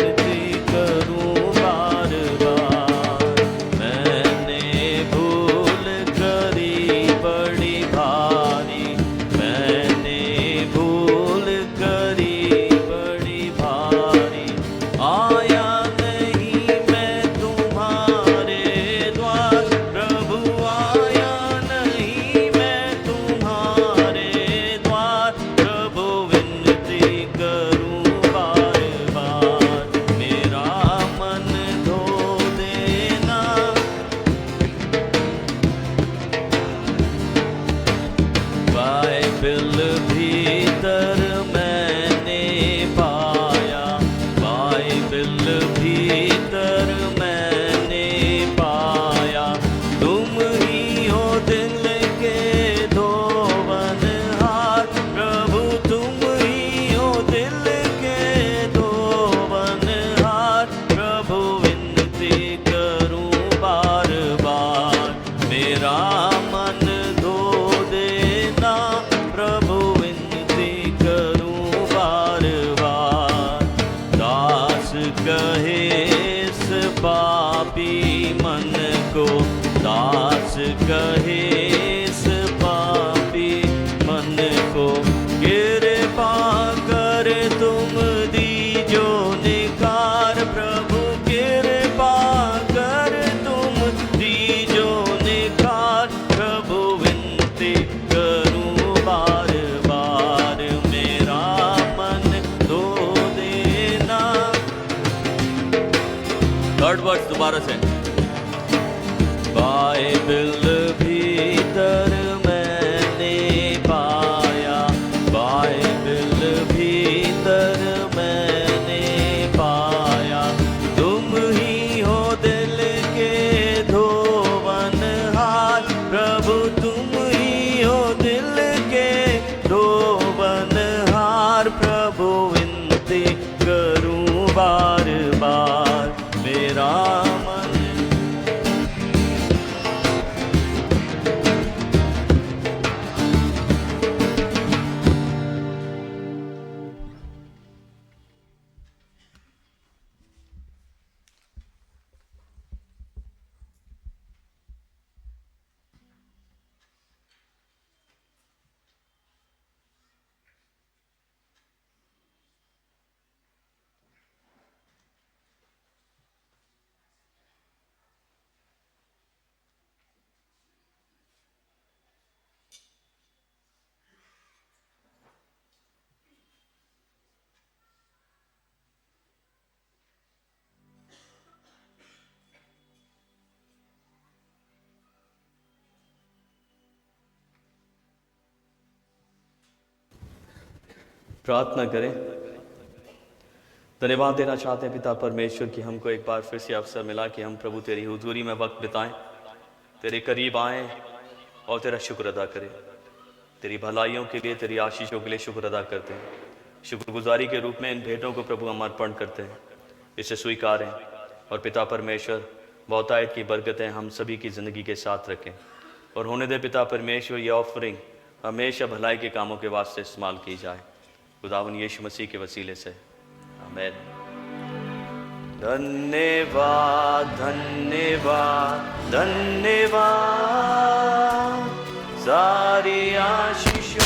को कृपा कर तुम दीजो निखार। प्रभु कृपा कर तुम दीजो निखार। प्रभु विनती करूं बार बार, मेरा मन दो देना। थर्ड वर्ड दोबारा से। बाइबल भीतर मैंने पाया, बाइबल भीतर मैंने पाया, तुम ही हो दिल के धोवनहार। प्रभु तुम ही हो दिल के धोवनहार। प्रभु विनती करूं बार बार, मेरा मन। प्रार्थना करें। धन्यवाद देना चाहते हैं पिता परमेश्वर कि हमको एक बार फिर से अवसर मिला कि हम प्रभु तेरी हुजूरी में वक्त बिताएं, तेरे करीब आएं और तेरा शुक्र अदा करें। तेरी भलाइयों के लिए, तेरी आशीषों के लिए शुक्र अदा करते हैं। शुक्रगुजारी के रूप में इन भेंटों को प्रभु हम अर्पण करते हैं, इसे स्वीकारें। और पिता परमेश्वर बहुतायत की बरकतें हम सभी की ज़िंदगी के साथ रखें और होने दे पिता परमेश्वर ये ऑफरिंग हमेशा भलाई के कामों के वास्ते इस्तेमाल की जाए, खुदावन यीशु मसीह के वसीले से, आमीन। धन्यवाद धन्यवाद धन्यवाद, सारी आशीषों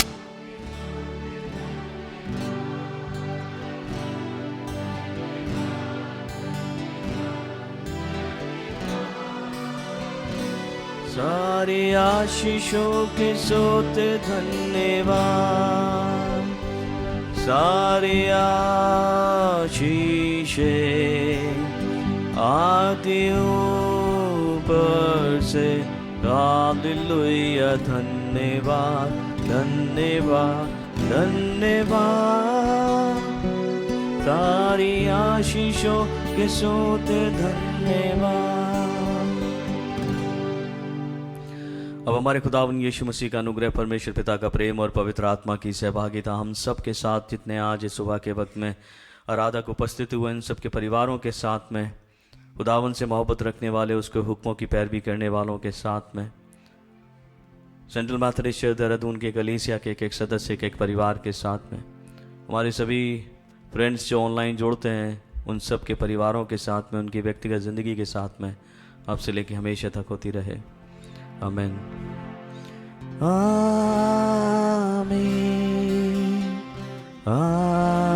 सारी आशीषों के सोते धन्यवाद। सारी आशीषें आती ऊपर से, हालेलुया। धन्यवाद धन्यवाद धन्यवाद, सारी आशीषों के सोते धन्यवाद। अब हमारे खुदावन यीशु मसीह का अनुग्रह, परमेश्वर पिता का प्रेम और पवित्र आत्मा की सहभागिता हम सब के साथ, जितने आज इस सुबह के वक्त में आराधक उपस्थित हुए, इन सब के परिवारों के साथ में, खुदावन से मोहब्बत रखने वाले, उसके हुक्मों की पैरवी करने वालों के साथ में, सेंट्रल मैथोडिस्ट चर्च देहरादून के कलीसिया के एक सदस्य के एक परिवार के साथ में, हमारे सभी फ्रेंड्स जो ऑनलाइन जोड़ते हैं उन सब के परिवारों के साथ में, उनकी व्यक्तिगत ज़िंदगी के साथ में, आपसे लेके हमेशा तक होती रहे। आमीन आमीन आमीन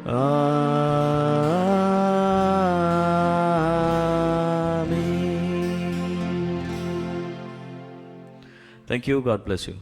आमीन। Thank you. God bless you.